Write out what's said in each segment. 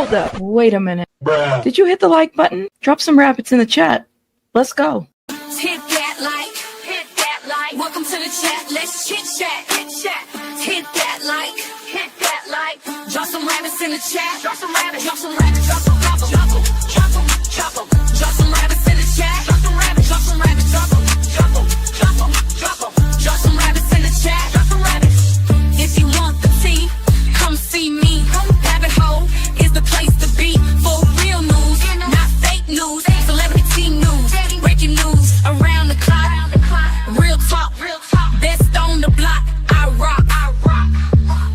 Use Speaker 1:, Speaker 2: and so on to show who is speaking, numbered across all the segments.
Speaker 1: Hold up. Wait a minute.
Speaker 2: Bruh.
Speaker 1: Did you hit the like button? Drop some rabbits in the chat. Let's go.
Speaker 3: Hit that like, hit that like. Welcome to the chat. Let's chit chat, hit chat. Hit that like, hit that like. Drop some rabbits in the chat. Drop some rabbits, drop some rabbits, drop some, drop them, drop them, drop them, drop them. Drop some rabbits in the chat. Drop some rabbits, drop some rabbits, drop them, drop them, drop them, drop them. Drop some rabbits in the chat. Drop some rabbits. If you want the tea, come see me. Rabbit hole is the place to be for real news, not fake news. Celebrity news, breaking news around the clock. Real talk, best on the block. I rock, I rock,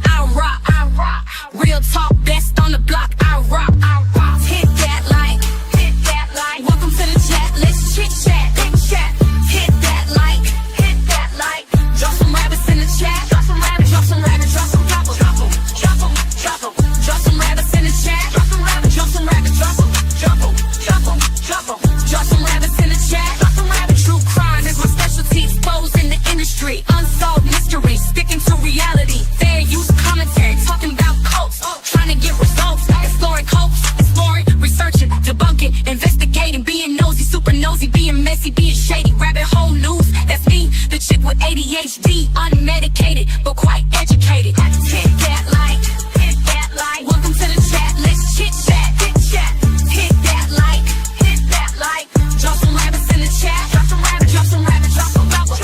Speaker 3: I rock, I rock. Real talk, best on the block. I rock, I rock. Hit that like, hit that like. Welcome to the chat. Let's chit chat, big chat. Hit that like, hit that like. Drop some rabbits in the chat. Drop some rabbits, drop some rabbits, drop some, drop them, drop them, drop them, drop them. Drop some rabbits in the chat. Drop some rabbits, drop some rabbits, drop them, drop them, drop them, drop them. Drop some rabbits in the chat. Drop some rabbits. True crime is my specialty. Exposed in the industry. Unsolved mysteries. Sticking to reality. Fair use commentary. Talking about cults. Trying to get results. Exploring hopes. Exploring. Researching. Debunking. Investigating. Being nosy. Super nosy. Being messy. Being shady. Rabbit hole news. That's me. The chick with ADHD. Unmedicated. But quite educated. Hit that like. Hit that like. Welcome to the chat. Let's chit chat. Hit chat. Hit that like. Hit that like. Drop some rabbits in the chat. Drop some rabbits. Drop some rabbits. Drop some. Drop them.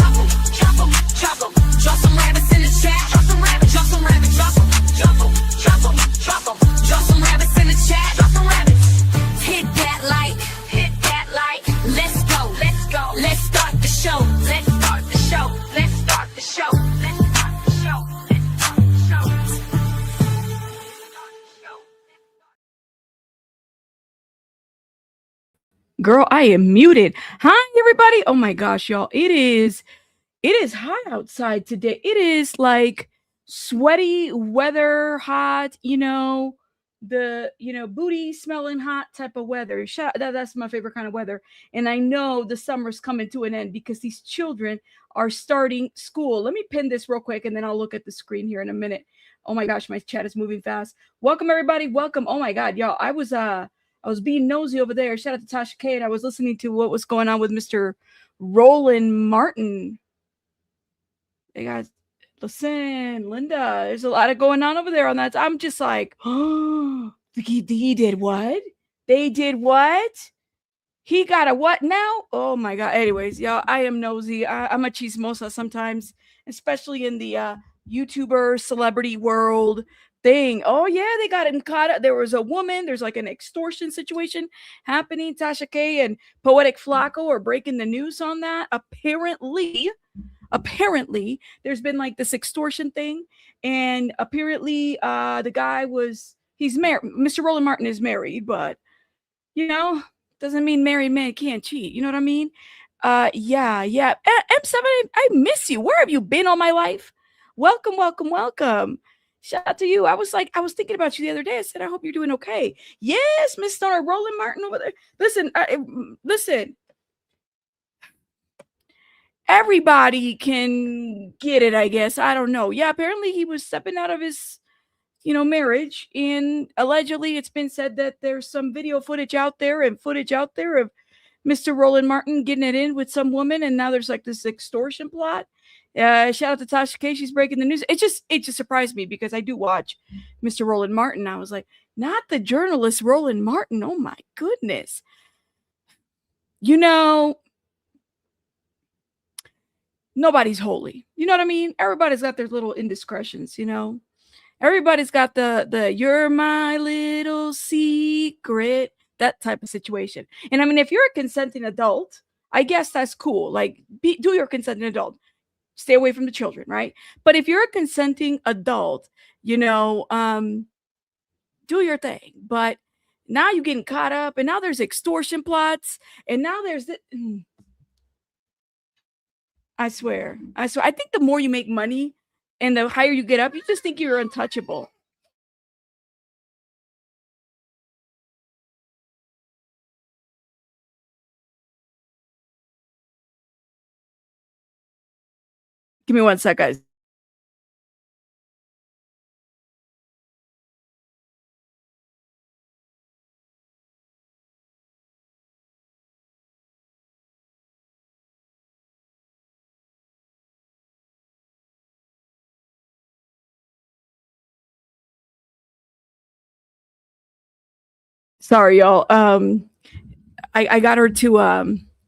Speaker 3: Drop them. Drop them. Drop some rabbits in the chat. Drop some rabbits. Drop some rabbits. Drop them. Drop them. Drop them. Drop them. Drop some rabbits in the chat. Drop some rabbits. Hit that like. Hit that like. Let's go. Let's go. Let's start the show. Let's start the show. Let's start the show. Let's start the show. Let's start the show.
Speaker 1: Girl, I am muted. Hi, everybody. Oh my gosh, y'all. It is hot outside today. It is like sweaty weather, hot, booty smelling hot type of weather. That's my favorite kind of weather. And I know the summer's coming to an end because these children are starting school. Let me pin this real quick and then I'll look at the screen here in a minute. Oh my gosh, my chat is moving fast. Welcome, everybody. Welcome. Oh my God, y'all. I was being nosy over there. Shout out to Tasha K. And I was listening to what was going on with Mr. Roland Martin. Hey guys, listen, Linda, there's a lot of going on over there on that. I'm just like, oh, he did what? They did what? He got a what now? Oh my God. Anyways, y'all, I am nosy. I'm a chismosa sometimes, especially in the YouTuber celebrity world thing. Oh yeah, they got him caught up. There was a woman. There's like an extortion situation happening. Tasha K and Poetic Flacco are breaking the news on that. Apparently there's been like this extortion thing, and apparently the guy he's married. Mr. Roland Martin is married, but doesn't mean married men can't cheat. You know what I mean? Yeah. M7, I miss you. Where have you been all my life? Welcome. Shout out to you. I was thinking about you the other day. I said, I hope you're doing okay. Yes, Mr. Roland Martin over there. Listen. Everybody can get it, I guess. I don't know. Yeah, apparently he was stepping out of his, marriage. And allegedly it's been said that there's some video footage out there of Mr. Roland Martin getting it in with some woman. And now there's like this extortion plot. Shout out to Tasha K. She's breaking the news. It just surprised me because I do watch Mr. Roland Martin. I was like, not the journalist Roland Martin. Oh my goodness. Nobody's holy. You know what I mean? Everybody's got their little indiscretions, Everybody's got the you're my little secret, that type of situation. And I mean, if you're a consenting adult, I guess that's cool. Like, do your consenting adult. Stay away from the children, right? But if you're a consenting adult, do your thing. But now you're getting caught up, and now there's extortion plots, and now there's the I swear. I think the more you make money and the higher you get up, you just think you're untouchable. Give me one sec, guys. Sorry, y'all. I got her to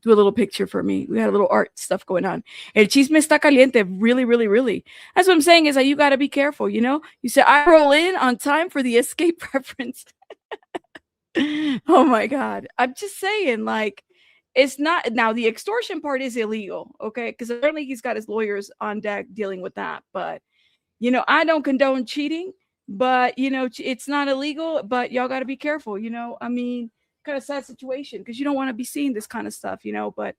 Speaker 1: do a little picture for me. We had a little art stuff going on. El chisme está caliente. Really, really, really. That's what I'm saying is that you got to be careful, you know? You said, I roll in on time for the escape reference. Oh my God. I'm just saying, like, it's not now the extortion part is illegal, okay? Because apparently he's got his lawyers on deck dealing with that. But I don't condone cheating, but it's not illegal, but y'all got to be careful, I mean, kind of sad situation because you don't want to be seeing this kind of stuff, but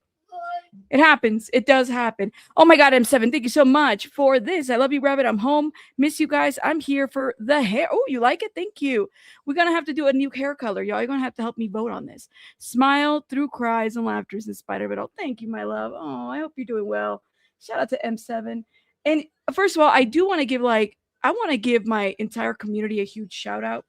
Speaker 1: it happens. It does happen. Oh my God, M7, thank you so much for this. I love you, Rabbit. I'm home. Miss you guys. I'm here for the hair. Oh, you like it? Thank you. We're going to have to do a new hair color, y'all. You're going to have to help me vote on this. Smile through cries and laughters in spite of it all. Thank you, my love. Oh, I hope you're doing well. Shout out to M7. And first of all, I do want to give I want to give my entire community a huge shout out.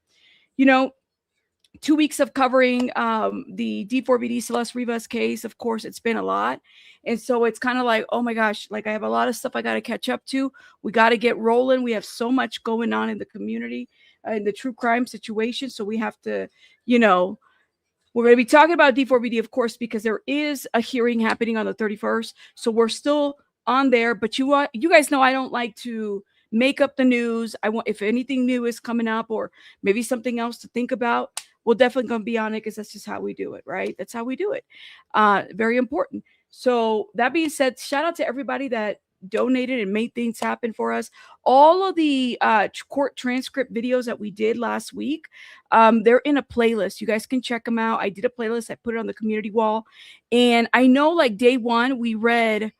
Speaker 1: 2 weeks of covering the D4VD Celeste Rivas case. Of course, it's been a lot. And so it's kind of like, oh my gosh, like I have a lot of stuff I got to catch up to. We got to get rolling. We have so much going on in the community, in the true crime situation. So we have to, we're going to be talking about D4VD, of course, because there is a hearing happening on the 31st. So we're still on there. But you guys know I don't like to make up the news. I want, if anything new is coming up or maybe something else to think about, we're definitely going to be on it because that's just how we do it, right? That's how we do it. Very important. So that being said, shout out to everybody that donated and made things happen for us. All of the court transcript videos that we did last week, they're in a playlist. You guys can check them out. I did a playlist. I put it on the community wall. And I know like day one, we read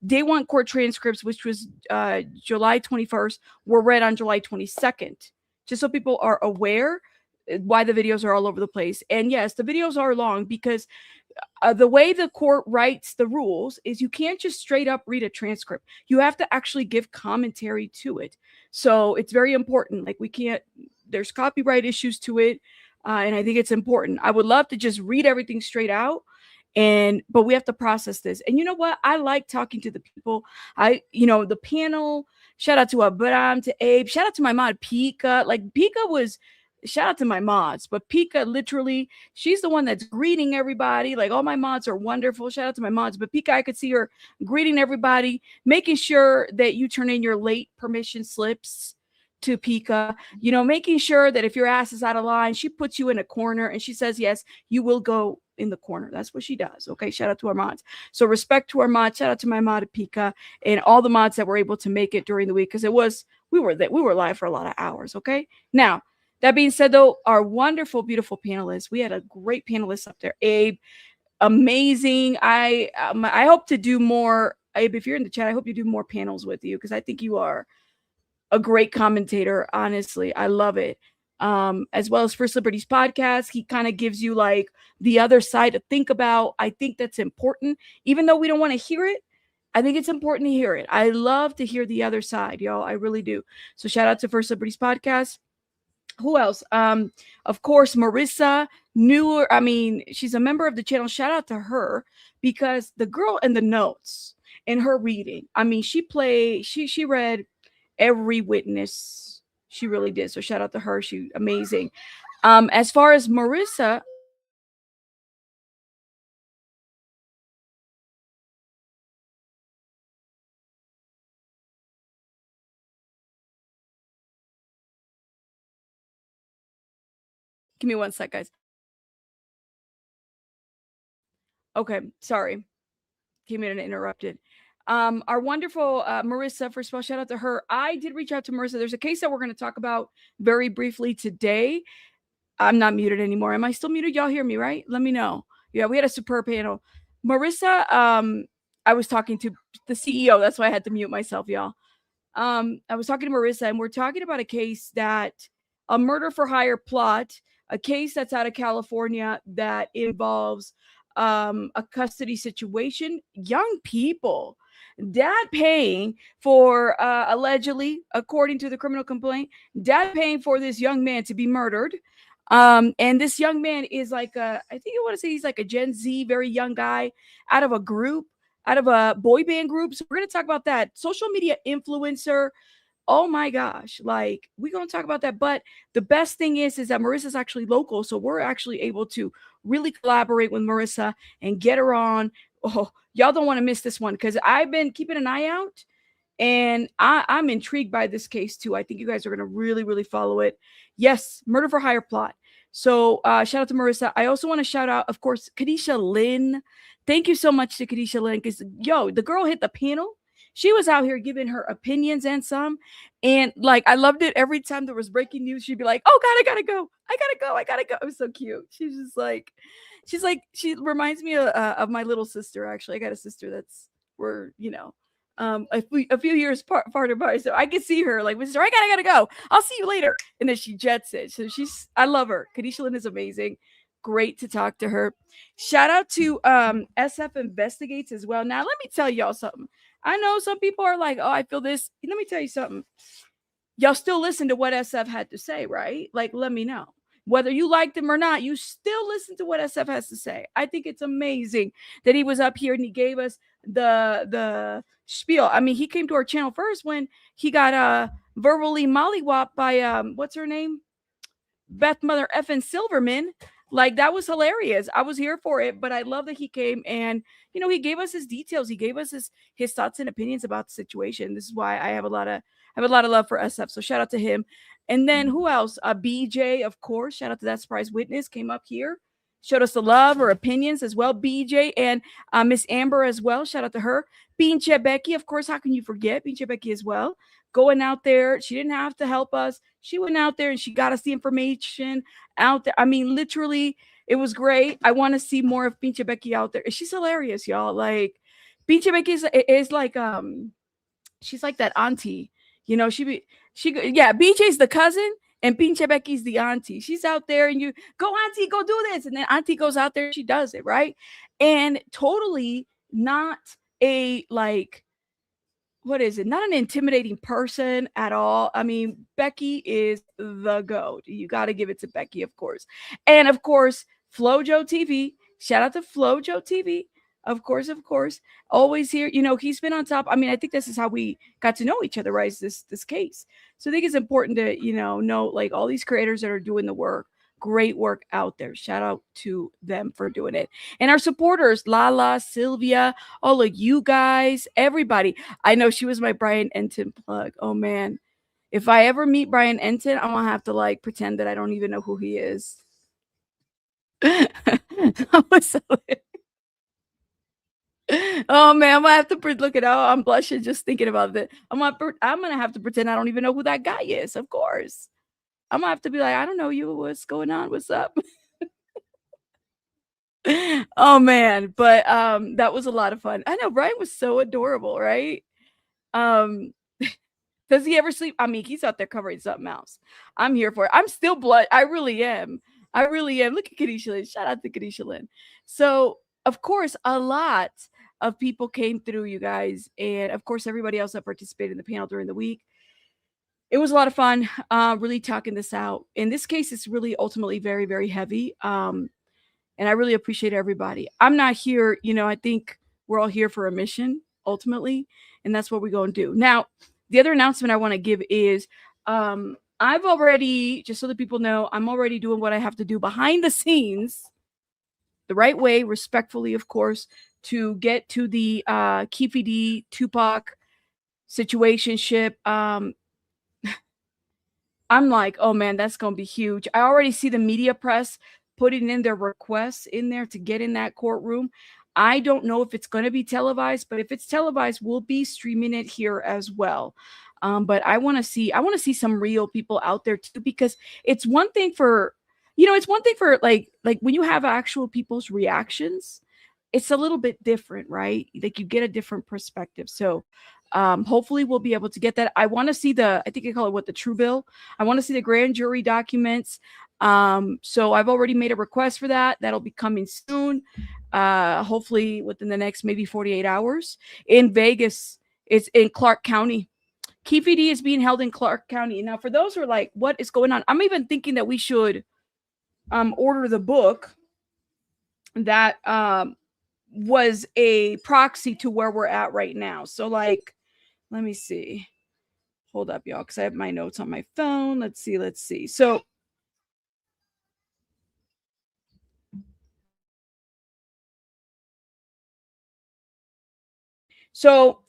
Speaker 1: day one court transcripts, which was July 21st, were read on July 22nd. Just so people are aware why the videos are all over the place. And yes, the videos are long because the way the court writes the rules is you can't just straight up read a transcript. You have to actually give commentary to it. So it's very important. Like there's copyright issues to it. And I think it's important. I would love to just read everything straight out. But we have to process this. And you know what? I like talking to the people. The panel, shout out to Abraham, to Abe, shout out to my mod, Pika. Like Pika was, shout out to my mods, but Pika literally, she's the one that's greeting everybody. Like all my mods are wonderful. Shout out to my mods, but Pika, I could see her greeting everybody, making sure that you turn in your late permission slips to Pika, making sure that if your ass is out of line, she puts you in a corner and she says, yes, you will go in the corner. That's what she does. Okay. Shout out to our mods. So respect to our mods. Shout out to my mod Pika and all the mods that were able to make it during the week. Cause we were live for a lot of hours. Okay. Now, that being said, though, our wonderful, beautiful panelists, we had a great panelist up there. Abe, amazing. I hope to do more. Abe, if you're in the chat, I hope you do more panels with you because I think you are a great commentator. Honestly, I love it. As well as First Liberty's podcast, he kind of gives you like the other side to think about. I think that's important, even though we don't want to hear it. I think it's important to hear it. I love to hear the other side, y'all. I really do. So shout out to First Liberty's podcast. Who else? Of course, Marissa, she's a member of the channel. Shout out to her because the girl in the notes in her reading, she read every witness. She really did. So shout out to her. She's amazing. As far as Marissa, give me one sec, guys. Okay, sorry. Came in and interrupted. Our wonderful Marissa, first of all, shout out to her. I did reach out to Marissa. There's a case that we're going to talk about very briefly today. I'm not muted anymore. Am I still muted? Y'all hear me, right? Let me know. Yeah, we had a superb panel. Marissa, I was talking to the CEO. That's why I had to mute myself, y'all. I was talking to Marissa, and we're talking about a murder for hire plot, a case that's out of California that involves a custody situation, young people, dad paying for, allegedly, according to the criminal complaint, dad paying for this young man to be murdered. And this young man is like I think I want to say he's like a Gen Z, very young guy out of a boy band group. So we're going to talk about that. Social media influencer, Oh my gosh, like we're gonna talk about that. But the best thing is that Marissa's actually local, so we're actually able to really collaborate with Marissa and get her on. Oh, y'all don't want to miss this one because I've been keeping an eye out, and I'm intrigued by this case too. I think you guys are gonna really, really follow it. Yes, murder for hire plot. So shout out to Marissa. I also want to shout out, of course, Kadisha Lynn. Thank you so much to Kadisha Lynn because yo, the girl hit the panel. She was out here giving her opinions and some. And like I loved it every time there was breaking news. She'd be like, "Oh God, I gotta go! I gotta go! I gotta go!" It was so cute. She's like, she reminds me of my little sister. Actually, I got a sister that's we're a few years far apart. So I could see her like, "Sister, I gotta go. I'll see you later." And then she jets it. So I love her. Kadisha Lynn is amazing. Great to talk to her. Shout out to SF Investigates as well. Now let me tell y'all something. I know some people are like, "Oh, I feel this." Let me tell you something. Y'all still listen to what SF had to say, right? Like, let me know. Whether you liked him or not, you still listen to what SF has to say. I think it's amazing that he was up here and he gave us the spiel. I mean, he came to our channel first when he got verbally mollywopped by what's her name? Beth Mother effing Silverman. Like that was hilarious. I was here for it, but I love that he came and he gave us his details. He gave us his thoughts and opinions about the situation. This is why I have a lot of love for SF. So shout out to him. And then who else? BJ, of course. Shout out to that surprise witness. Came up here, showed us the love, her opinions as well. BJ and Miss Amber as well. Shout out to her. Pinche Becky, of course. How can you forget Pinche Becky as well? Going out there. She didn't have to help us. She went out there and she got us the information out there. I mean, literally, it was great. I want to see more of Pinche Becky out there. She's hilarious, y'all. Like, Pinche Becky is like she's like that auntie. BJ's the cousin and Pinche Becky's the auntie. She's out there and you go, auntie, go do this. And then auntie goes out there and she does it, right? And totally not a like, what is it? Not an intimidating person at all. I mean, Becky is the GOAT. You got to give it to Becky, of course. And of course, Flojo TV. Shout out to Flojo TV. Of course. Always here. He's been on top. I mean, I think this is how we got to know each other, right? This case. So I think it's important to, know like all these creators that are doing the work. Great work out there. Shout out to them for doing it. And our supporters, Lala, Sylvia, all of you guys, everybody. I know she was my Brian Enton plug. Oh man. If I ever meet Brian Enton, I'm gonna have to like pretend that I don't even know who he is. Oh man, I'm gonna have to look it out. I'm blushing just thinking about it. I'm gonna have to pretend I don't even know who that guy is, of course. I'm gonna have to be like, I don't know you. What's going on? What's up? Oh man, but that was a lot of fun. I know Brian was so adorable, right? Does he ever sleep? I mean, he's out there covering something else. I'm here for it. I'm still blood. I really am. Look at Kadisha Lynn. Shout out to Kadisha Lynn. So, of course, a lot of people came through, you guys, and of course, everybody else that participated in the panel during the week. It was a lot of fun, really talking this out. In this case, it's really ultimately very, very heavy. And I really appreciate everybody. I'm not here, I think we're all here for a mission, ultimately, and that's what we're going to do. Now, the other announcement I want to give is I've already, just so that people know, I'm already doing what I have to do behind the scenes, the right way, respectfully, of course, to get to the Keffe D Tupac situationship. I'm like, oh man, that's going to be huge. I already see the media press putting in their requests in there to get in that courtroom. I don't know if it's going to be televised, but if it's televised, we'll be streaming it here as well. But I want to see some real people out there too, because it's one thing for, like when you have actual people's reactions, it's a little bit different, right? Like you get a different perspective. So hopefully we'll be able to get that. I want to see I think they call it the true bill. I want to see the grand jury documents. So I've already made a request for that. That'll be coming soon. Hopefully within the next maybe 48 hours. In Vegas, it's in Clark County. Keffe D is being held in Clark County. Now, for those who are like, what is going on? I'm even thinking that we should order the book that was a proxy to where we're at right now. So like, let me see. hold up, y'all, because I have my notes on my phone. Let's see. So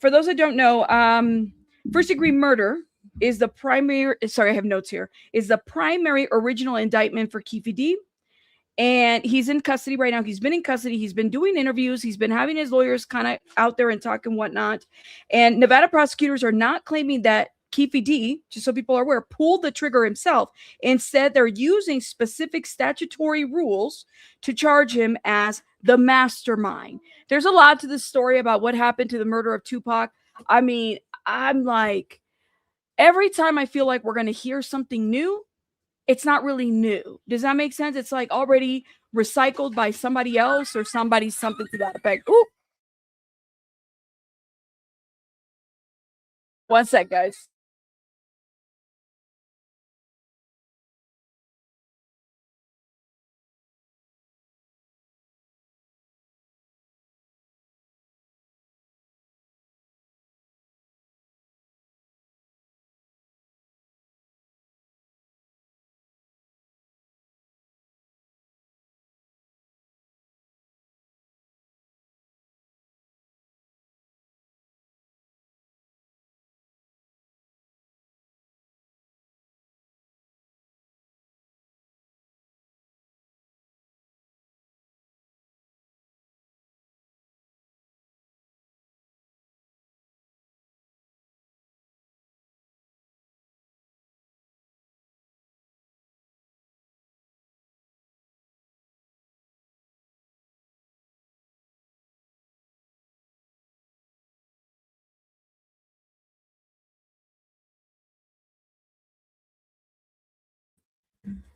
Speaker 1: for those that don't know, first degree murder is the primary, sorry, I have notes here, is the primary original indictment for Keffe D. And he's in custody right now. He's been in custody. He's been doing interviews. He's been having his lawyers kind of out there and talk and whatnot. And Nevada prosecutors are not claiming that Keffe D, just so people are aware, pulled the trigger himself. Instead, they're using specific statutory rules to charge him as the mastermind. There's a lot to this story about what happened to the murder of Tupac. I mean, I'm like, every time I feel like we're going to hear something new, it's not really new. Does that make sense? It's like already recycled by somebody else or somebody, something to that effect. Ooh. One sec, guys.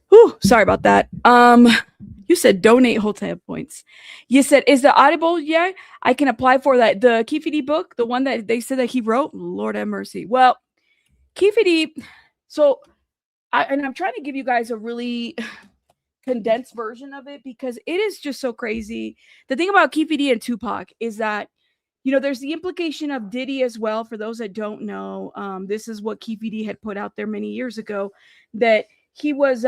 Speaker 1: Whew, sorry about that. You said donate hotel points. You said, is the Audible? Yeah, I can apply for that. The Keffe D book, the one that they said that he wrote. Lord have mercy. Well, Keffe D. So, I'm trying to give you guys a really condensed version of it because it is just so crazy. The thing about Keffe D and Tupac is that, you know, there's the implication of Diddy as well. For those that don't know, this is what Keffe D had put out there many years ago, that he was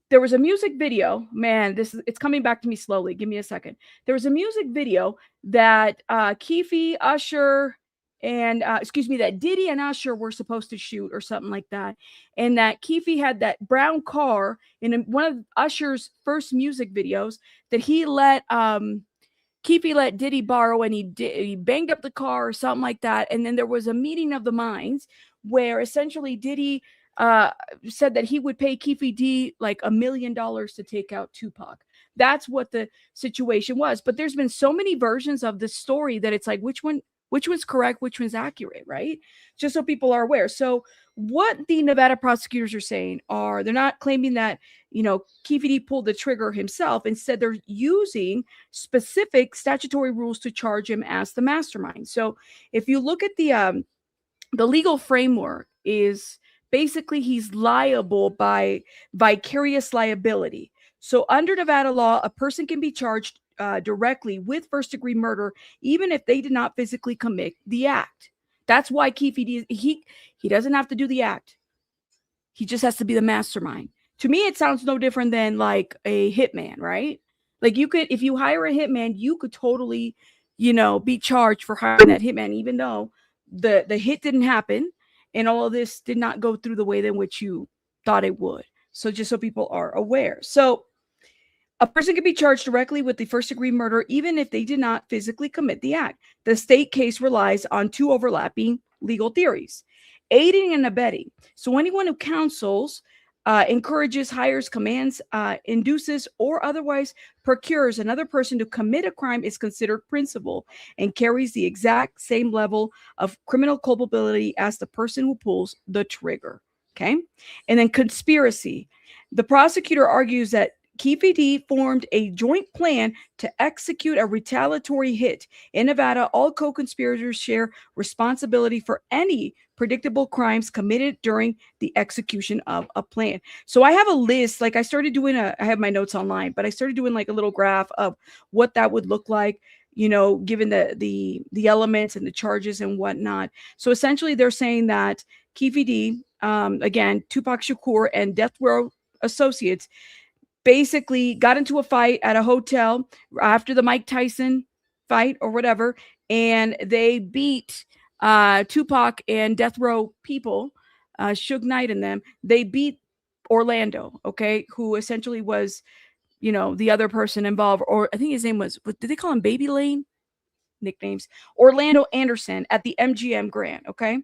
Speaker 1: there was a music video. Man, it's coming back to me slowly. Give me a second. There was a music video that Keffe, Usher, and that Diddy and Usher were supposed to shoot or something like that. And that Keffe had that brown car in one of Usher's first music videos that he let Keffe let Diddy borrow, and he banged up the car or something like that. And then there was a meeting of the minds where essentially Diddy said that he would pay Keffe D like $1 million to take out Tupac. That's what the situation was. But there's been so many versions of this story that it's like, which one's correct, which one's accurate, right? Just so people are aware. So what the Nevada prosecutors are saying are they're not claiming that, you know, Keffe D pulled the trigger himself. Instead, they're using specific statutory rules to charge him as the mastermind. So if you look at the legal framework is basically he's liable by vicarious liability. So under Nevada law, a person can be charged directly with first degree murder, even if they did not physically commit the act. That's why Keffe D, he doesn't have to do the act. He just has to be the mastermind. To me, it sounds no different than like a hitman, right? Like you could, if you hire a hitman, you could totally, you know, be charged for hiring that hitman, even though the hit didn't happen and all of this did not go through the way in which you thought it would. So just so people are aware. So a person can be charged directly with the first degree murder, even if they did not physically commit the act. The state case relies on two overlapping legal theories: aiding and abetting. So anyone who counsels, encourages, hires, commands, induces, or otherwise procures another person to commit a crime is considered principal and carries the exact same level of criminal culpability as the person who pulls the trigger. Okay. And then conspiracy. The prosecutor argues that Keffe D formed a joint plan to execute a retaliatory hit. In Nevada, all co-conspirators share responsibility for any predictable crimes committed during the execution of a plan. So I have a list, like I started doing I have my notes online, but I started doing like a little graph of what that would look like. you know, given the elements and the charges and whatnot. So essentially they're saying that Keffe D, again, Tupac Shakur and Death Row associates basically got into a fight at a hotel after the Mike Tyson fight or whatever, and they beat Tupac and Death Row people, Suge Knight and them. They beat Orlando, okay, who essentially was, you know, the other person involved, or I think his name was, what did they call him, Baby Lane? Nicknames. Orlando Anderson at the MGM Grand, okay?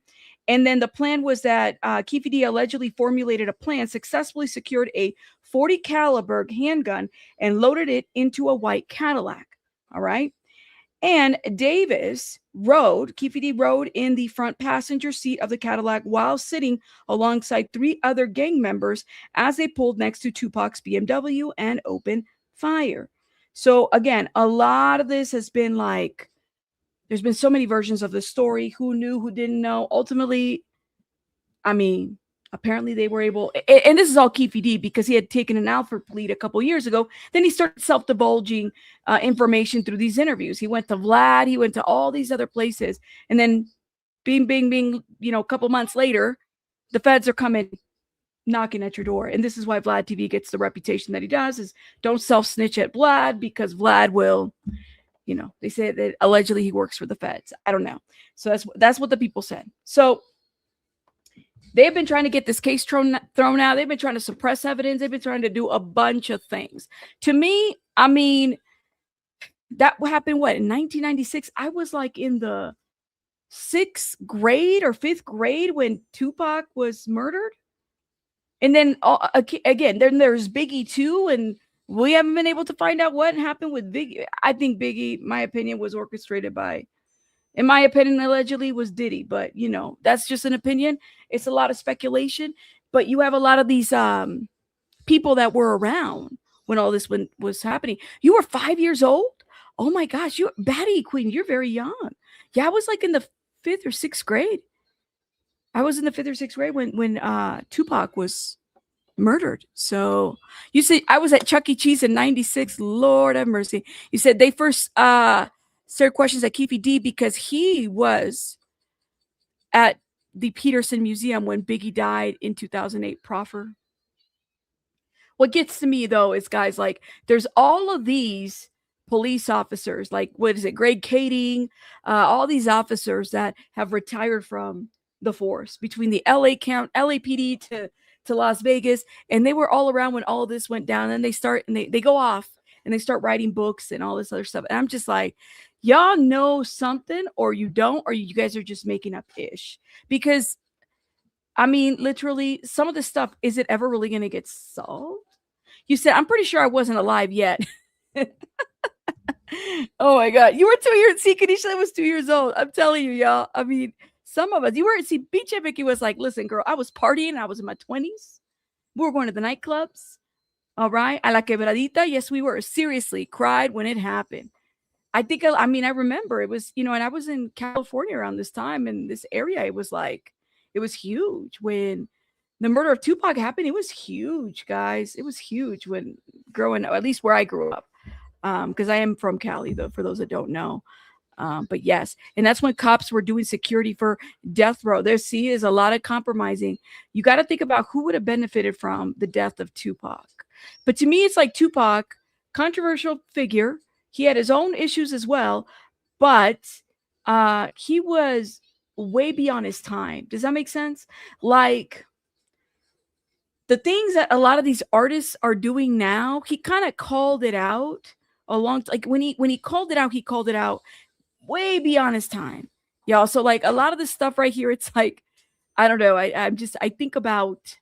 Speaker 1: And then the plan was that Keffe D allegedly formulated a plan, successfully secured a 40 caliber handgun, and loaded it into a white Cadillac, all right? And Keffe D rode in the front passenger seat of the Cadillac while sitting alongside 3 other gang members as they pulled next to Tupac's BMW and opened fire. So again, a lot of this has been like, there's been so many versions of the story. Who knew, who didn't know? Ultimately, I mean, apparently they were able, and this is all Keffe D because he had taken an Alford plea a couple years ago. Then he started self-divulging information through these interviews. He went to Vlad, he went to all these other places. And then bing, you know, a couple months later, the feds are coming knocking at your door. And this is why Vlad TV gets the reputation that he does, is don't self-snitch at Vlad, because Vlad will, you know, they say that allegedly he works for the feds. I don't know. So that's what the people said. So they've been trying to get this case thrown out. They've been trying to suppress evidence. They've been trying to do a bunch of things. To me, I mean, that happened, what, in 1996? I was like in the 6th grade or 5th grade when Tupac was murdered. And then again, then there's Biggie too, and we haven't been able to find out what happened with Biggie. I think Biggie, my opinion, was orchestrated by, in my opinion, allegedly was Diddy. But, you know, that's just an opinion. It's a lot of speculation. But you have a lot of these people that were around when all this was happening. You were 5 years old? Oh, my gosh. You're Batty Queen. You're very young. Yeah, I was like in the 5th or 6th grade. I was in the 5th or 6th grade when Tupac was murdered. So you said I was at Chuck E. Cheese in 96. Lord have mercy. You said they first started questions at Keffe D because he was at the Peterson Museum when Biggie died in 2008. Proffer. What gets to me though is, guys, like, there's all of these police officers, like, what is it, Greg Kading, all these officers that have retired from the force, between the LAPD to Las Vegas, and they were all around when all this went down. And they go off and they start writing books and all this other stuff. And I'm just like, y'all know something, or you don't, or you guys are just making up ish. Because I mean, literally, some of this stuff, is it ever really going to get solved? You said, I'm pretty sure I wasn't alive yet. Oh my God. You were 2 years. See, Kanisha was 2 years old. I'm telling you, y'all. I mean, some of us, you were, see, BJ Vicky was like, listen, girl, I was partying. I was in my 20s. We were going to the nightclubs. All right. A la quebradita. Yes, we were. Seriously, cried when it happened. I think, I mean, I remember it was, you know, and I was in California around this time, in this area. It was like, it was huge when the murder of Tupac happened. It was huge, guys. It was huge when growing up, at least where I grew up. Because I am from Cali, though, for those that don't know. But yes, and that's when cops were doing security for death row. There, see, is a lot of compromising. You got to think about who would have benefited from the death of Tupac. But to me, it's like Tupac, controversial figure. He had his own issues as well, but he was way beyond his time. Does that make sense? Like, the things that a lot of these artists are doing now, he kind of called it out along, like when he called it out way beyond his time, y'all. So like a lot of this stuff right here, it's like, I don't know. I think about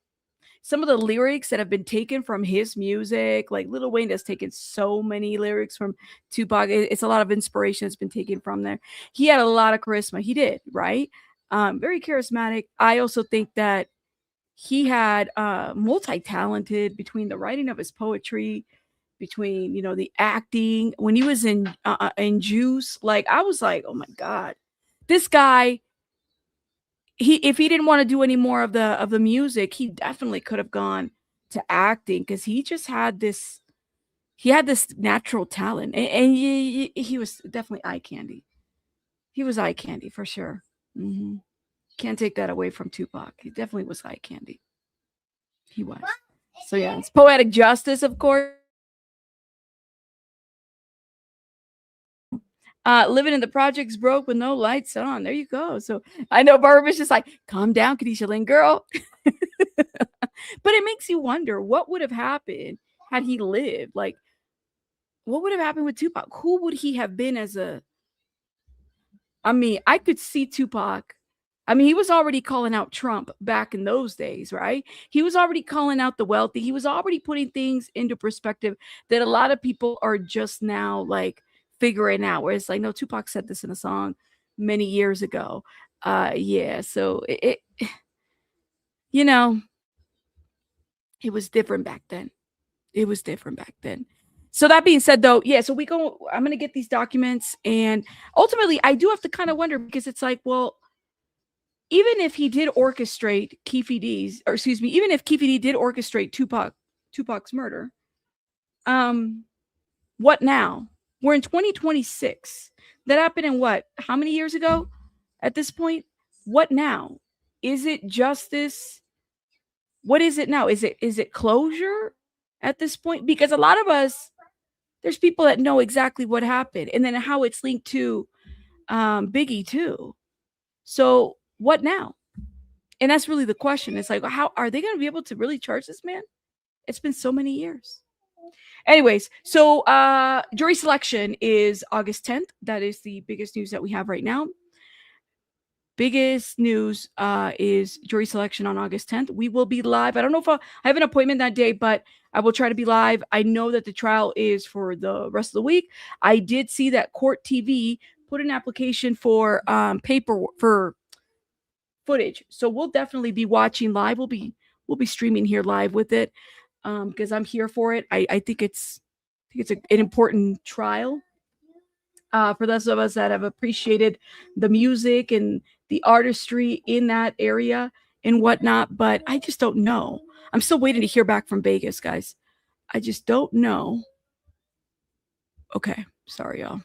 Speaker 1: some of the lyrics that have been taken from his music. Like Lil Wayne has taken so many lyrics from Tupac. It's a lot of inspiration that's been taken from there. He had a lot of charisma. He did, right? Very charismatic. I also think that he had multi-talented, between the writing of his poetry, between, you know, the acting. When he was in Juice, like, I was like, oh my God, this guy, if he didn't want to do any more of the music, he definitely could have gone to acting, because he just had this, he had this natural talent, and he was definitely eye candy. He was eye candy for sure. Mm-hmm. Can't take that away from Tupac. He definitely was eye candy. He was. So yeah, it's poetic justice, of course. Living in the projects broke with no lights on. There you go. So I know Barbara's just like, calm down, Kadisha Lynn, girl. But it makes you wonder what would have happened had he lived. Like, what would have happened with Tupac? Who would he have been as a? I mean, I could see Tupac. I mean, he was already calling out Trump back in those days, right? He was already calling out the wealthy. He was already putting things into perspective that a lot of people are just now like figuring out. Where it's like, no, Tupac said this in a song many years ago. Yeah, so you know, it was different back then. It was different back then. So that being said, though, yeah, so I'm going to get these documents. And ultimately, I do have to kind of wonder because it's like, well, even if he did orchestrate Keffe D's, or excuse me, even if Keffe D did orchestrate Tupac's murder, what now? We're in 2026. That happened in what? How many years ago at this point? What now? Is it justice? What is it now? Is it closure at this point? Because a lot of us, there's people that know exactly what happened and then how it's linked to Biggie too. So what now? And that's really the question. It's like, how are they going to be able to really charge this man? It's been so many years. Anyways, so jury selection is August 10th. That is the biggest news that we have right now. Biggest news is jury selection on August 10th. We will be live. I don't know if I have an appointment that day, but I will try to be live. I know that the trial is for the rest of the week. I did see that Court TV put an application for paper for footage, so we'll definitely be watching live. We'll be streaming here live with it because I'm here for it. I think it's an important trial for those of us that have appreciated the music and the artistry in that area and whatnot. But I just don't know. I'm still waiting to hear back from Vegas, guys. I just don't know. Okay, sorry, y'all.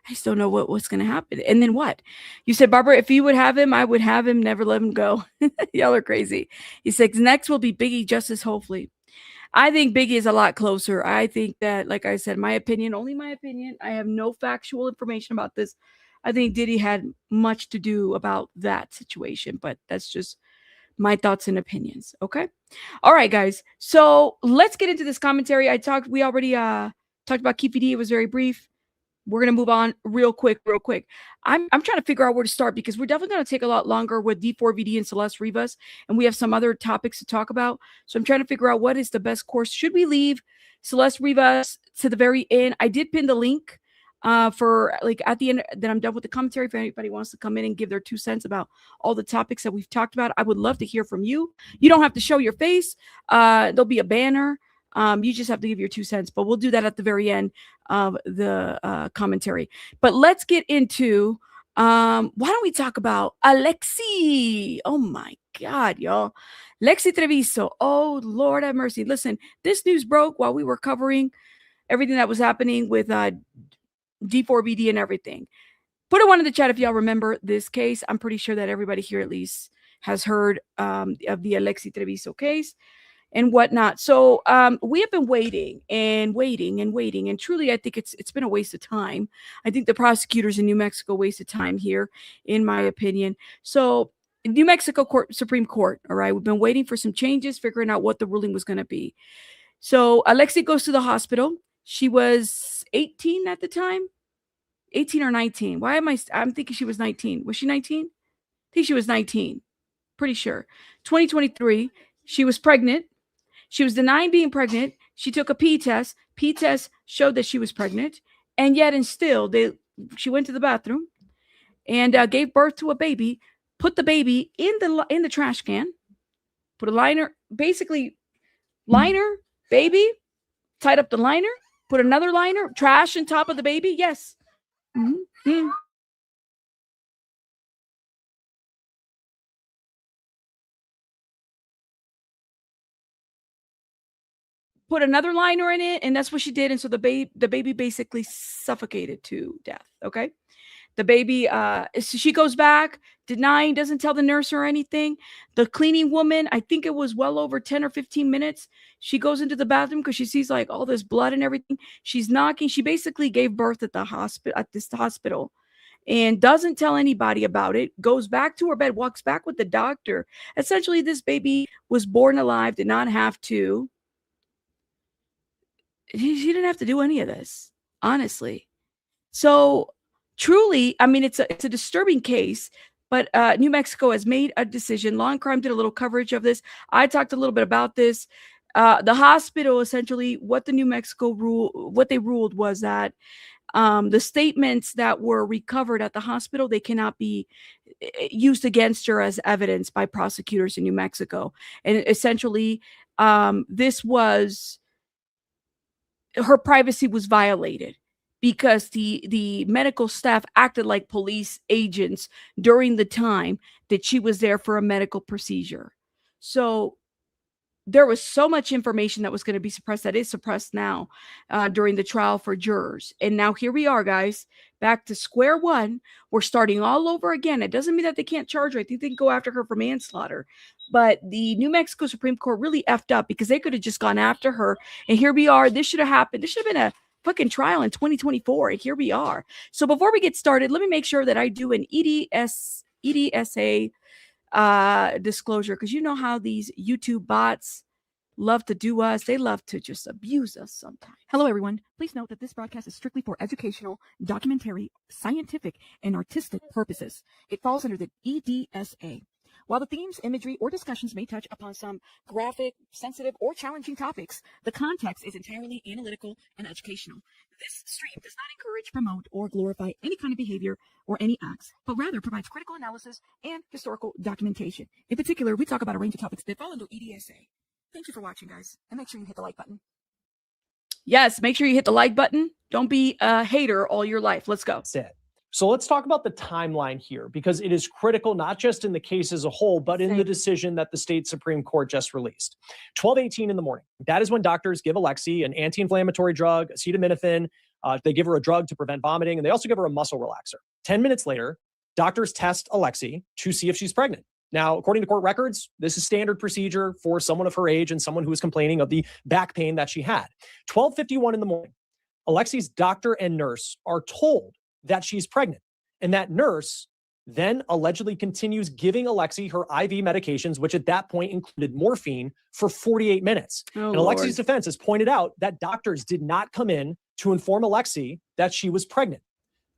Speaker 1: I just don't know what's going to happen. And then what? You said, Barbara, if you would have him, I would have him, never let him go. Y'all are crazy. He says, next will be Biggie Justice, hopefully. I think Biggie is a lot closer. I think that, like I said, my opinion, only my opinion. I have no factual information about this. I think Diddy had much to do about that situation, but that's just my thoughts and opinions. Okay. All right, guys. So let's get into this commentary. We already talked about Keffe D. It was very brief. We're going to move on real quick. I'm trying to figure out where to start because we're definitely going to take a lot longer with D4VD and Celeste Rivas, and we have some other topics to talk about. So I'm trying to figure out what is the best course. Should we leave Celeste Rivas to the very end? I did pin the link for like at the end that I'm done with the commentary. If anybody wants to come in and give their 2 cents about all the topics that we've talked about, I would love to hear from you. You don't have to show your face. There'll be a banner. You just have to give your 2 cents, but we'll do that at the very end of the commentary. But let's get into why don't we talk about ALEXEE? Oh my God, y'all. ALEXEE Trevizo. Oh, Lord have mercy. Listen, this news broke while we were covering everything that was happening with D4VD and everything. Put a one in the chat if y'all remember this case. I'm pretty sure that everybody here at least has heard of the ALEXEE Trevizo case and whatnot. So we have been waiting and waiting and waiting. And truly, I think it's been a waste of time. I think the prosecutors in New Mexico wasted time here, in my opinion. So New Mexico Supreme Court, all right, we've been waiting for some changes, figuring out what the ruling was going to be. So ALEXEE goes to the hospital. She was 18 at the time, 18 or 19. I'm thinking she was 19. Was she 19? I think she was 19. Pretty sure. 2023, she was pregnant. She was denying being pregnant. She took a P test. P test showed that she was pregnant. And yet and still, she went to the bathroom and gave birth to a baby, put the baby in the trash can, put a liner, basically liner, baby, tied up the liner, put another liner, trash on top of the baby. Yes. Mm-hmm. put another liner in it, and that's what she did. And so the baby basically suffocated to death. Okay. The baby, she goes back, denying, doesn't tell the nurse or anything. The cleaning woman, I think it was well over 10 or 15 minutes. She goes into the bathroom because she sees like all this blood and everything. She's knocking. She basically gave birth at the hospital, at this hospital, and doesn't tell anybody about it. Goes back to her bed, walks back with the doctor. Essentially, this baby was born alive, did not have to. She didn't have to do any of this, honestly. So truly, I mean, it's a disturbing case, but New Mexico has made a decision. Law and Crime did a little coverage of this. I talked a little bit about this. The hospital, essentially, what the New Mexico what they ruled was that the statements that were recovered at the hospital, they cannot be used against her as evidence by prosecutors in New Mexico. And essentially, this was, her privacy was violated, because the medical staff acted like police agents during the time that she was there for a medical procedure. So there was so much information that was going to be suppressed, that is suppressed now during the trial for jurors. And now here we are, guys, back to square one. We're starting all over again. It doesn't mean that they can't charge her. I think they can go after her for manslaughter. But the New Mexico Supreme Court really effed up, because they could have just gone after her. And here we are. This should have happened. This should have been a fucking trial in 2024, and here we are. So before we get started, let me make sure that I do an EDSA disclosure, because you know how these YouTube bots love to do us. They love to just abuse us sometimes. Hello, everyone. Please note that this broadcast is strictly for educational, documentary, scientific, and artistic purposes. It falls under the EDSA. While the themes, imagery, or discussions may touch upon some graphic, sensitive, or challenging topics, the context is entirely analytical and educational. This stream does not encourage, promote, or glorify any kind of behavior or any acts, but rather provides critical analysis and historical documentation. In particular, we talk about a range of topics that fall under EDSA. Thank you for watching, guys, and make sure you hit the like button. Yes, make sure you hit the like button. Don't be a hater all your life. Let's go.
Speaker 2: That's it. So let's talk about the timeline here, because it is critical, not just in the case as a whole, but in the decision that the state Supreme Court just released. 12:18 in the morning. That is when doctors give ALEXEE an anti-inflammatory drug, acetaminophen. They give her a drug to prevent vomiting, and they also give her a muscle relaxer. 10 minutes later, doctors test ALEXEE to see if she's pregnant. Now, according to court records, this is standard procedure for someone of her age and someone who is complaining of the back pain that she had. 12:51 in the morning, ALEXEE's doctor and nurse are told that she's pregnant. And that nurse then allegedly continues giving ALEXEE her IV medications, which at that point included morphine, for 48 minutes.
Speaker 1: Oh,
Speaker 2: and ALEXEE's defense has pointed out that doctors did not come in to inform ALEXEE that she was pregnant.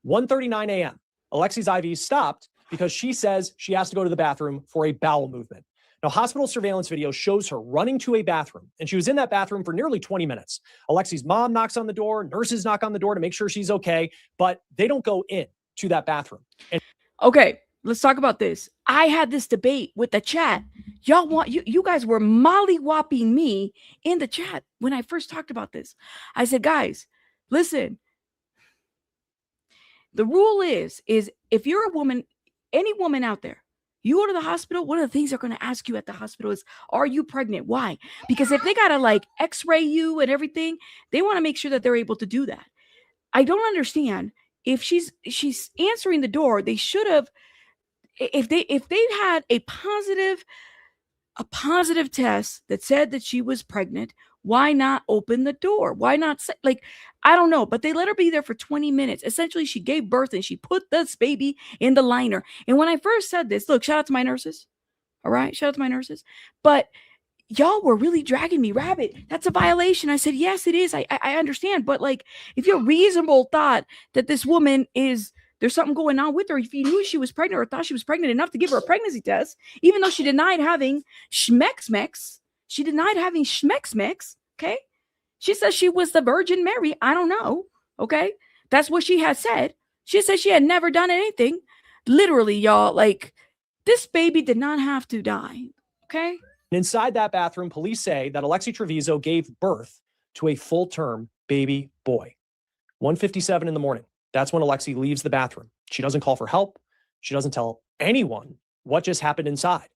Speaker 2: 1:39 a.m., ALEXEE's IV stopped because she says she has to go to the bathroom for a bowel movement. Now, hospital surveillance video shows her running to a bathroom, and she was in that bathroom for nearly 20 minutes. ALEXEE's mom knocks on the door, nurses knock on the door to make sure she's okay, but they don't go in to that bathroom. And
Speaker 1: okay, let's talk about this. I had this debate with the chat. Y'all want, you guys were mollywhopping me in the chat when I first talked about this. I said, guys, listen, the rule is if you're a woman, any woman out there, you go to the hospital, one of the things they're going to ask you at the hospital is, are you pregnant? Why? Because if they got to like x-ray you and everything, they want to make sure that they're able to do that. I don't understand. If she's answering the door, they should have, if they had a positive test that said that she was pregnant, why not open the door? Why not say, like, I don't know, but they let her be there for 20 minutes. Essentially, she gave birth and she put this baby in the liner. And when I first said this, look, shout out to my nurses. All right. Shout out to my nurses. But y'all were really dragging me rabbit. That's a violation. I said, yes, it is. I understand. But like, if your reasonable thought that this woman there's something going on with her, if you knew she was pregnant or thought she was pregnant enough to give her a pregnancy test, even though she denied having schmex-mex, okay? She says she was the Virgin Mary. I don't know, okay? That's what she had said. She said she had never done anything. Literally, y'all, like, this baby did not have to die, okay?
Speaker 2: inside that bathroom, police say that ALEXEE TREVIZO gave birth to a full-term baby boy. 1:57 in the morning. That's when ALEXEE leaves the bathroom. She doesn't call for help. She doesn't tell anyone what just happened inside.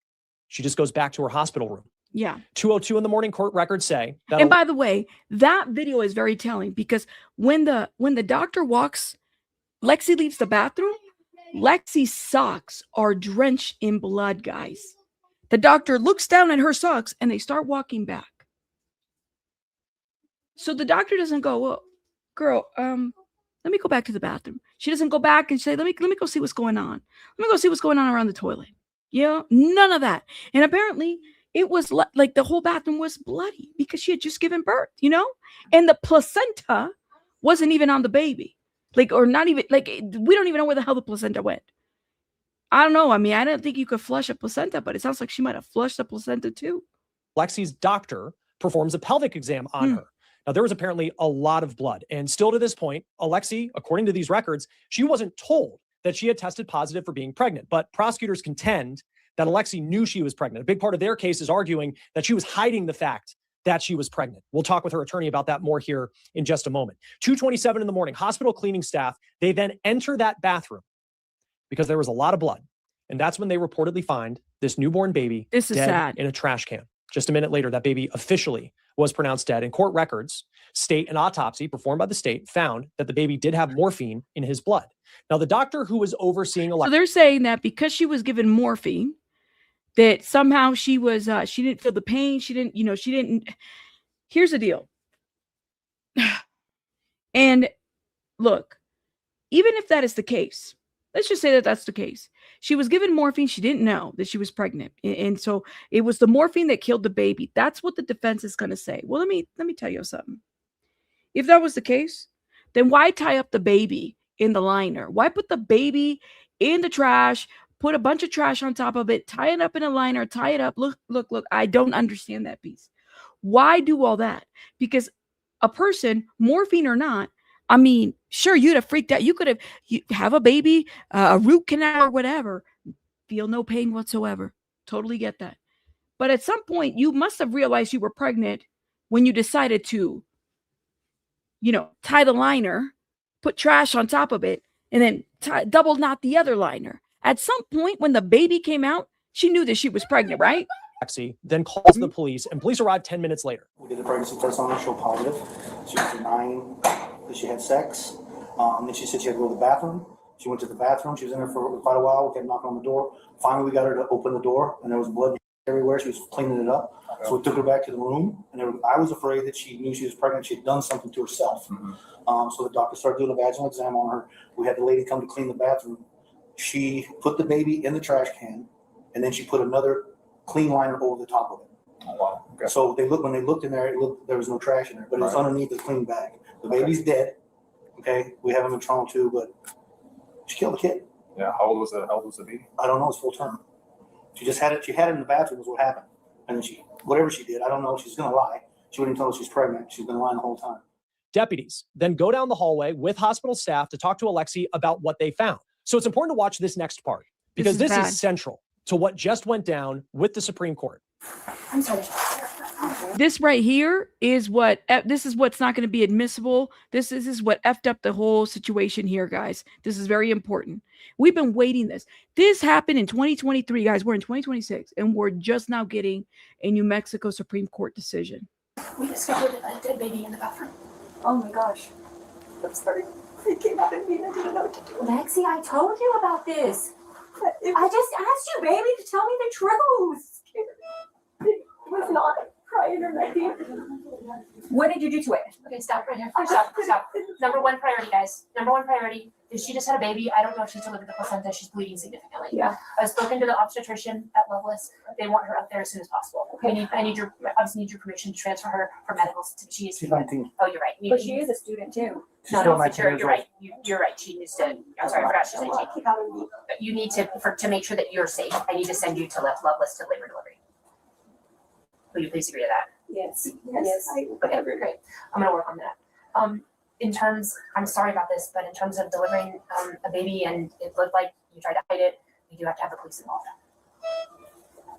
Speaker 2: She just goes back to her hospital room.
Speaker 1: Yeah.
Speaker 2: 2:02 in the morning, court records say that.
Speaker 1: And by the way, that video is very telling because when the doctor walks, Lexi leaves the bathroom, Lexi's socks are drenched in blood, guys. The doctor looks down at her socks and they start walking back. So the doctor doesn't go, well, girl, let me go back to the bathroom. She doesn't go back and say, let me go see what's going on. Let me go see what's going on around the toilet. Yeah, none of that. And apparently it was like the whole bathroom was bloody because she had just given birth, you know? And the placenta wasn't even on the baby. Like, or not even, like, we don't even know where the hell the placenta went. I don't know. I mean, I don't think you could flush a placenta, but it sounds like she might have flushed the placenta too.
Speaker 2: Lexi's doctor performs a pelvic exam on her. Now, there was apparently a lot of blood. And still to this point, Alexei, according to these records, she wasn't told that she had tested positive for being pregnant. But prosecutors contend that Alexei knew she was pregnant. A big part of their case is arguing that she was hiding the fact that she was pregnant. We'll talk with her attorney about that more here in just a moment. 2:27 in the morning, hospital cleaning staff, they then enter that bathroom because there was a lot of blood. And that's when they reportedly find this newborn baby
Speaker 1: This is
Speaker 2: dead
Speaker 1: sad.
Speaker 2: in a trash can. Just a minute later, that baby officially was pronounced dead. And court records state an autopsy performed by the state found that the baby did have morphine in his blood. Now, the doctor who was overseeing
Speaker 1: So they're saying that because she was given morphine, that somehow she didn't feel the pain. She didn't. Here's the deal. And look, even if that is the case, let's just say that that's the case. She was given morphine. She didn't know that she was pregnant. And so it was the morphine that killed the baby. That's what the defense is going to say. Well, let me tell you something. If that was the case, then why tie up the baby in the liner? Why put the baby in the trash, put a bunch of trash on top of it, tie it up in a liner, tie it up? Look, I don't understand that piece. Why do all that? Because a person, morphine or not, I mean, sure, you'd have freaked out. You could have a baby, a root canal or whatever, feel no pain whatsoever. Totally get that. But at some point, you must have realized you were pregnant when you decided to, tie the liner, put trash on top of it, and then double knot the other liner. At some point when the baby came out, she knew that she was pregnant, right?
Speaker 2: Alexei then calls the police, and police arrived 10 minutes later.
Speaker 4: We did a pregnancy test on her, showed positive. She was denying that she had sex. Then she said she had to go to the bathroom. She went to the bathroom. She was in there for quite a while. We kept knocking on the door. Finally, we got her to open the door, and there was blood everywhere. She was cleaning it up. So we took her back to the room, and I was afraid that she knew she was pregnant. She had done something to herself. So the doctor started doing a vaginal exam on her. We had the lady come to clean the bathroom. She put the baby in the trash can, and then she put another clean liner over the top of it.
Speaker 5: Oh, wow. Okay.
Speaker 4: So when they looked in there, there was no trash in there, but it was underneath the clean bag. The baby's dead. Okay, we have him in trauma too, but she killed the kid.
Speaker 5: Yeah. How old was the baby?
Speaker 4: I don't know. It's full term. She just had it. She had it in the bathroom. Is what happened. And then whatever she did, I don't know. She's gonna lie. She wouldn't tell us she's pregnant. She's been lying the whole time.
Speaker 2: Deputies then go down the hallway with hospital staff to talk to Alexei about what they found. So it's important to watch this next part because this is central to what just went down with the Supreme Court.
Speaker 6: I'm sorry.
Speaker 1: This right here is what's not going to be admissible. This is what effed up the whole situation here, guys. This is very important. We've been waiting this. This happened in 2023, guys. We're in 2026, and we're just now getting a New Mexico Supreme Court decision.
Speaker 6: We discovered a dead baby in the bathroom.
Speaker 7: Oh my gosh. I'm sorry. It came out of me and I didn't know what to do.
Speaker 6: Lexi, I told you about this. I just asked you, baby, to tell me the truth.
Speaker 7: It was not crying or nothing.
Speaker 6: What did you do to it? Okay, stop right here. Stop. Number one priority, guys. Number one priority is she just had a baby. I don't know if she's delivered the placenta. She's bleeding significantly.
Speaker 7: Yeah.
Speaker 6: I've spoken to the obstetrician at Loveless. They want her up there as soon as possible.
Speaker 7: Okay.
Speaker 6: I obviously need your permission to transfer her from medical.
Speaker 4: She's 19.
Speaker 6: Oh, you're right.
Speaker 7: But she is a student too.
Speaker 4: She's
Speaker 6: No,
Speaker 4: still
Speaker 6: no,
Speaker 4: 19
Speaker 6: you're
Speaker 4: years
Speaker 6: right. You're right. She needs to. I'm sorry, I forgot she's 19.
Speaker 7: Keep out of me.
Speaker 6: But you need to make sure that you're safe. I need to send you to Loveless to labor delivery. Will you please agree to that?
Speaker 7: Yes.
Speaker 6: Okay, great. I'm gonna work on that. I'm sorry about this, but in terms of delivering a baby and it looked like you tried to hide it, we do have to have the police involved.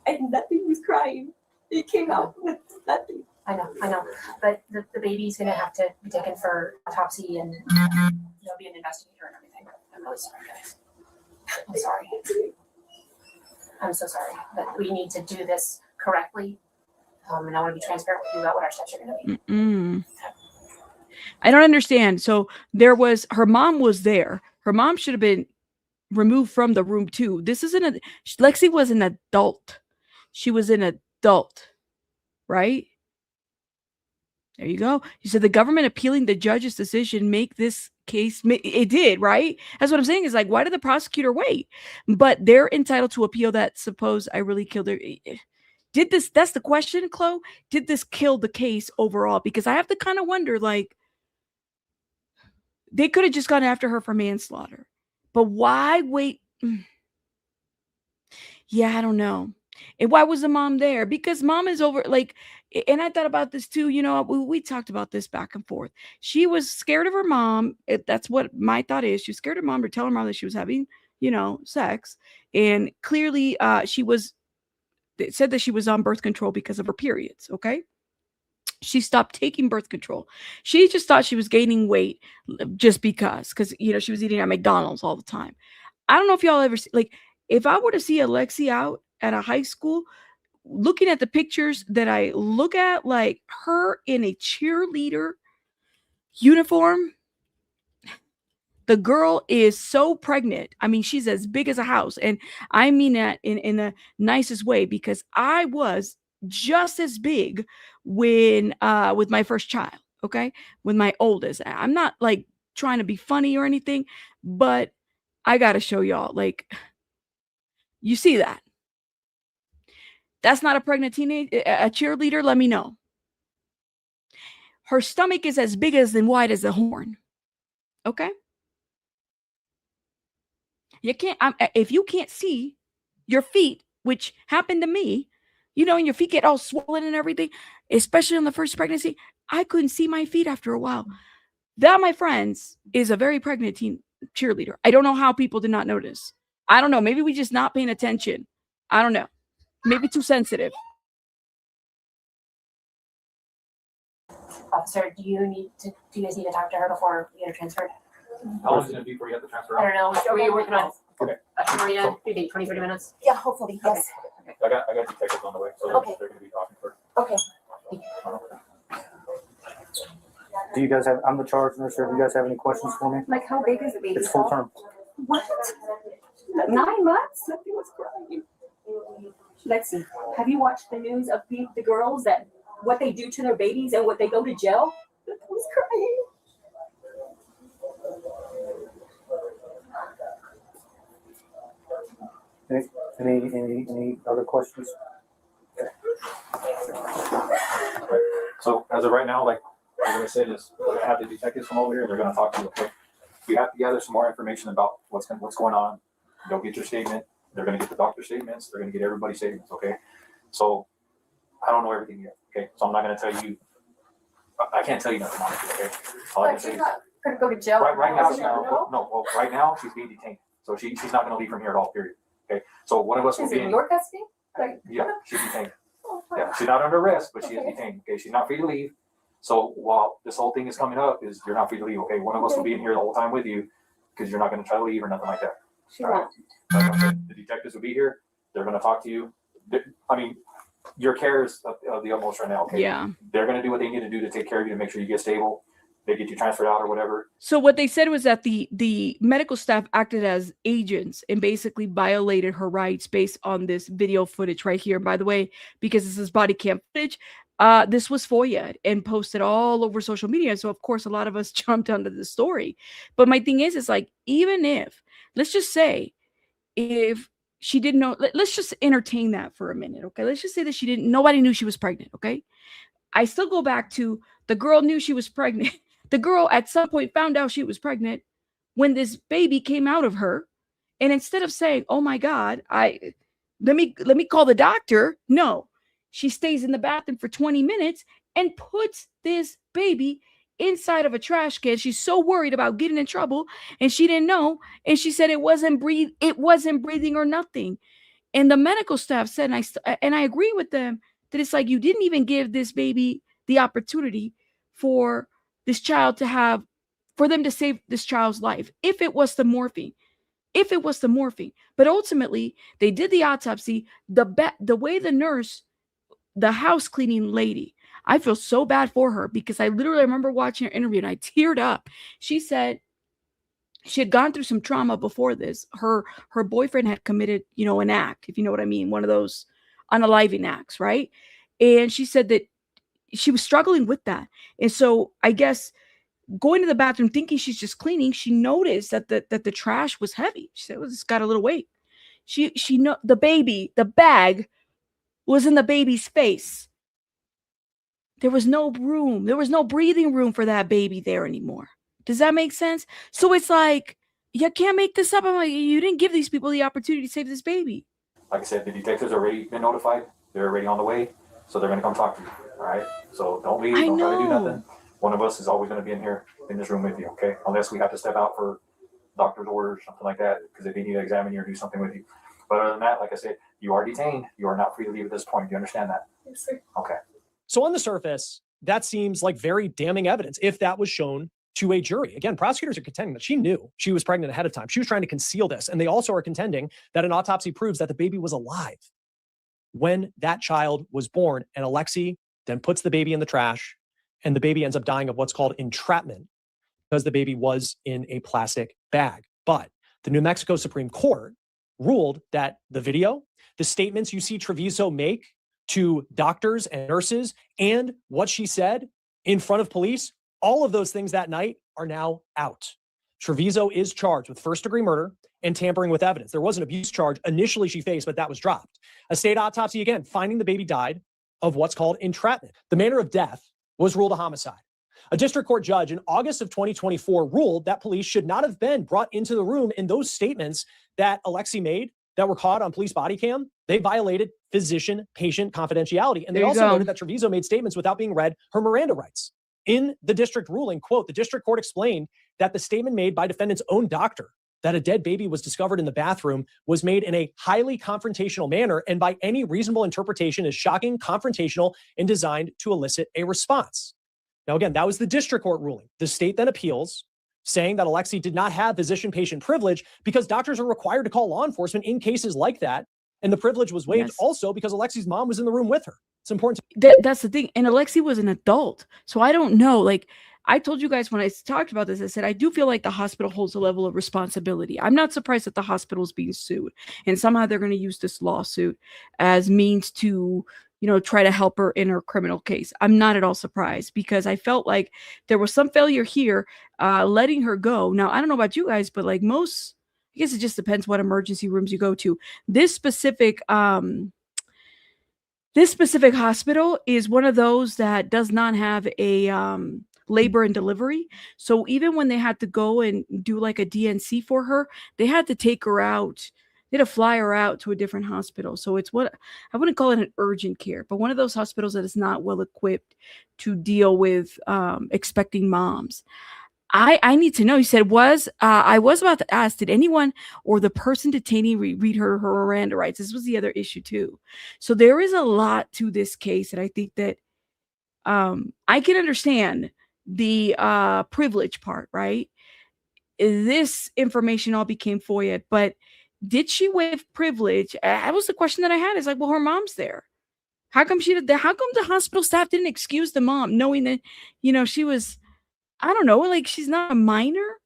Speaker 7: And nothing was crying. It came out with nothing.
Speaker 6: I know. But the baby's gonna have to be taken for autopsy and there'll be an investigator and everything. I'm really sorry, guys. I'm sorry. I'm so sorry. But we need to do this correctly. And I want to be transparent with you about what our steps are going to be.
Speaker 1: Mm-mm. I don't understand. So her mom was there. Her mom should have been removed from the room too. This isn't Lexi was an adult. She was an adult, right? There you go. You said the government appealing the judge's decision make this case. It did, right? That's what I'm saying. Is like, why did the prosecutor wait? But they're entitled to appeal that. Suppose I really killed her. Did this? That's the question, Chloe. Did this kill the case overall? Because I have to kind of wonder, like, they could have just gone after her for manslaughter. But why wait? Yeah, I don't know. And why was the mom there? Because mom is over, like, and I thought about this too. You know, we talked about this back and forth. She was scared of her mom. That's what my thought is. She was scared of mom to tell her mom that she was having, sex. And clearly it said that she was on birth control because of her periods. Okay. She stopped taking birth control. She just thought she was gaining weight just because she was eating at McDonald's all the time. I don't know if y'all ever see, like, if I were to see ALEXEE out at a high school, looking at the pictures that I look at, like her in a cheerleader uniform, the girl is so pregnant. I mean, she's as big as a house. And I mean that in the nicest way, because I was just as big when with my first child, okay? With my oldest. I'm not like trying to be funny or anything, but I got to show y'all, like, you see that? That's not a pregnant a cheerleader, let me know. Her stomach is as big as and wide as a horn. Okay? You can't, if you can't see your feet, which happened to me, and your feet get all swollen and everything, especially on the first pregnancy, I couldn't see my feet after a while. That, my friends, is a very pregnant cheerleader. I don't know how people did not notice. I don't know. Maybe we just not paying attention. I don't know. Maybe too sensitive.
Speaker 6: Officer, do you guys need to talk to her before you get her transferred?
Speaker 5: How long is it going to be before you have to transfer
Speaker 6: I
Speaker 5: out?
Speaker 6: don't know. Are we working on?
Speaker 5: Okay.
Speaker 6: Maria, 20, 30 minutes?
Speaker 7: Yeah, hopefully, yes.
Speaker 6: Okay.
Speaker 5: I got detectives on the way, so
Speaker 7: Okay.
Speaker 5: they're going to be talking first.
Speaker 7: Okay.
Speaker 4: Do you guys have, I'm the charge nurse here. Do you guys have any questions for me?
Speaker 7: Like, how big is the baby?
Speaker 4: It's full term.
Speaker 7: What? 9 months? Nothing was crying. Lexi, have you watched the news of the girls that what they do to their babies and what they go to jail? Nothing was crying.
Speaker 4: Any other questions?
Speaker 5: So as of right now, like I said, is we're going to have the detectives come over here. They're going to talk to you. Okay. You have to gather some more information about what's going on. They'll get your statement. They're going to get the doctor's statements. They're going to get everybody's statements. Okay. So I don't know everything yet. Okay. So I'm not going to tell you. I can't tell you nothing. Honestly, okay. All I can
Speaker 7: But
Speaker 5: say
Speaker 7: she's
Speaker 5: is
Speaker 7: not going to go to jail.
Speaker 5: right now.
Speaker 7: No?
Speaker 5: Right now she's being detained. So she's not going to leave from here at all. Period. Okay. So one of us will
Speaker 7: Is
Speaker 5: be
Speaker 7: it in your custody? Like,
Speaker 5: Yeah, she's detained.
Speaker 7: oh,
Speaker 5: Yeah, she's not under arrest, but she is
Speaker 7: Okay.
Speaker 5: detained. Okay, she's not free to leave. So while this whole thing is coming up, is you're not free to leave. Okay, one of us will be in here the whole time with you because you're not going to try to leave or nothing like that.
Speaker 7: She
Speaker 5: All right.
Speaker 7: won't.
Speaker 5: Like I said, the detectives will be here. They're going to talk to you. I mean, your care is of the utmost right now. Okay.
Speaker 1: Yeah.
Speaker 5: They're going to do what they need to do to take care of you to make sure you get stable. They get you transferred out or whatever.
Speaker 1: So what they said was that the medical staff acted as agents and basically violated her rights based on this video footage right here. By the way, because this is body cam footage, this was FOIA'd and posted all over social media. So of course, a lot of us jumped onto the story. But my thing is like, even if, let's just say, if she didn't know, let's just entertain that for a minute. Okay. Let's just say that nobody knew she was pregnant. Okay. I still go back to the girl knew she was pregnant. The girl at some point found out she was pregnant when this baby came out of her. And instead of saying, oh my God, let me call the doctor. No, she stays in the bathroom for 20 minutes and puts this baby inside of a trash can. She's so worried about getting in trouble and she didn't know. And she said it wasn't breathing or nothing. And the medical staff said, and I agree with them, that it's like, you didn't even give this baby the opportunity for this child for them to save this child's life. If it was the morphine, but ultimately they did the autopsy. The way the nurse the house cleaning lady, I feel so bad for her because I literally remember watching her interview and I teared up. She said she had gone through some trauma before this. Her boyfriend had committed, an act, if you know what I mean, one of those unaliving acts, right? And she said that she was struggling with that. And so I guess going to the bathroom thinking she's just cleaning, she noticed that the trash was heavy. She said, well, it's got a little weight. She know the bag was in the baby's face. There was no room. There was no breathing room for that baby there anymore. Does that make sense? So it's like, you can't make this up. I'm like, you didn't give these people the opportunity to save this baby.
Speaker 5: Like I said, the detectives already been notified. They're already on the way. So they're going to come talk to you. All right. So don't leave. Don't try to do nothing. One of us is always going to be in here in this room with you. Okay. Unless we have to step out for doctor's orders, something like that, because if they need to examine you or do something with you. But other than that, like I said, you are detained. You are not free to leave at this point. Do you understand that?
Speaker 6: Yes, sir.
Speaker 5: Okay.
Speaker 2: So on the surface, that seems like very damning evidence if that was shown to a jury. Again, prosecutors are contending that she knew she was pregnant ahead of time. She was trying to conceal this. And they also are contending that an autopsy proves that the baby was alive when that child was born. And ALEXEE then puts the baby in the trash, and the baby ends up dying of what's called entrapment because the baby was in a plastic bag. But the New Mexico Supreme Court ruled that the video, the statements you see Trevizo make to doctors and nurses, and what she said in front of police, all of those things that night are now out. Trevizo is charged with first-degree murder and tampering with evidence. There was an abuse charge initially she faced, but that was dropped. A state autopsy, again, finding the baby died of what's called entrapment. The manner of death was ruled a homicide. A district court judge in August of 2024 ruled that police should not have been brought into the room, in those statements that ALEXEE made that were caught on police body cam. They violated physician-patient confidentiality. And they also noted that Trevizo made statements without being read her Miranda rights. In the district ruling, quote, the district court explained that the statement made by defendant's own doctor that a dead baby was discovered in the bathroom was made in a highly confrontational manner and by any reasonable interpretation is shocking, confrontational, and designed to elicit a response. Now, again, that was the district court ruling. The state then appeals, saying that ALEXEE did not have physician-patient privilege because doctors are required to call law enforcement in cases like that. And the privilege was waived also because ALEXEE's mom was in the room with her. It's important.
Speaker 1: That's the thing. And ALEXEE was an adult. So I don't know. Like I told you guys when I talked about this, I said, I do feel like the hospital holds a level of responsibility. I'm not surprised that the hospital is being sued. And somehow they're going to use this lawsuit as means to, try to help her in her criminal case. I'm not at all surprised because I felt like there was some failure here, letting her go. Now, I don't know about you guys, but like most, I guess it just depends what emergency rooms you go to. This specific hospital is one of those that does not have a labor and delivery. So even when they had to go and do like a DNC for her, they had to take her out. They had to fly her out to a different hospital. So it's what I wouldn't call it an urgent care, but one of those hospitals that is not well equipped to deal with expecting moms. I need to know. You said I was about to ask, did anyone or the person detaining read her Miranda rights? This was the other issue too. So there is a lot to this case, and I think that I can understand the privilege part, right? This information all became FOIA, but did she waive privilege? That was the question that I had. It's like, well, her mom's there. How come the hospital staff didn't excuse the mom, knowing that she was, I don't know, like she's not a minor?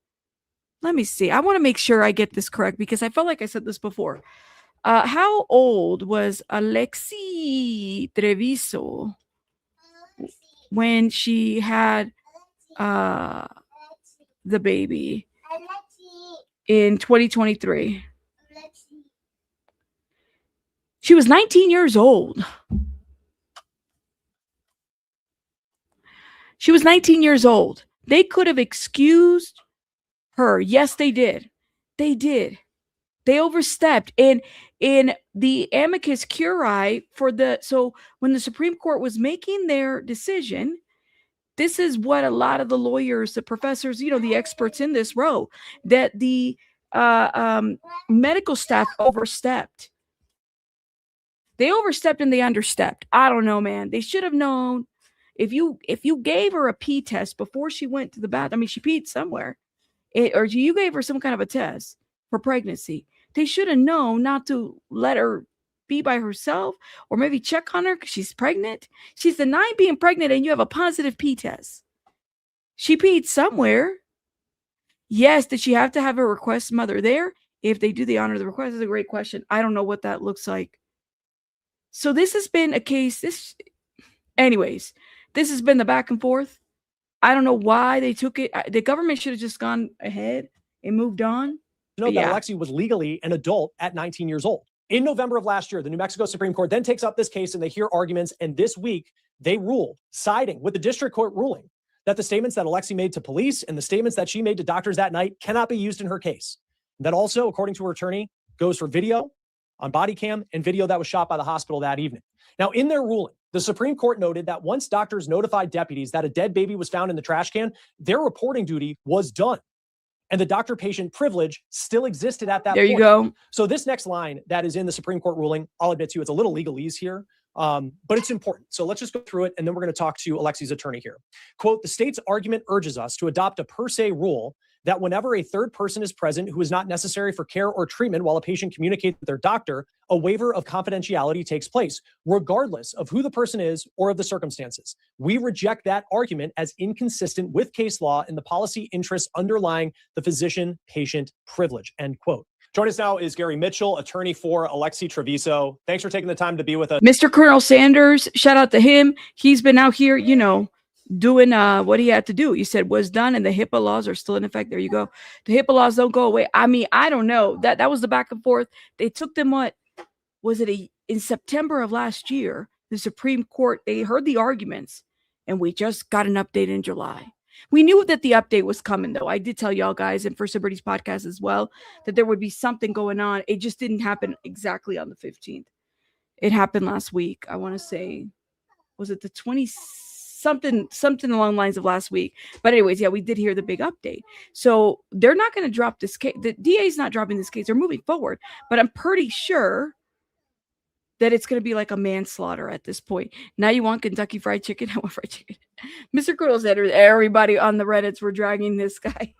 Speaker 1: Let me see. I want to make sure I get this correct because I felt like I said this before. How old was ALEXEE Trevizo when she had the baby in 2023? She was 19 years old. She was 19 years old. They could have excused her. Yes, they did. They did. They overstepped. And in the amicus curiae so when the Supreme Court was making their decision, this is what a lot of the lawyers, the professors, the experts in this wrote, that the medical staff overstepped. They overstepped and they understepped. I don't know, man. They should have known. If you gave her a pee test before she went to the bathroom, I mean, she peed somewhere, or you gave her some kind of a test for pregnancy, they should have known not to let her be by herself or maybe check on her because she's pregnant. She's denying being pregnant and you have a positive pee test. She peed somewhere. Yes, did she have to have a request mother there? If they do, they honor the request. Is a great question. I don't know what that looks like. So this has been a case. Anyways, this has been the back and forth. I don't know why they took it. The government should have just gone ahead and moved on.
Speaker 2: That ALEXEE was legally an adult at 19 years old. In November of last year, the New Mexico Supreme Court then takes up this case and they hear arguments. And this week, they ruled, siding with the district court ruling, that the statements that ALEXEE made to police and the statements that she made to doctors that night cannot be used in her case. That also, according to her attorney, goes for video on body cam and video that was shot by the hospital that evening. Now, in their ruling, the Supreme Court noted that once doctors notified deputies that a dead baby was found in the trash can, their reporting duty was done. And the doctor-patient privilege still existed at that point.
Speaker 1: There you go.
Speaker 2: So this next line that is in the Supreme Court ruling, I'll admit to you, it's a little legalese here, but it's important. So let's just go through it, and then we're going to talk to ALEXEE's attorney here. Quote, the state's argument urges us to adopt a per se rule that whenever a third person is present who is not necessary for care or treatment while a patient communicates with their doctor, a waiver of confidentiality takes place, regardless of who the person is or of the circumstances. We reject that argument as inconsistent with case law and the policy interests underlying the physician-patient privilege, end quote. Joining us now is Gary Mitchell, attorney for ALEXEE TREVIZO. Thanks for taking the time to be with us.
Speaker 1: Mr. Colonel Sanders, shout out to him. He's been out here, you know, doing what he had to do. You said was done and the HIPAA laws are still in effect. There you go. The HIPAA laws don't go away. I mean, I don't know. That was the back and forth. They took them, what was it, in September of last year, the Supreme Court, they heard the arguments and we just got an update in July. We knew that the update was coming, though. I did tell y'all guys in First Liberty's podcast as well that there would be something going on. It just didn't happen exactly on the 15th. It happened last week. I want to say, was it the 20th? Something along the lines of last week. But anyways, yeah, we did hear the big update. So they're not going to drop this case. The DA is not dropping this case. They're moving forward. But I'm pretty sure that it's going to be like a manslaughter at this point. Now you want Kentucky Fried Chicken? I want fried chicken. Mr. Criddle said everybody on the Reddits were dragging this guy.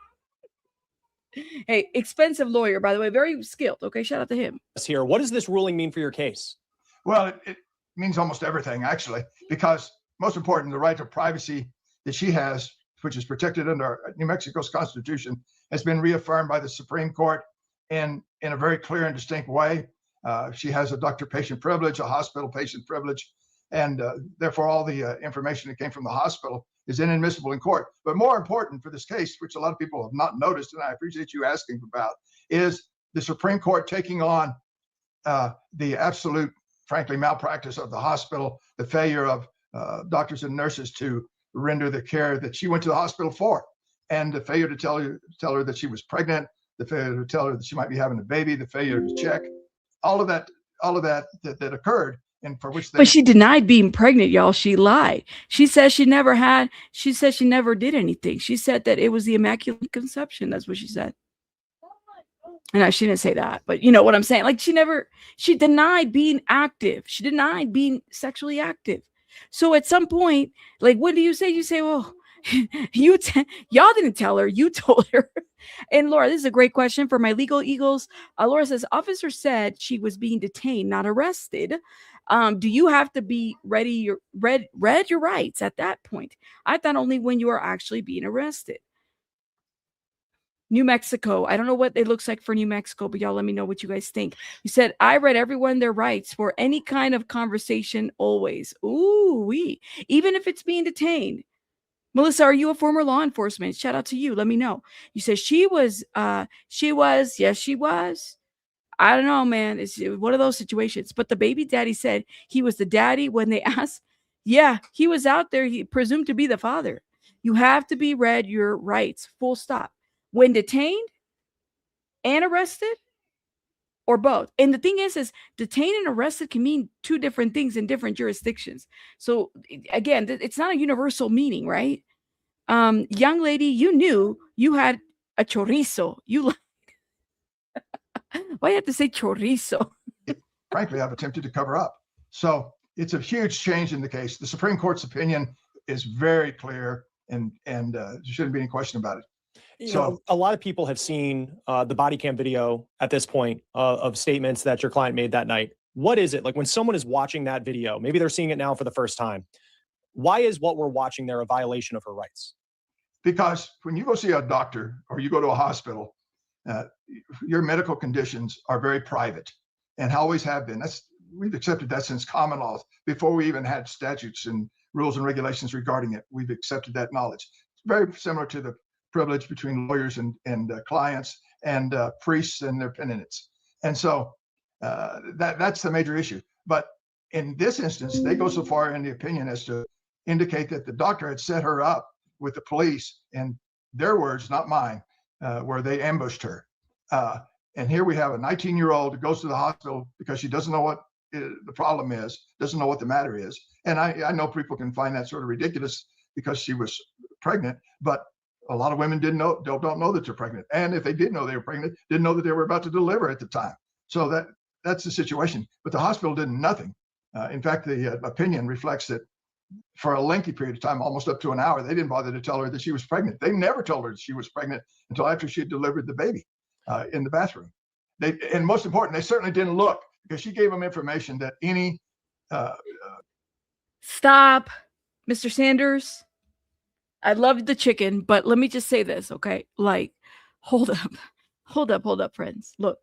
Speaker 1: Hey, expensive lawyer, by the way. Very skilled. Okay, shout out to him.
Speaker 2: Here, what does this ruling mean for your case?
Speaker 8: Well, it means almost everything, actually, because most important, the right to privacy that she has, which is protected under New Mexico's Constitution, has been reaffirmed by the Supreme Court in a very clear and distinct way. She has a doctor-patient privilege, a hospital patient privilege, and therefore all the information that came from the hospital is inadmissible in court. But more important for this case, which a lot of people have not noticed, and I appreciate you asking about, is the Supreme Court taking on the absolute, frankly, malpractice of the hospital, the failure of doctors and nurses to render the care that she went to the hospital for, and the failure to tell her that she was pregnant, the failure to tell her that she might be having a baby, the failure to check, all of that occurred, and for which
Speaker 1: but she denied being pregnant, y'all. She lied. She says she never had. She said she never did anything. She said that it was the Immaculate Conception. That's what she said. No, she didn't say that, but you know what I'm saying. Like she denied being active. She denied being sexually active. So at some point, like, what do you say? You say, well, y'all didn't tell her, you told her. And Laura, this is a great question for my legal eagles. Laura says, officer said she was being detained, not arrested. Do you have to be read your rights at that point? I thought only when you are actually being arrested. New Mexico. I don't know what it looks like for New Mexico, but y'all let me know what you guys think. You said, I read everyone their rights for any kind of conversation always. Ooh, even if it's being detained. Melissa, are you a former law enforcement? Shout out to you. Let me know. You said she was. Yes, she was. I don't know, man. It's one of those situations. But the baby daddy said he was the daddy when they asked. Yeah, he was out there. He presumed to be the father. You have to be read your rights. Full stop. When detained and arrested, or both. And the thing is detained and arrested can mean two different things in different jurisdictions. So again, it's not a universal meaning, right? Young lady, you knew you had a chorizo. You why you have to say chorizo?
Speaker 8: Frankly, I've attempted to cover up. So it's a huge change in the case. The Supreme Court's opinion is very clear, and there shouldn't be any question about it.
Speaker 2: You know, a lot of people have seen the body cam video at this point of statements that your client made that night. What is it like when someone is watching that video? Maybe they're seeing it now for the first time. Why is what we're watching there a violation of her rights?
Speaker 8: Because when you go see a doctor or you go to a hospital, your medical conditions are very private and always have been. We've accepted that since common law. Before we even had statutes and rules and regulations regarding it, we've accepted that knowledge. It's very similar to the privilege between lawyers and clients and priests and their penitents. And so that's the major issue. But in this instance, they go so far in the opinion as to indicate that the doctor had set her up with the police, in their words, not mine, where they ambushed her. And here we have a 19-year-old who goes to the hospital because she doesn't know what the problem is, doesn't know what the matter is. And I know people can find that sort of ridiculous because she was pregnant, but a lot of women don't know that they're pregnant. And if they did know they were pregnant, didn't know that they were about to deliver at the time. So that's the situation. But the hospital did nothing. In fact, the opinion reflects that for a lengthy period of time, almost up to an hour, they didn't bother to tell her that she was pregnant. They never told her that she was pregnant until after she had delivered the baby in the bathroom. And most important, they certainly didn't look, because she gave them information that any
Speaker 1: Stop, Mr. Sanders. I loved the chicken, but let me just say this, okay? Like, hold up, friends. Look,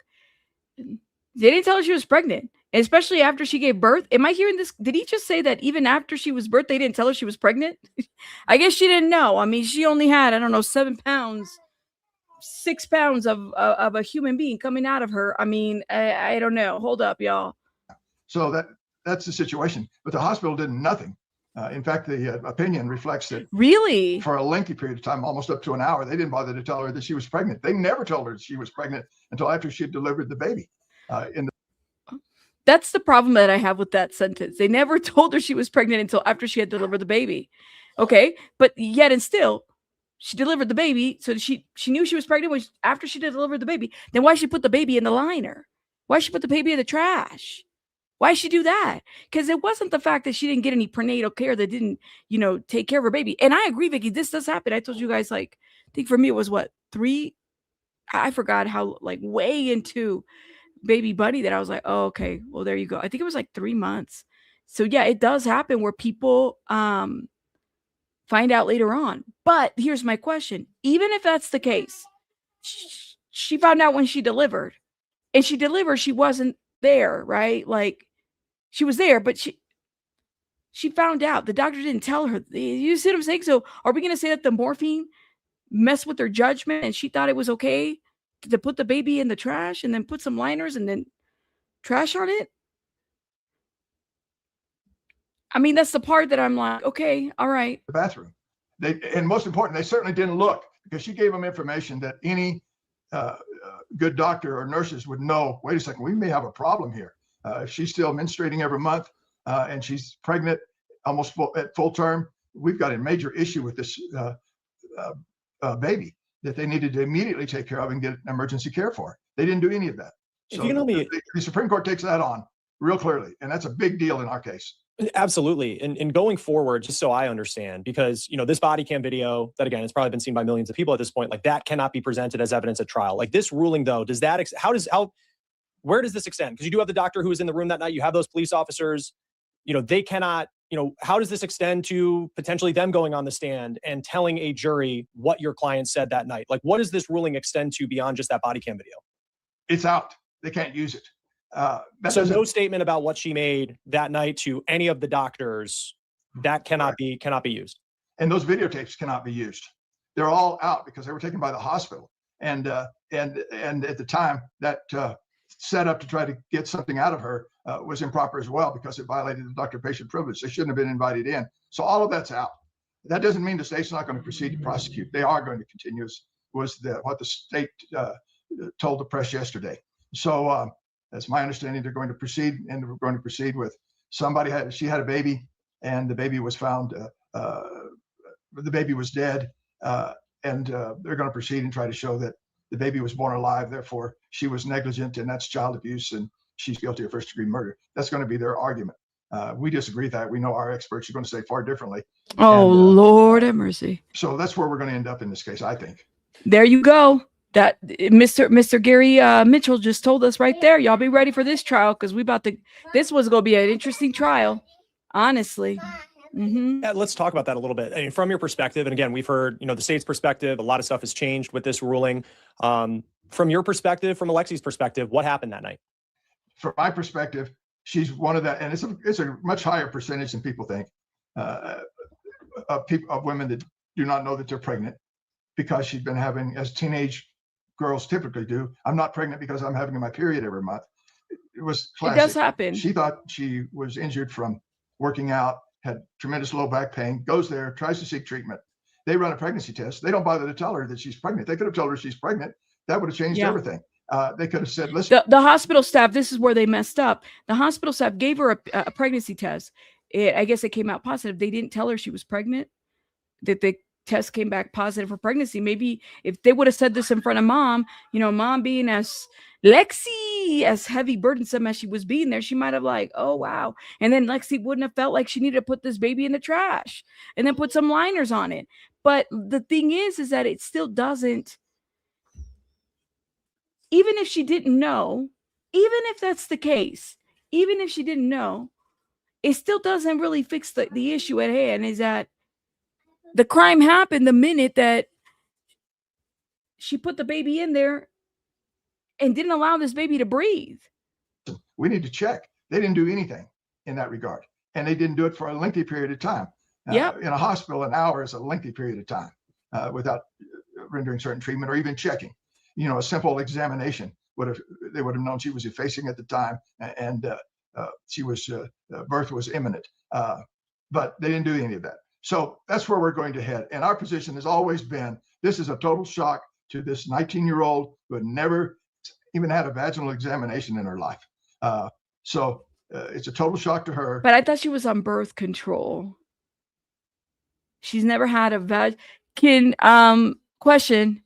Speaker 1: they didn't tell her she was pregnant, especially after she gave birth. Am I hearing this? Did he just say that even after she was birthed, they didn't tell her she was pregnant? I guess she didn't know. I mean, she only had, I don't know, 7 pounds, 6 pounds of a human being coming out of her. I mean, I don't know. Hold up, y'all.
Speaker 8: So that's the situation. But the hospital did nothing. In fact, the opinion reflects that
Speaker 1: really,
Speaker 8: for a lengthy period of time, almost up to an hour, they didn't bother to tell her that she was pregnant. They never told her she was pregnant until after she had delivered the baby.
Speaker 1: That's the problem that I have with that sentence. They never told her she was pregnant until after she had delivered the baby. Okay, but yet and still, she delivered the baby, so she knew she was pregnant after she delivered the baby. Then why she put the baby in the liner? Why she put the baby in the trash? Why she do that? Because it wasn't the fact that she didn't get any prenatal care, that didn't, take care of her baby. And I agree, Vicky, this does happen. I told you guys, like, I think for me it was what, 3? I forgot how, like, way into baby bunny that I was like, oh, okay, well, there you go. I think it was like 3 months. So yeah, it does happen where people find out later on. But here's my question. Even if that's the case, she found out when she delivered, and she wasn't there, right? Like, she was there, but she found out. The doctor didn't tell her. You see what I'm saying? So are we going to say that the morphine messed with her judgment and she thought it was okay to put the baby in the trash and then put some liners and then trash on it? I mean, that's the part that I'm like, okay, all right.
Speaker 8: The bathroom. And most important, they certainly didn't look, because she gave them information that any good doctor or nurses would know, wait a second, we may have a problem here. If she's still menstruating every month and she's pregnant almost at full term, we've got a major issue with this baby that they needed to immediately take care of and get emergency care for. They didn't do any of that. So the Supreme Court takes that on real clearly, and that's a big deal in our case.
Speaker 2: Absolutely. And going forward, just so I understand, because, this body cam video that, again, it's probably been seen by millions of people at this point, like, that cannot be presented as evidence at trial. Like, this ruling, though, where does this extend? Because you do have the doctor who was in the room that night. You have those police officers, they cannot, how does this extend to potentially them going on the stand and telling a jury what your client said that night? Like, what does this ruling extend to beyond just that body cam video?
Speaker 8: It's out. They can't use it.
Speaker 2: So no statement about what she made that night to any of the doctors, that cannot be used.
Speaker 8: And those videotapes cannot be used. They're all out because they were taken by the hospital. And at the time, that set up to try to get something out of her was improper as well, because it violated the doctor-patient privilege. They shouldn't have been invited in. So all of that's out. That doesn't mean the state's not going to proceed to prosecute. They are going to continue, was what the state told the press yesterday. So that's my understanding. They're going to proceed, and we're going to proceed with she had a baby, and the baby was found, the baby was dead, and they're going to proceed and try to show that the baby was born alive, therefore she was negligent, and that's child abuse, and she's guilty of first-degree murder. That's going to be their argument. We disagree with that. We know our experts are going to say far differently.
Speaker 1: Oh, Lord have mercy.
Speaker 8: So that's where we're going to end up in this case, I think.
Speaker 1: There you go. that Mr. Gary Mitchell just told us right there. Y'all be ready for this trial because this was going to be an interesting trial, honestly.
Speaker 2: Yeah, let's talk about that a little bit. I mean, from your perspective, and again, we've heard, the state's perspective, a lot of stuff has changed with this ruling. From your perspective, from Alexee's perspective, what happened that night?
Speaker 8: From my perspective, she's one of that, and it's a much higher percentage than people think, of women that do not know that they're pregnant because she's been having, as teenage girls typically do, I'm not pregnant because I'm having my period every month. It was classic.
Speaker 1: It does happen.
Speaker 8: She thought she was injured from working out, had tremendous low back pain, goes there, tries to seek treatment. They run a pregnancy test. They don't bother to tell her that she's pregnant. They could have told her she's pregnant. That would have changed everything. They could have said, listen.
Speaker 1: The hospital staff, this is where they messed up. The hospital staff gave her a pregnancy test. I guess it came out positive. They didn't tell her she was pregnant, that the test came back positive for pregnancy. Maybe if they would have said this in front of mom, mom being as Lexi, as heavy burdensome as she was being there, she might have like, oh, wow. And then Lexi wouldn't have felt like she needed to put this baby in the trash and then put some liners on it. But the thing is that it still doesn't, even if she didn't know, even if that's the case, even if she didn't know, it still doesn't really fix the issue at hand, is that the crime happened the minute that she put the baby in there and didn't allow this baby to breathe.
Speaker 8: We need to check. They didn't do anything in that regard. And they didn't do it for a lengthy period of time. In a hospital, an hour is a lengthy period of time without rendering certain treatment or even checking. A simple examination they would have known she was effacing at the time, and she was birth was imminent. But they didn't do any of that. So that's where we're going to head. And our position has always been, this is a total shock to this 19-year-old who had never even had a vaginal examination in her life. So it's a total shock to her.
Speaker 1: But I thought she was on birth control. She's never had a question.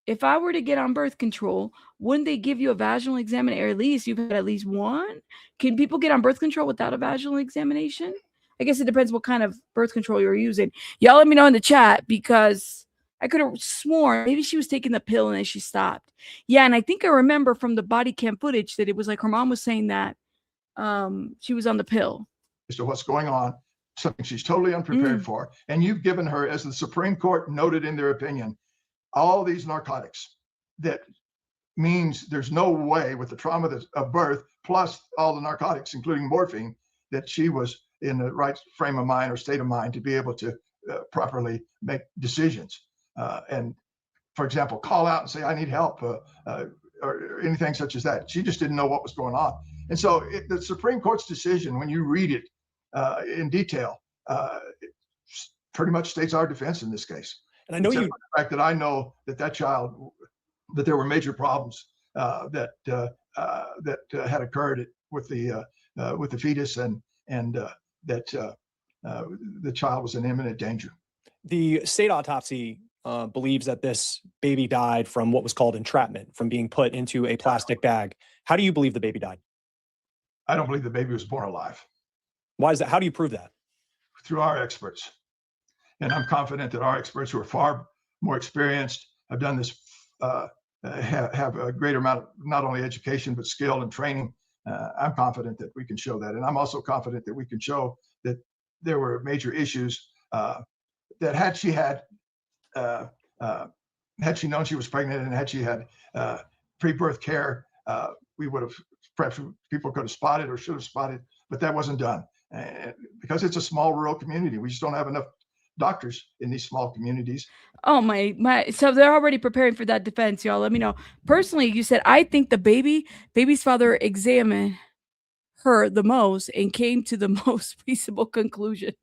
Speaker 1: If I were to get on birth control, wouldn't they give you a vaginal examination? Or at least you've had at least one? Can people get on birth control without a vaginal examination? I guess it depends what kind of birth control you're using. Y'all let me know in the chat, because I could have sworn maybe she was taking the pill and then she stopped. Yeah, and I think I remember from the body cam footage that it was like her mom was saying that she was on the pill.
Speaker 8: As to what's going on, something she's totally unprepared for. And you've given her, as the Supreme Court noted in their opinion, all these narcotics. That means there's no way, with the trauma of birth, plus all the narcotics, including morphine, that she was in the right frame of mind or state of mind to be able to properly make decisions. And, for example, call out and say, I need help, or anything such as that. She just didn't know what was going on. And so the Supreme Court's decision, when you read it in detail, it pretty much states our defense in this case. And I know the fact that I know that child, that there were major problems that had occurred with the fetus, and that the child was in imminent danger.
Speaker 2: The state autopsy believes that this baby died from what was called entrapment, from being put into a plastic bag. How do you believe the baby died?
Speaker 8: I don't believe the baby was born alive.
Speaker 2: Why is that? How do you prove that?
Speaker 8: Through our experts. And I'm confident that our experts, who are far more experienced, have done this, have a greater amount of not only education, but skill and training. I'm confident that we can show that. And I'm also confident that we can show that there were major issues that had she known she was pregnant, and had she had pre-birth care, we would have, perhaps people could have spotted or should have spotted, but that wasn't done. Because it's a small rural community. We just don't have enough doctors in these small communities.
Speaker 1: Oh my. So they're already preparing for that defense, y'all. Let me know. Personally, you said, I think the baby's father examined her the most and came to the most reasonable conclusion.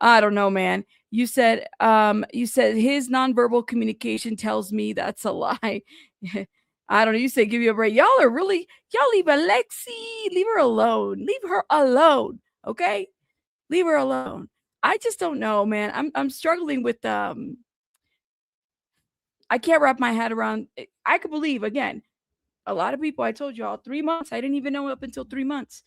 Speaker 1: I don't know, man. You said his nonverbal communication tells me that's a lie. I don't know. You said, give you a break. Y'all leave Alexee, leave her alone. Leave her alone. Okay? Leave her alone. I just don't know, man. I'm struggling with I can't wrap my head around. I could believe, again, a lot of people, I told y'all 3 months. I didn't even know up until 3 months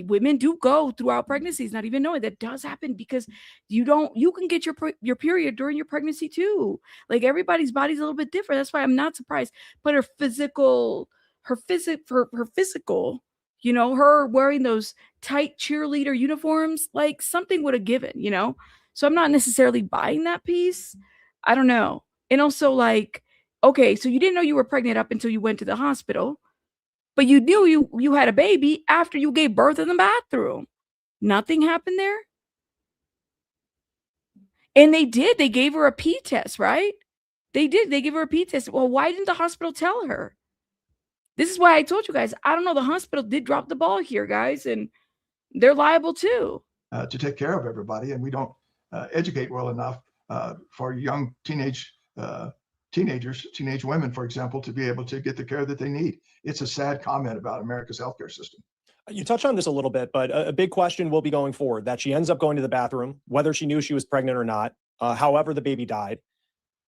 Speaker 1: women do go throughout pregnancies, not even knowing that does happen, because you can get your period during your pregnancy too. Like, everybody's body's a little bit different. That's why I'm not surprised. But her physical, you know, her wearing those tight cheerleader uniforms, like, something would have given, you know? So I'm not necessarily buying that piece. I don't know. And also, like, okay, so you didn't know you were pregnant up until you went to the hospital. But you knew you had a baby after you gave birth in the bathroom. Nothing happened there. And they gave her a pee test, right? They gave her a pee test. Well, why didn't the hospital tell her? This is why I told you guys, I don't know, the hospital did drop the ball here, guys, and they're liable too.
Speaker 8: To take care of everybody, and we don't educate well enough for young teenage women, for example, to be able to get the care that they need. It's a sad comment about America's healthcare system.
Speaker 2: You touched on this a little bit, but a big question will be going forward, that she ends up going to the bathroom, whether she knew she was pregnant or not. However, the baby died.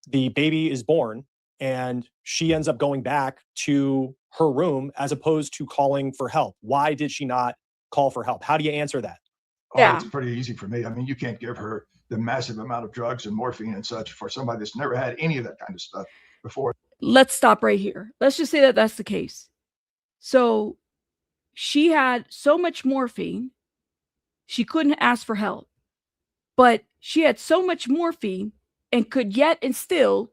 Speaker 2: The baby is born, and she ends up going back to her room as opposed to calling for help. Why did she not call for help? How do you answer that?
Speaker 8: Oh, it's pretty easy for me. I mean, you can't give her the massive amount of drugs and morphine and such for somebody that's never had any of that kind of stuff before.
Speaker 1: Let's stop right here. Let's just say that that's the case. So she had so much morphine, she couldn't ask for help. But she had so much morphine and could yet and still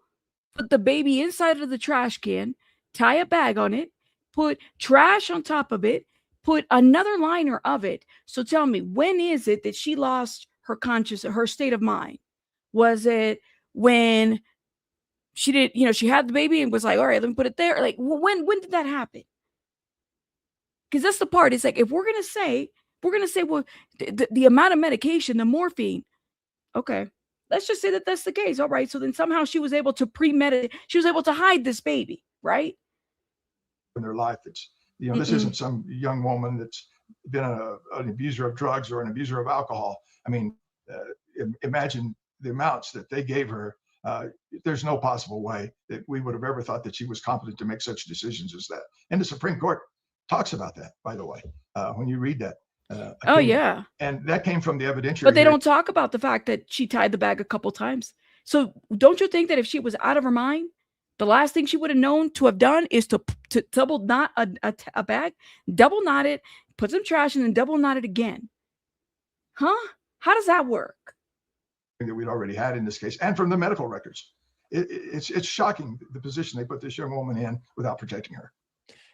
Speaker 1: put the baby inside of the trash can, tie a bag on it, put trash on top of it, put another liner of it. So tell me, when is it that she lost her her state of mind? Was it when she did, you know, she had the baby and was like, all right, let me put it there? Like, when did that happen? Because that's the part. It's like, if we're going to say, well, the amount of medication, the morphine, okay, let's just say that that's the case. All right. So then somehow she was able to premeditate. She was able to hide this baby, right?
Speaker 8: In their life, it's, you know, this isn't some young woman that's been an abuser of drugs or an abuser of alcohol. I mean, imagine the amounts that they gave her. There's no possible way that we would have ever thought that she was competent to make such decisions as that. And the Supreme Court talks about that, by the way, when you read that.
Speaker 1: Oh, yeah.
Speaker 8: And that came from the evidentiary.
Speaker 1: But they don't talk about the fact that she tied the bag a couple times. So don't you think that if she was out of her mind, the last thing she would have known to have done is to double knot a bag, double knot it, put some trash in, and double knot it again? Huh? How does that work?
Speaker 8: That we'd already had in this case, and from the medical records. It's shocking the position they put this young woman in without protecting her.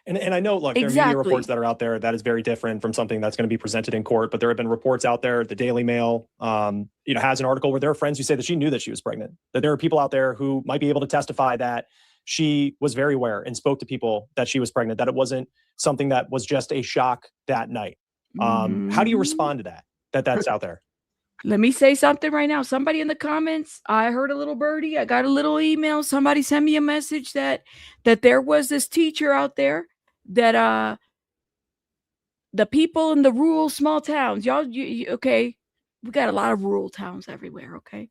Speaker 2: And I know, look, there are media reports that are out there that is very different from something that's going to be presented in court, but there have been reports out there. The Daily Mail, has an article where there are friends who say that she knew that she was pregnant, that there are people out there who might be able to testify that she was very aware and spoke to people that she was pregnant, that it wasn't something that was just a shock that night. How do you respond to that? That's out there?
Speaker 1: Let me say something right now. Somebody in the comments, I heard a little birdie. I got a little email. Somebody sent me a message that there was this teacher out there that the people in the rural small towns, y'all, okay, we got a lot of rural towns everywhere, okay?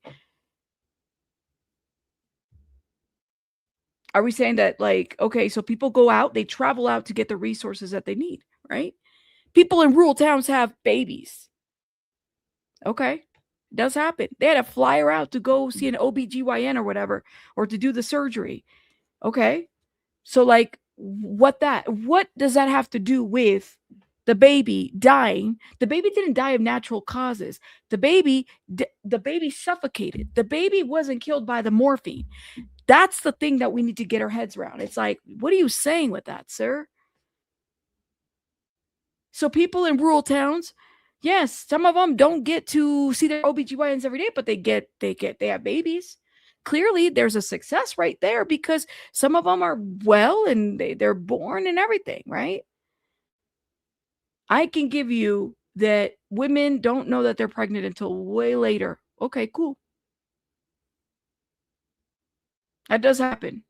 Speaker 1: Are we saying that, like, okay, so people go out, they travel out to get the resources that they need, right? People in rural towns have babies. Okay, it does happen. They had to fly her out to go see an OBGYN or whatever, or to do the surgery. Okay, so like, what does that have to do with the baby dying? The baby didn't die of natural causes. The baby suffocated. The baby wasn't killed by the morphine. That's the thing that we need to get our heads around. It's like, what are you saying with that, sir? So people in rural towns, yes, some of them don't get to see their OBGYNs every day, but they have babies. Clearly, there's a success right there because some of them are well and they're born and everything, right? I can give you that women don't know that they're pregnant until way later. Okay, cool. That does happen.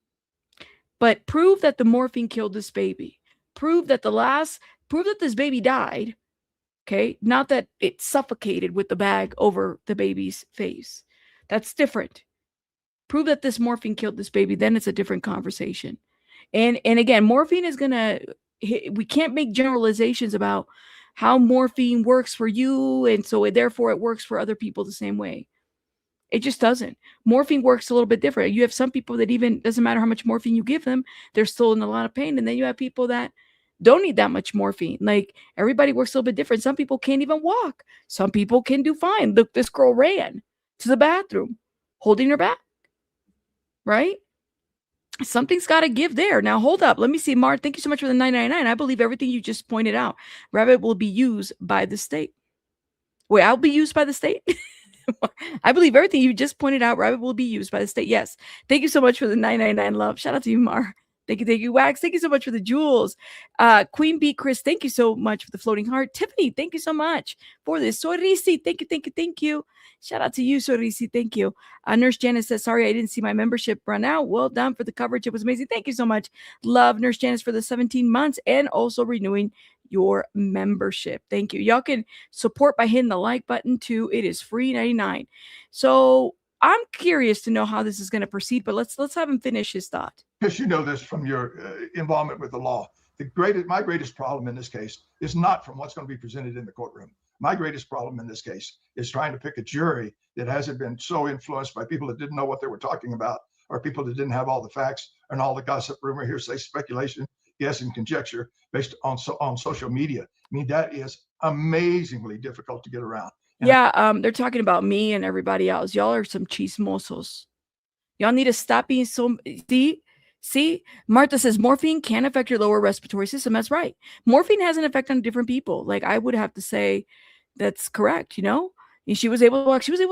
Speaker 1: But prove that the morphine killed this baby. Prove that this baby died. Okay, not that it suffocated with the bag over the baby's face. That's different. Prove that this morphine killed this baby, then it's a different conversation. And again, morphine is we can't make generalizations about how morphine works for you, and so therefore it works for other people the same way. It just doesn't. Morphine works a little bit different. You have some people that even doesn't matter how much morphine you give them, they're still in a lot of pain. And then you have people that don't need that much morphine. Like, everybody works a little bit different. Some people can't even walk. Some people can do fine. Look, this girl ran to the bathroom holding her back, right? Something's got to give there. Now, hold up. Let me see. Mar, thank you so much for the 999. I believe everything you just pointed out. Rabbit will be used by the state. Wait, I'll be used by the state? I believe everything you just pointed out, Rabbit, will be used by the state. Yes. Thank you so much for the 999 love. Shout out to you, Mar. Thank you. Thank you, Wax. Thank you so much for the jewels. Queen Bee Chris, thank you so much for the floating heart. Tiffany, thank you so much for this. Sorisi, thank you, thank you, thank you. Shout out to you, Sorisi. Thank you. Nurse Janice says, sorry, I didn't see my membership run out. Well done for the coverage. It was amazing. Thank you so much. Love Nurse Janice for the 17 months and also renewing your membership. Thank you. Y'all can support by hitting the like button too. It is free 99. So I'm curious to know how this is going to proceed, but let's have him finish his thought.
Speaker 8: Because you know this from your involvement with the law. My greatest problem in this case is not from what's going to be presented in the courtroom. My greatest problem in this case is trying to pick a jury that hasn't been so influenced by people that didn't know what they were talking about, or people that didn't have all the facts and all the gossip, rumor, hearsay, speculation, guess, and conjecture based on social media. I mean, that is amazingly difficult to get around. And
Speaker 1: yeah, they're talking about me and everybody else. Y'all are some chismosos. Y'all need to stop being so. See, Martha says morphine can affect your lower respiratory system. That's right. Morphine has an effect on different people. Like, I would have to say that's correct, you know? And she was able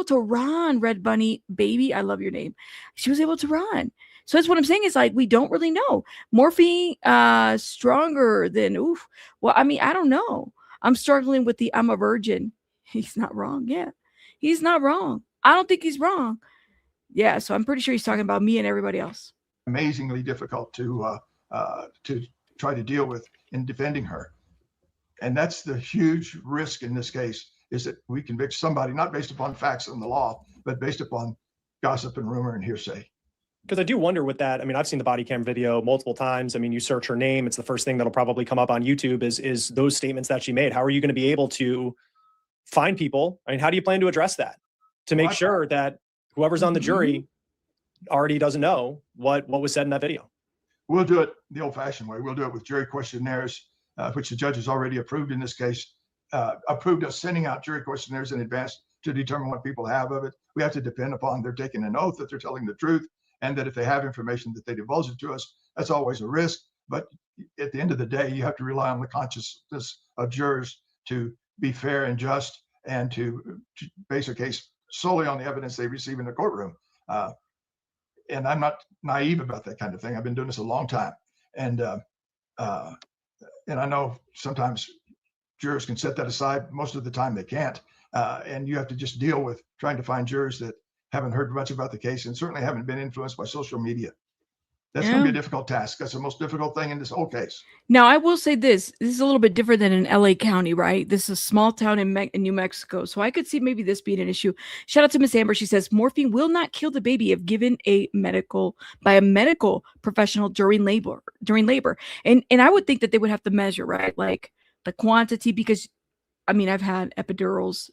Speaker 1: to run, Red Bunny baby. I love your name. She was able to run. So that's what I'm saying is, like, we don't really know. Morphine stronger than oof. Well, I mean, I don't know. I'm struggling with the I'm a virgin. He's not wrong. Yeah. He's not wrong. I don't think he's wrong. Yeah, so I'm pretty sure he's talking about me and everybody else.
Speaker 8: Amazingly difficult to try to deal with in defending her. And that's the huge risk in this case, is that we convict somebody not based upon facts in the law, but based upon gossip and rumor and hearsay.
Speaker 2: Because I do wonder with that. I mean, I've seen the body cam video multiple times. I mean, you search her name, it's the first thing that'll probably come up on YouTube is those statements that she made. How are you going to be able to find people? I mean, how do you plan to address that to make sure that whoever's on the jury already doesn't know what was said in that video?
Speaker 8: We'll do it the old-fashioned way. We'll do it with jury questionnaires, which the judge has already approved in this case, approved us sending out jury questionnaires in advance to determine what people have of it. We have to depend upon they're taking an oath that they're telling the truth, and that if they have information that they divulge it to us. That's always a risk. But at the end of the day, you have to rely on the consciousness of jurors to be fair and just, and to base a case solely on the evidence they receive in the courtroom. And I'm not naive about that kind of thing. I've been doing this a long time. And I know sometimes jurors can set that aside. Most of the time they can't. And you have to just deal with trying to find jurors that haven't heard much about the case and certainly haven't been influenced by social media. That's going to be a difficult task. That's the most difficult thing in this whole case.
Speaker 1: Now, I will say this is a little bit different than in LA County, right? This is a small town in New Mexico. So I could see maybe this being an issue. Shout out to Miss Amber. She says, morphine will not kill the baby if given by a medical professional during labor. And I would think that they would have to measure, right? Like the quantity, because I mean, I've had epidurals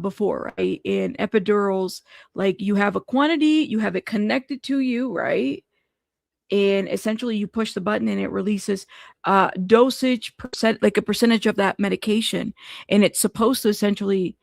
Speaker 1: before, right? And epidurals, like you have a quantity, you have it connected to you, right? And essentially you push the button and it releases dosage percent, like a percentage of that medication. And it's supposed to essentially,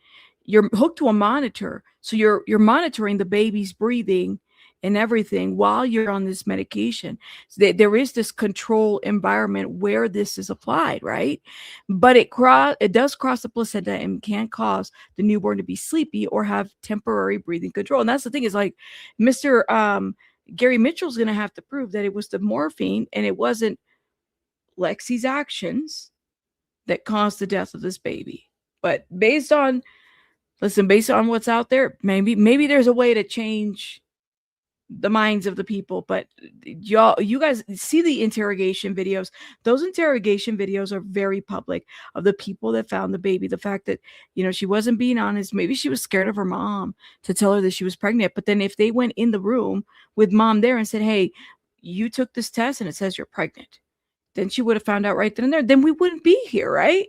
Speaker 1: you're hooked to a monitor. So you're monitoring the baby's breathing and everything while you're on this medication. So there is this control environment where this is applied, right? But it does cross the placenta and can cause the newborn to be sleepy or have temporary breathing control. And that's the thing, is like Mr. Gary Mitchell's going to have to prove that it was the morphine and it wasn't Lexi's actions that caused the death of this baby. But based on what's out there, maybe there's a way to change the minds of the people. But you guys see the interrogation videos. Those interrogation videos are very public of the people that found the baby. The fact that, you know, she wasn't being honest. Maybe she was scared of her mom to tell her that she was pregnant. But then if they went in the room with mom there and said, hey, you took this test and it says you're pregnant, then she would have found out right then and there. Then we wouldn't be here, right?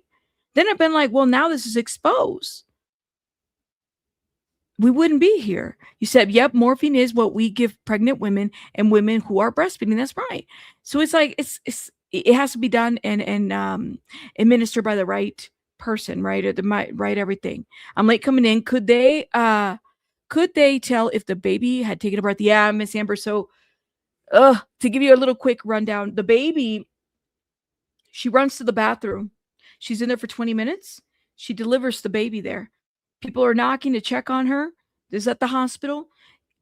Speaker 1: then I've been like, well, now this is exposed. We wouldn't be here. You said, yep, morphine is what we give pregnant women and women who are breastfeeding. That's right. So it's like, it has to be done and administered by the right person, right? Or the right everything. I'm late coming in. Could they tell if the baby had taken a breath? Yeah, Miss Amber. So to give you a little quick rundown, the baby, she runs to the bathroom. She's in there for 20 minutes. She delivers the baby there. People are knocking to check on her. This is at the hospital.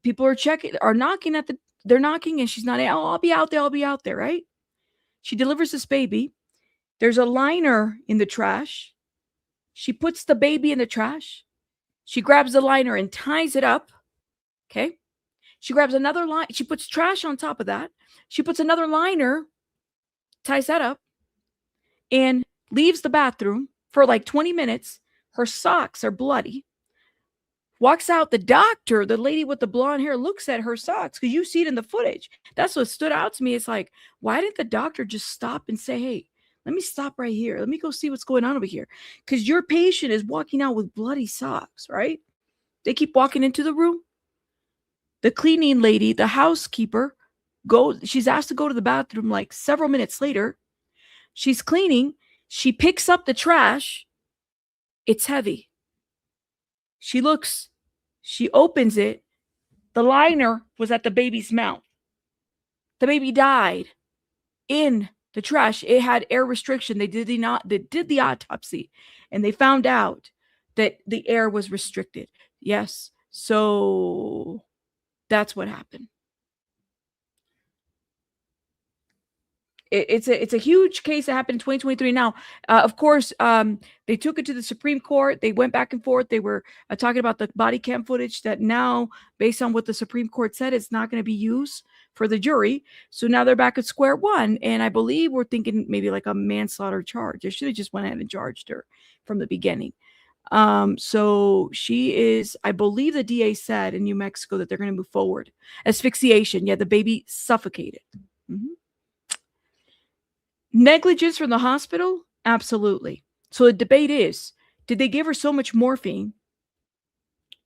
Speaker 1: People are knocking they're knocking and she's not, oh, I'll be out there, right? She delivers this baby. There's a liner in the trash. She puts the baby in the trash. She grabs the liner and ties it up. Okay. She grabs another line. She puts trash on top of that. She puts another liner, ties that up, and leaves the bathroom for like 20 minutes. Her socks are bloody. Walks out. The doctor, the lady with the blonde hair, looks at her socks because you see it in the footage. That's what stood out to me. It's like, why didn't the doctor just stop and say, hey, let me stop right here. Let me go see what's going on over here. Because your patient is walking out with bloody socks, right? They keep walking into the room. The cleaning lady, the housekeeper, she's asked to go to the bathroom like several minutes later. She's cleaning. She picks up the trash. It's heavy. She looks. She opens it. The liner was at the baby's mouth. The baby died in the trash. It had air restriction. They did the autopsy, and they found out that the air was restricted. Yes. So that's what happened. It's a huge case that happened in 2023. Now, of course, they took it to the Supreme Court. They went back and forth. They were talking about the body cam footage that now, based on what the Supreme Court said, it's not going to be used for the jury. So now they're back at square one. And I believe we're thinking maybe like a manslaughter charge. They should have just went ahead and charged her from the beginning. So she is, I believe the DA said in New Mexico that they're going to move forward. Asphyxiation. Yeah, the baby suffocated. Mm-hmm. Negligence from the hospital? Absolutely. So the debate is, did they give her so much morphine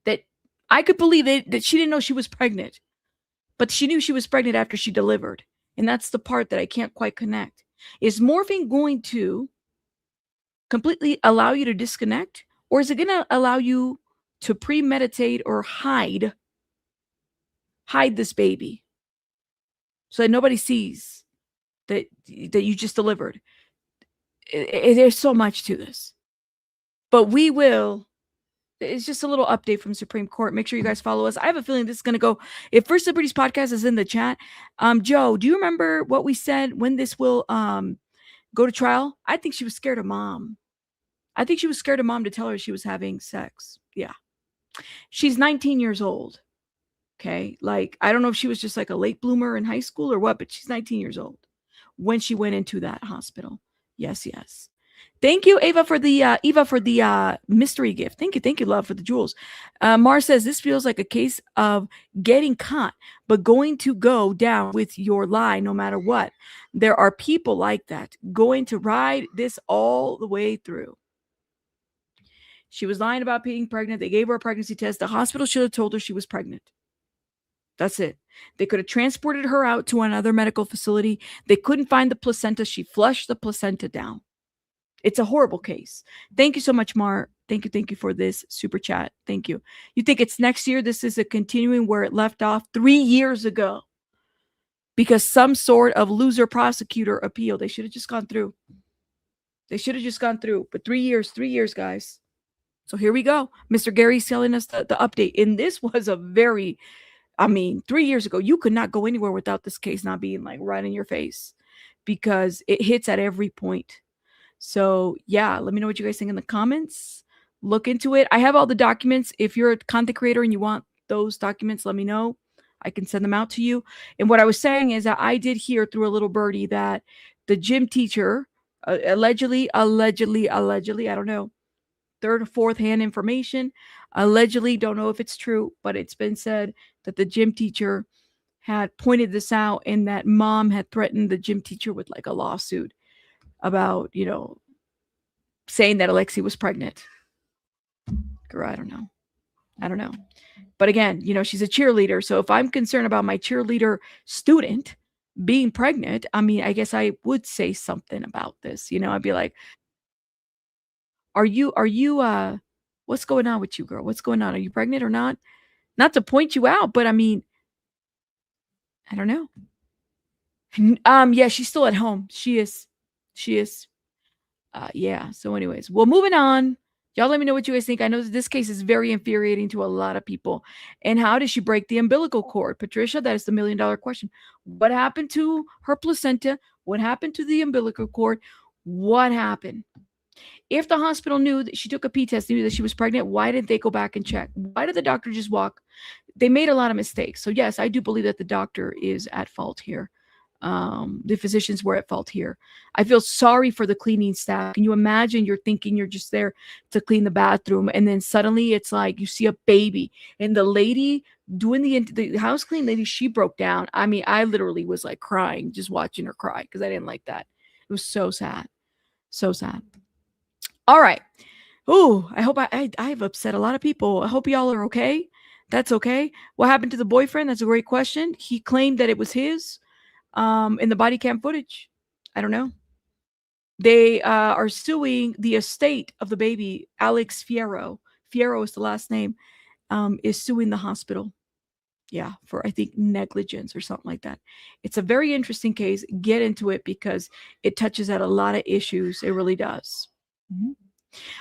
Speaker 1: that I could believe that she didn't know she was pregnant, but she knew she was pregnant after she delivered. And that's the part that I can't quite connect. Is morphine going to completely allow you to disconnect, or is it going to allow you to premeditate or hide this baby so that nobody sees that you just delivered? There's so much to this, but it's just a little update from Supreme Court. Make sure you guys follow us. I have a feeling this is going to go, if First Liberties podcast is in the chat. Joe, do you remember what we said when this will go to trial? I think she was scared of mom. I think she was scared of mom to tell her she was having sex. Yeah. She's 19 years old. Okay. Like, I don't know if she was just like a late bloomer in high school or what, but she's 19 years old when she went into that hospital. Yes. Thank you, Eva, for the mystery gift. Thank you, love, for the jewels. Mar says this feels like a case of getting caught, but going to go down with your lie no matter what. There are people like that going to ride this all the way through. She was lying about being pregnant. They gave her a pregnancy test. The hospital should have told her she was pregnant. That's it. They could have transported her out to another medical facility. They couldn't find the placenta. She flushed the placenta down. It's a horrible case. Thank you so much, Mar. Thank you for this super chat. Thank you. You think it's next year? This is a continuing where it left off 3 years ago because some sort of loser prosecutor appealed. They should have just gone through. But 3 years, guys. So here we go. Mr. Gary's telling us the update. And this was 3 years ago, you could not go anywhere without this case not being like right in your face because it hits at every point. So yeah, let me know what you guys think in the comments. Look into it. I have all the documents. If you're a content creator and you want those documents, let me know. I can send them out to you. And what I was saying is that I did hear through a little birdie that the gym teacher, allegedly, I don't know, third or fourth hand information, allegedly, don't know if it's true, but it's been said that the gym teacher had pointed this out and that mom had threatened the gym teacher with like a lawsuit about, saying that ALEXEE was pregnant. Girl, I don't know. But again, she's a cheerleader. So if I'm concerned about my cheerleader student being pregnant, I mean, I guess I would say something about this. I'd be like, are you, what's going on with you, girl? What's going on? Are you pregnant or not? Not to point you out, but I mean, I don't know. Yeah, she's still at home. She is. Yeah. So anyways, well, moving on. Y'all let me know what you guys think. I know that this case is very infuriating to a lot of people. And how did she break the umbilical cord? Patricia, that is the $1 million question. What happened to her placenta? What happened to the umbilical cord? What happened? If the hospital knew that she took a pee test, knew that she was pregnant, why didn't they go back and check? Why did the doctor just walk? They made a lot of mistakes. So yes, I do believe that the doctor is at fault here. The physicians were at fault here. I feel sorry for the cleaning staff. Can you imagine? You're thinking you're just there to clean the bathroom, and then suddenly it's like you see a baby, and the lady doing the house clean lady, she broke down. I mean, I literally was like crying just watching her cry because I didn't like that. It was so sad. So sad. All right. Oh, I hope I've upset a lot of people. I hope y'all are okay. That's okay. What happened to the boyfriend? That's a great question. He claimed that it was his. In the body cam footage. I don't know. They are suing the estate of the baby. Alex Fierro is the last name, is suing the hospital. Yeah, for I think negligence or something like that. It's a very interesting case. Get into it because it touches at a lot of issues. It really does. Mm-hmm.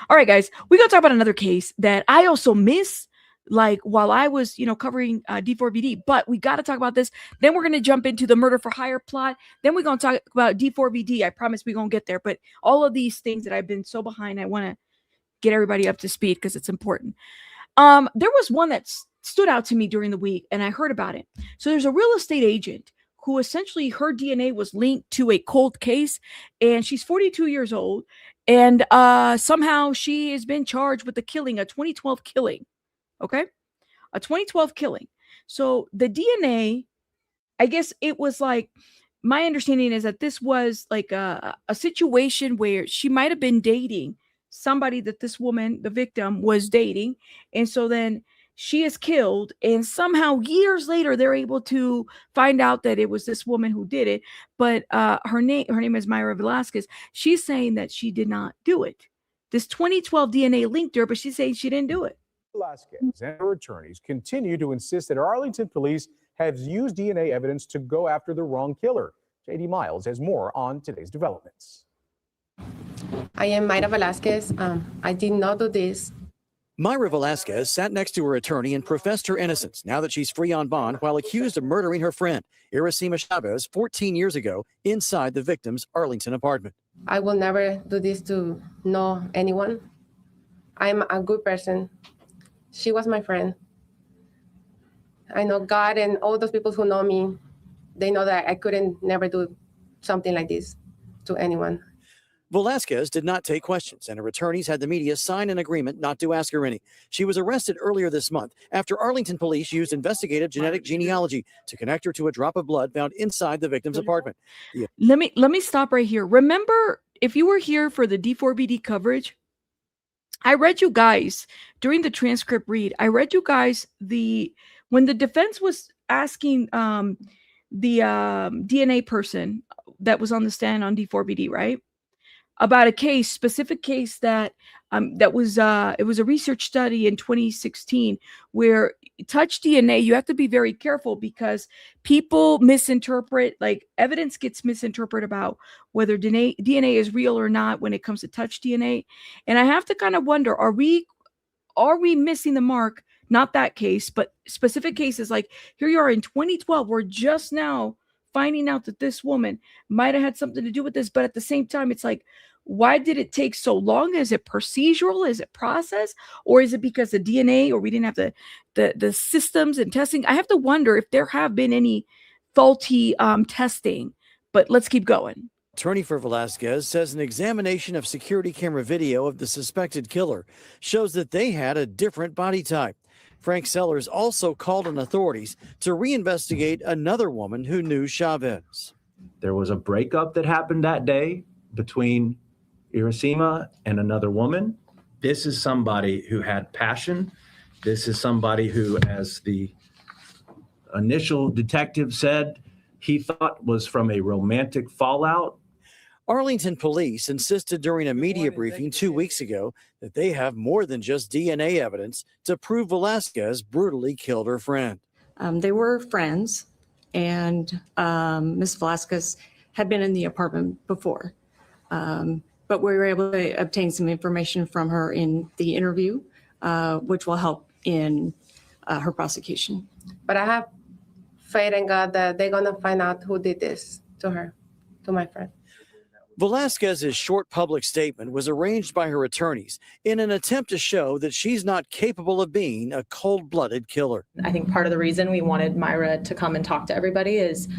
Speaker 1: All right, guys, we're going to talk about another case that I also miss. Like while I was, covering D4VD, but we got to talk about this. Then we're going to jump into the murder for hire plot. Then we're going to talk about D4VD. I promise we're going to get there. But all of these things that I've been so behind, I want to get everybody up to speed because it's important. There was one that stood out to me during the week and I heard about it. So there's a real estate agent who essentially her DNA was linked to a cold case, and she's 42 years old. And somehow she has been charged with the killing, a 2012 killing. Okay, a 2012 killing. So the DNA, I guess it was like, my understanding is that this was like a situation where she might have been dating somebody that this woman, the victim, was dating. And so then she is killed. And somehow years later, they're able to find out that it was this woman who did it. But her name is Mayra Velasquez. She's saying that she did not do it. This 2012 DNA linked her, but she's saying she didn't do it.
Speaker 9: Velasquez and her attorneys continue to insist that Arlington police have used DNA evidence to go after the wrong killer. JD Miles has more on today's developments.
Speaker 10: I am Mayra Velasquez. I did not do this.
Speaker 11: Mayra Velasquez sat next to her attorney and professed her innocence now that she's free on bond while accused of murdering her friend, Iracema Chavez, 14 years ago inside the victim's Arlington apartment.
Speaker 10: I will never do this to know anyone. I'm a good person. She was my friend. I know God and all those people who know me, they know that I couldn't never do something like this to anyone.
Speaker 11: Velasquez did not take questions, and her attorneys had the media sign an agreement not to ask her any. She was arrested earlier this month after Arlington police used investigative genetic genealogy to connect her to a drop of blood found inside the victim's apartment. Yeah.
Speaker 1: Let me stop right here. Remember, if you were here for the D4VD coverage, I read you guys during the transcript read. I read you guys when the defense was asking the DNA person that was on the stand on D4VD, right, about a specific case that it was a research study in 2016 where touch DNA, you have to be very careful because people misinterpret, like evidence gets misinterpreted about whether DNA is real or not when it comes to touch DNA. And I have to kind of wonder, are we missing the mark? Not that case, but specific cases like here you are in 2012, we're just now finding out that this woman might have had something to do with this. But at the same time, it's like, why did it take so long? Is it procedural? Is it process? Or is it because the DNA, or we didn't have the systems and testing? I have to wonder if there have been any faulty testing, but let's keep going.
Speaker 11: Attorney for Velasquez says an examination of security camera video of the suspected killer shows that they had a different body type. Frank Sellers also called on authorities to reinvestigate another woman who knew Chavez.
Speaker 12: There was a breakup that happened that day between Iracema and another woman. This is somebody who had passion. This is somebody who, as the initial detective said, he thought was from a romantic fallout.
Speaker 11: Arlington police insisted during a media briefing 2 weeks ago that they have more than just DNA evidence to prove Velasquez brutally killed her friend.
Speaker 13: They were friends, and Ms. Velasquez had been in the apartment before. But we were able to obtain some information from her in the interview, which will help in her prosecution.
Speaker 10: But I have faith in God that they're going to find out who did this to her, to my friend.
Speaker 11: Velasquez's short public statement was arranged by her attorneys in an attempt to show that she's not capable of being a cold-blooded killer.
Speaker 14: I think part of the reason we wanted Mayra to come and talk to everybody is,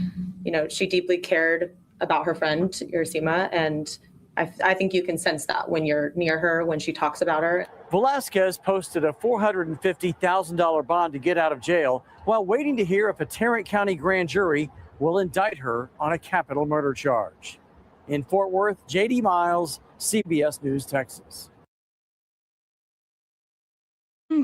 Speaker 14: you know, she deeply cared about her friend, Iracema, and I think you can sense that when you're near her, when she talks about her.
Speaker 11: Velasquez posted a $450,000 bond to get out of jail while waiting to hear if a Tarrant County grand jury will indict her on a capital murder charge. In Fort Worth, JD Miles, CBS News, Texas.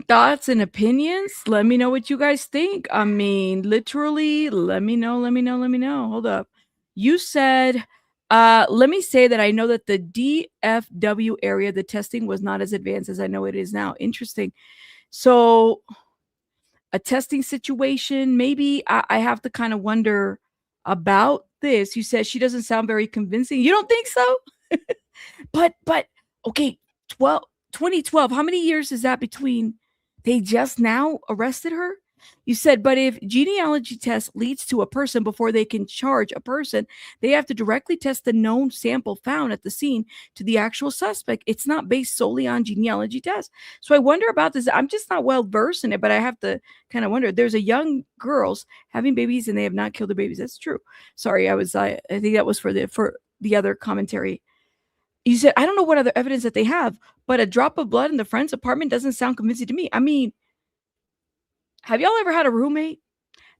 Speaker 1: Thoughts and opinions? Let me know what you guys think. I mean, literally, let me know. Hold up. You said, let me say that I know that the DFW area, the testing was not as advanced as I know it is now. Interesting. So a testing situation, maybe I have to kind of wonder about this. You said she doesn't sound very convincing. You don't think so? but okay, 2012, how many years is that between they just now arrested her? You said, but if genealogy test leads to a person before they can charge a person, they have to directly test the known sample found at the scene to the actual suspect. It's not based solely on genealogy tests. So I wonder about this. I'm just not well versed in it, but I have to kind of wonder. There's a young girls having babies and they have not killed their babies. That's true. Sorry, I think that was for the other commentary. You said, I don't know what other evidence that they have, but a drop of blood in the friend's apartment doesn't sound convincing to me. I mean, have y'all ever had a roommate?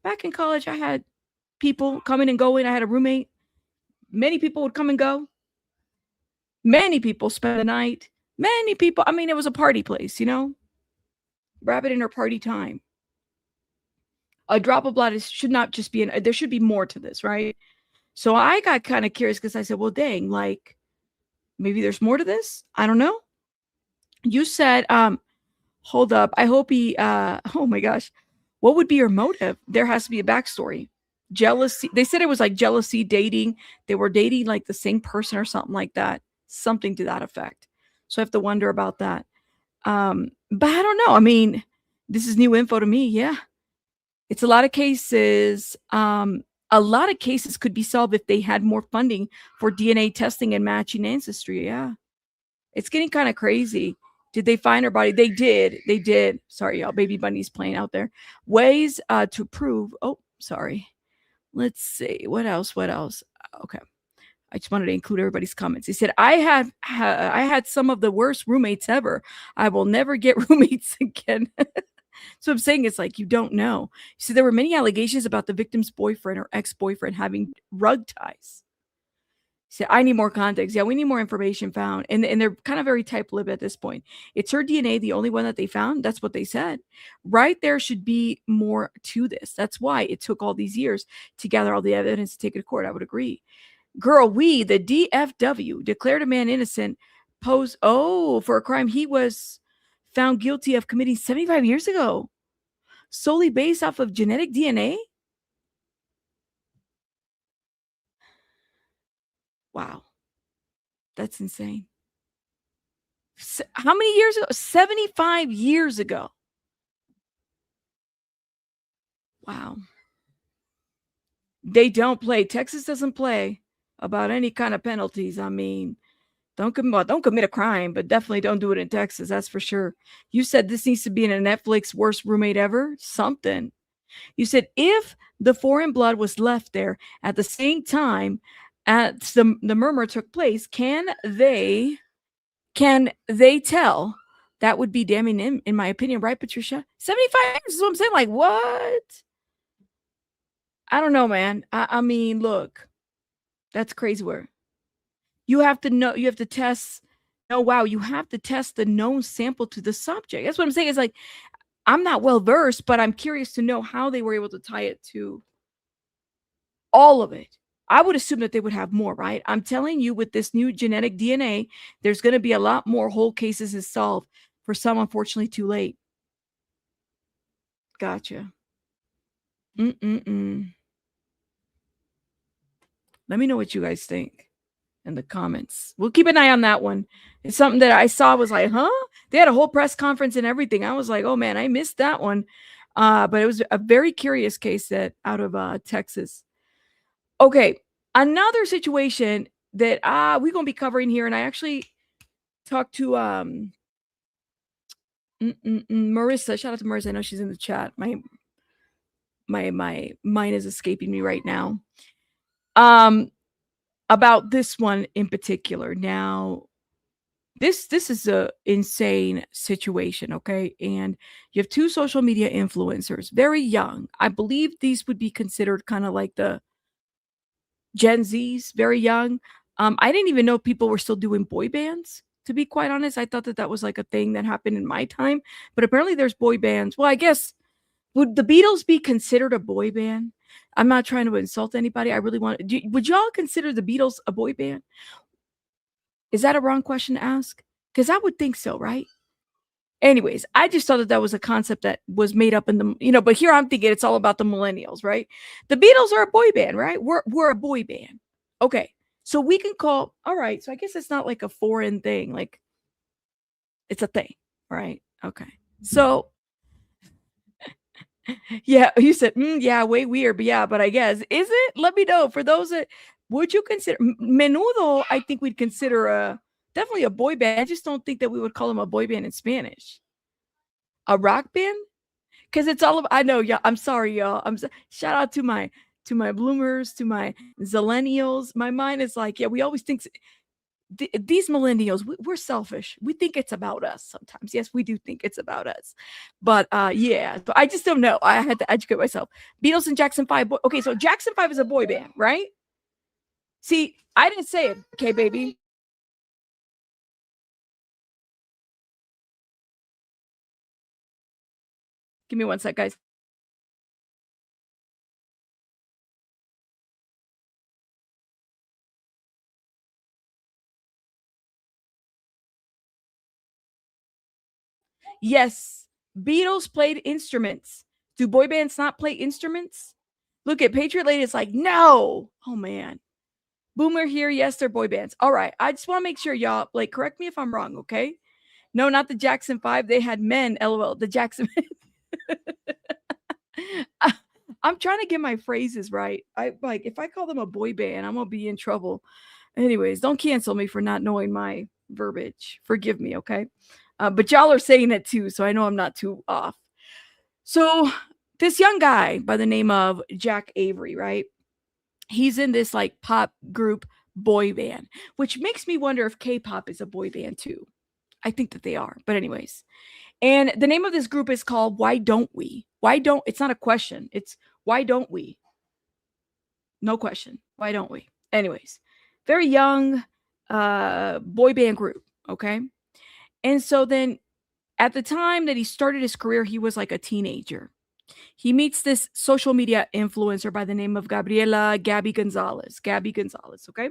Speaker 1: Back in college, I had people coming and going. I had a roommate. Many people would come and go. Many people spend the night. Many people. I mean, it was a party place, you know? Rabbit in her party time. A drop of blood should not just be there should be more to this, right? So I got kind of curious because I said, well, dang, like, maybe there's more to this. I don't know. You said, hold up. I hope he, oh my gosh. What would be your motive? There has to be a backstory. Jealousy. They said it was like jealousy, dating. They were dating like the same person or something like that. Something to that effect. So I have to wonder about that. But I don't know. I mean, this is new info to me. Yeah. It's a lot of cases. A lot of cases could be solved if they had more funding for DNA testing and matching ancestry. Yeah. It's getting kind of crazy. Did they find her body? They did. They did. Sorry, y'all. Baby Bunny's playing out there. Ways to prove. Oh, sorry. Let's see. What else? Okay. I just wanted to include everybody's comments. He said, I had some of the worst roommates ever. I will never get roommates again. So I'm saying it's like you don't know. See, there were many allegations about the victim's boyfriend or ex-boyfriend having rug ties. So I need more context. Yeah, we need more information found. And they're kind of very tight-lipped at this point. It's her DNA, the only one that they found. That's what they said. Right there should be more to this. That's why it took all these years to gather all the evidence to take it to court. I would agree. Girl, the DFW, declared a man innocent for a crime he was found guilty of committing 75 years ago, solely based off of genetic DNA. Wow. That's insane. How many years ago? 75 years ago. Wow. They don't play. Texas doesn't play about any kind of penalties. I mean, don't commit a crime, but definitely don't do it in Texas. That's for sure. You said this needs to be in a Netflix worst roommate ever. Something. You said if the foreign blood was left there at the same time as the murmur took place, can they tell? That would be damning in my opinion, right, Patricia? 75 years is what I'm saying. Like, what? I don't know, man. I mean, look, that's crazy word. You have to know, you have to test. Oh, wow. You have to test the known sample to the subject. That's what I'm saying. It's like, I'm not well versed, but I'm curious to know how they were able to tie it to all of it. I would assume that they would have more, right? I'm telling you, with this new genetic DNA, there's going to be a lot more whole cases to solve. For some, unfortunately, too late. Gotcha. Let me know what you guys think in the comments. We'll keep an eye on that one. It's something that I saw, was like, huh? They had a whole press conference and everything. I was like, oh man, I missed that one. But it was a very curious case that out of Texas. Okay, another situation that we're gonna be covering here, and I actually talked to Marissa. Shout out to Marissa. I know she's in the chat. My mind is escaping me right now. About this one in particular. Now, this is a insane situation, okay? And you have two social media influencers, very young. I believe these would be considered kind of like the Gen Zs, very young. I didn't even know people were still doing boy bands, to be quite honest. I thought that that was like a thing that happened in my time, but apparently there's boy bands. Well, I guess, would the Beatles be considered a boy band? I'm not trying to insult anybody. I really would y'all consider the Beatles a boy band? Is that a wrong question to ask? Because I would think so, right? Anyways, I just thought that that was a concept that was made up in the, but here I'm thinking it's all about the millennials, right? The Beatles are a boy band, right? We're a boy band. Okay. So we can call, all right. So I guess it's not like a foreign thing. Like, it's a thing, right? Okay. So, yeah, you said, yeah, way weird, but yeah, but I guess, is it? Let me know. For those that, would you consider, Menudo, I think we'd consider definitely a boy band. I just don't think that we would call them a boy band in Spanish. A rock band? Because it's all of, I know, y'all. I'm sorry, y'all. Shout out to my bloomers, to my zillennials. My mind is like, yeah, we always think these millennials, we're selfish. We think it's about us sometimes. Yes, we do think it's about us. But yeah, so I just don't know. I had to educate myself. Beatles and Jackson 5. Okay, so Jackson 5 is a boy band, right? See, I didn't say it. Okay, baby. Give me one sec, guys. Yes, Beatles played instruments. Do boy bands not play instruments? Look at Patriot Lady. It's like, no. Oh, man. Boomer here. Yes, they're boy bands. All right. I just want to make sure y'all, like, correct me if I'm wrong, okay? No, not the Jackson 5. They had men, LOL. The Jackson. I'm trying to get my phrases right. If I call them a boy band, I'm going to be in trouble. Anyways, don't cancel me for not knowing my verbiage. Forgive me, okay? But y'all are saying it too, so I know I'm not too off. So this young guy by the name of Jack Avery, right? He's in this like pop group boy band, which makes me wonder if K-pop is a boy band too. I think that they are, but anyways. And the name of this group is called Why Don't We? It's not a question. It's why don't we? No question. Why don't we? Anyways, very young boy band group, okay? And so then at the time that he started his career, he was like a teenager. He meets this social media influencer by the name of Gabby Gonzalez, okay?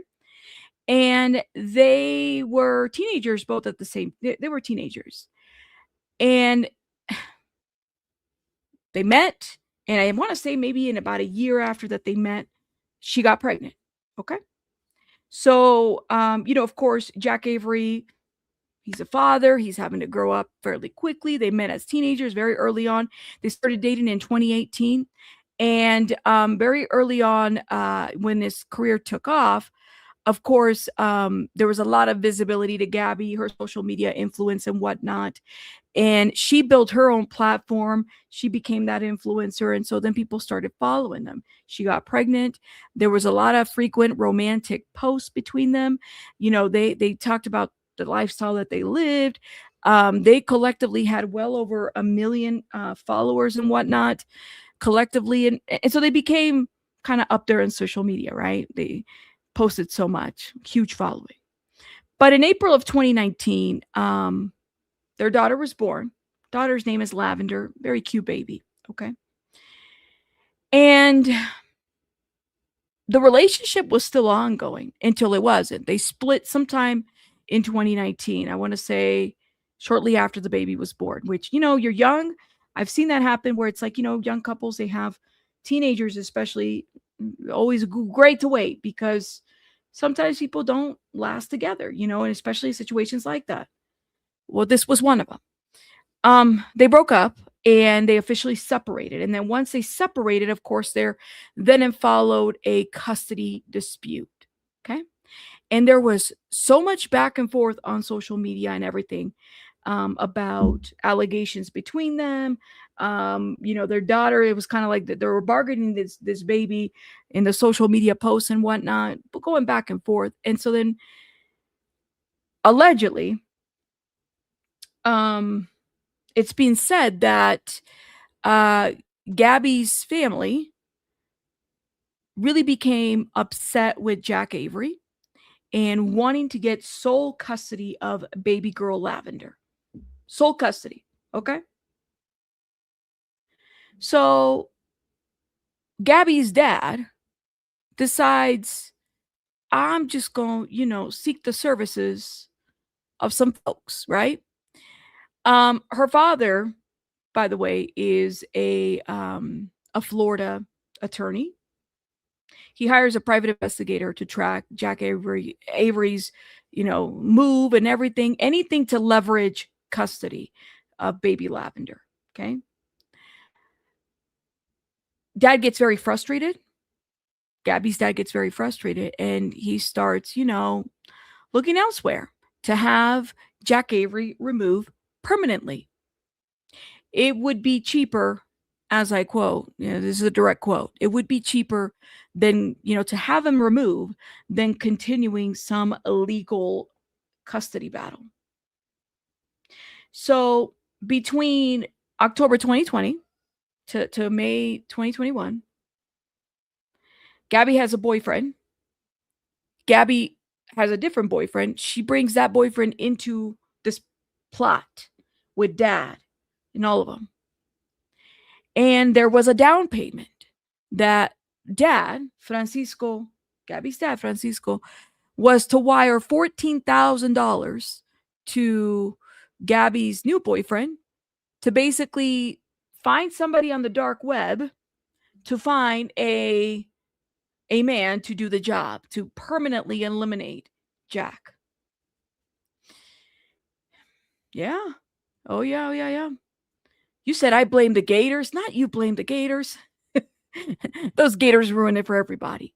Speaker 1: And they were teenagers both at the same, they were teenagers. And they met, and I want to say maybe in about a year after that they met, she got pregnant, okay? So, of course, Jack Avery, he's a father. He's having to grow up fairly quickly. They met as teenagers very early on. They started dating in 2018. And very early on, when this career took off, of course, there was a lot of visibility to Gabby, her social media influence and whatnot. And she built her own platform. She became that influencer. And so then people started following them. She got pregnant. There was a lot of frequent romantic posts between them. They talked about the lifestyle that they lived. They collectively had well over 1 million followers and whatnot collectively. And so they became kind of up there in social media, right? They posted so much, huge following. But in April of 2019, their daughter was born. Daughter's name is Lavender. Very cute baby. Okay. And the relationship was still ongoing until it wasn't. They split sometime in 2019. I want to say shortly after the baby was born, which, you're young. I've seen that happen where it's like, young couples, they have teenagers, especially, always great to wait because sometimes people don't last together, and especially situations like that. Well, this was one of them. They broke up and they officially separated. And then once they separated, of course, then followed a custody dispute. Okay. And there was so much back and forth on social media and everything about allegations between them. Their daughter, it was kind of like they were bargaining this baby in the social media posts and whatnot, but going back and forth. And so then allegedly, it's been said that Gabby's family really became upset with Jack Avery and wanting to get sole custody of baby girl Lavender. Sole custody, okay? So Gabby's dad decides, I'm just going to, seek the services of some folks, right? Her father, by the way, is a Florida attorney. He hires a private investigator to track Jack Avery's, move and everything, anything to leverage custody of baby Lavender. Okay. Dad gets very frustrated. Gabby's dad gets very frustrated and he starts, looking elsewhere to have Jack Avery removed permanently. It would be cheaper, as I quote, this is a direct quote, it would be cheaper than, to have him removed than continuing some illegal custody battle. So between October 2020 to May 2021, Gabby has a boyfriend. Gabby has a different boyfriend. She brings that boyfriend into this plot with dad and all of them. And there was a down payment that dad, Francisco, Gabby's dad, Francisco, was to wire $14,000 to Gabby's new boyfriend to basically find somebody on the dark web to find a man to do the job, to permanently eliminate Jack. Yeah. Oh, yeah. You said I blame the Gators. Not you blame the Gators. Those Gators ruin it for everybody.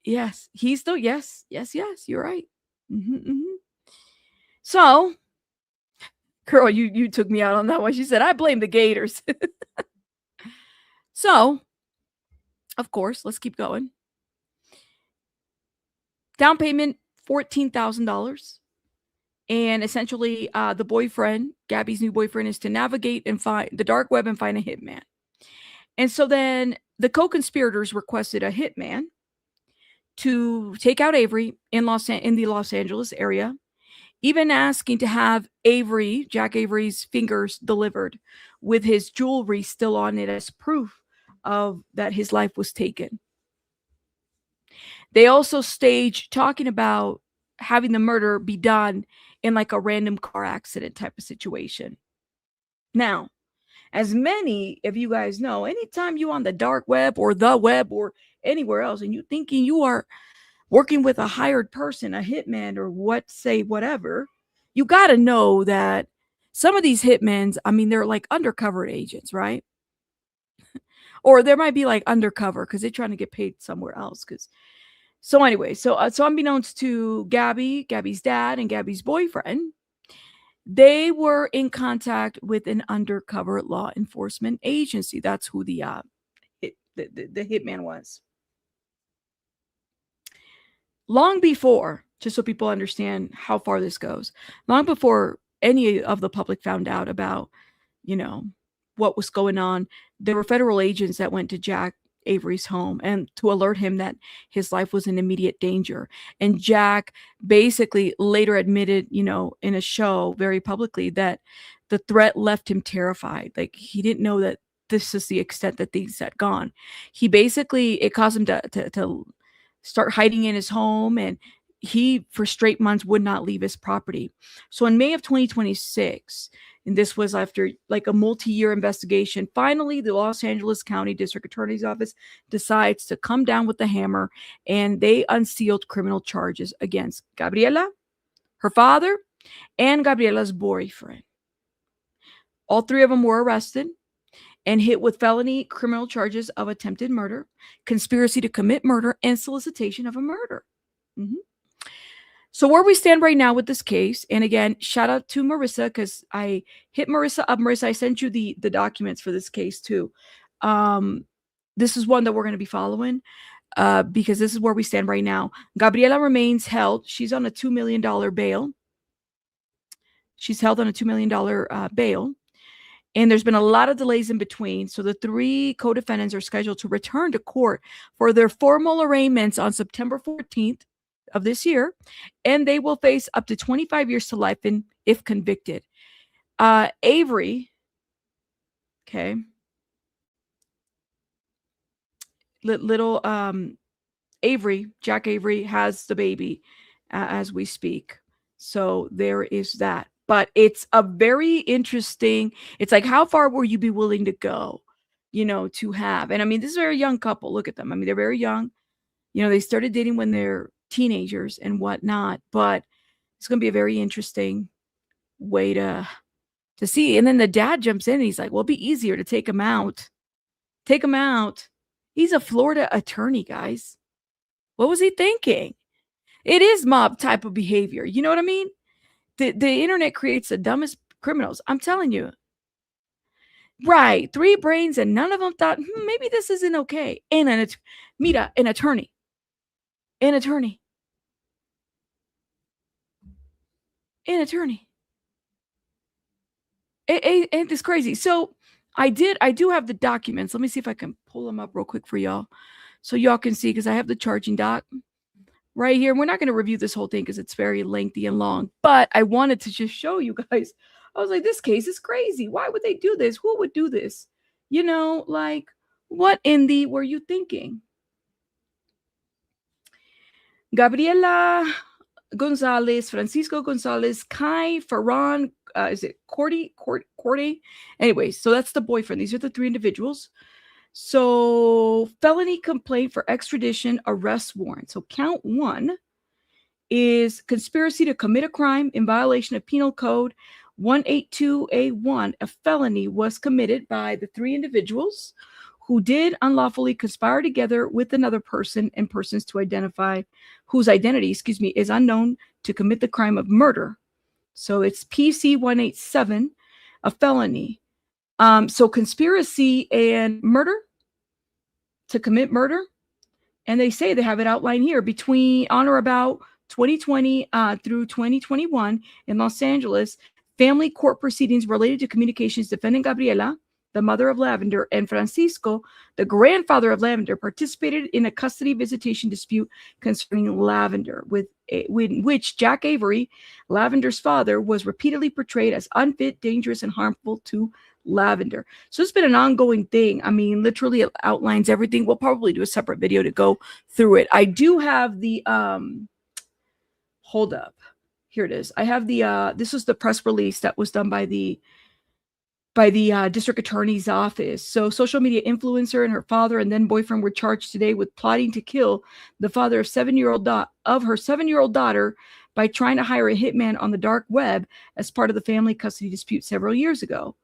Speaker 1: Yes. Yes. You're right. So, girl, you took me out on that one. She said, I blame the Gators. So, of course, let's keep going. Down payment, $14,000. And essentially, the boyfriend, Gabby's new boyfriend, is to navigate and find the dark web and find a hitman. And so then the co-conspirators requested a hitman to take out Avery in the Los Angeles area, even asking to have Jack Avery's fingers delivered with his jewelry still on it as proof of that his life was taken. They also staged talking about having the murder be done in like a random car accident type of situation. Now, as many of you guys know, anytime you on the dark web or anywhere else and you thinking you are working with a hired person, a hitman or whatever, you got to know that some of these hitmen, they're like undercover agents, right? Or there might be like undercover because they're trying to get paid somewhere else. So anyway, so unbeknownst to Gabby's dad and Gabby's boyfriend, they were in contact with an undercover law enforcement agency. That's who the hitman was. Long before, just so people understand how far this goes, long before any of the public found out about, what was going on, there were federal agents that went to Jack Avery's home and to alert him that his life was in immediate danger. And Jack basically later admitted, you know, in a show very publicly that the threat left him terrified. Like he didn't know that this is the extent that things had gone. He basically, it caused him to start hiding in his home, and he for straight months would not leave his property. So in May of 2026, and this was after like a multi-year investigation, finally the Los Angeles County District Attorney's Office decides to come down with the hammer, and they unsealed criminal charges against Gabriela, her father, and Gabriela's boyfriend. All three of them were arrested and hit with felony criminal charges of attempted murder, conspiracy to commit murder, and solicitation of a murder. So where we stand right now with this case, and again, shout out to Marissa, because I hit Marissa up. Marissa, I sent you the documents for this case too. This is one that we're going to be following because this is where we stand right now. Gabriela remains held. She's on a $2 million bail. She's held on a $2 million bail. And there's been a lot of delays in between. So the three co-defendants are scheduled to return to court for their formal arraignments on September 14th of this year. And they will face up to 25 years to life if convicted. Avery, okay. Little Avery, Jack Avery has the baby as we speak. So there is that. But it's a very interesting, it's like, how far will you be willing to go, you know, to have? And I mean, this is a very young couple. Look at them. I mean, they're very young. You know, they started dating when they're teenagers and whatnot. But it's going to be a very interesting way to see. And then the dad jumps in and he's like, well, it'd be easier to take him out. Take him out. He's a Florida attorney, guys. What was he thinking? It is mob type of behavior. You know what I mean? The internet creates the dumbest criminals. I'm telling you. Right. 3 brains and none of them thought, maybe this isn't okay. And an attorney. An attorney. An attorney. Ain't this crazy? So I do have the documents. Let me see if I can pull them up real quick for y'all. So y'all can see, because I have the charging doc right here. We're not going to review this whole thing because it's very lengthy and long, but I wanted to just show you guys. I was like, this case is crazy. Why would they do this? Who would do this? You know, like, what in the were you thinking? Gabriela Gonzalez, Francisco Gonzalez, Kai Ferran, is it Cordy? Anyways, so that's the boyfriend. These are the 3 individuals. So felony complaint for extradition arrest warrant. So count 1 is conspiracy to commit a crime in violation of Penal Code 182A1. A felony was committed by the 3 individuals who did unlawfully conspire together with another person and persons to identify whose identity, is unknown to commit the crime of murder. So it's PC 187, a felony. So conspiracy and murder, to commit murder. And they say they have it outlined here between on or about 2020 through 2021 in Los Angeles. Family court proceedings related to communications defendant Gabriela, the mother of Lavender, and Francisco, the grandfather of Lavender, participated in a custody visitation dispute concerning Lavender, with which Jack Avery, Lavender's father, was repeatedly portrayed as unfit, dangerous, and harmful to Lavender. So it's been an ongoing thing. I mean, literally it outlines everything. We'll probably do a separate video to go through it. I do have the hold up. Here it is. I have the this was the press release that was done by the district attorney's office. So social media influencer and her father and then boyfriend were charged today with plotting to kill the father of her 7-year-old daughter by trying to hire a hitman on the dark web as part of the family custody dispute several years ago.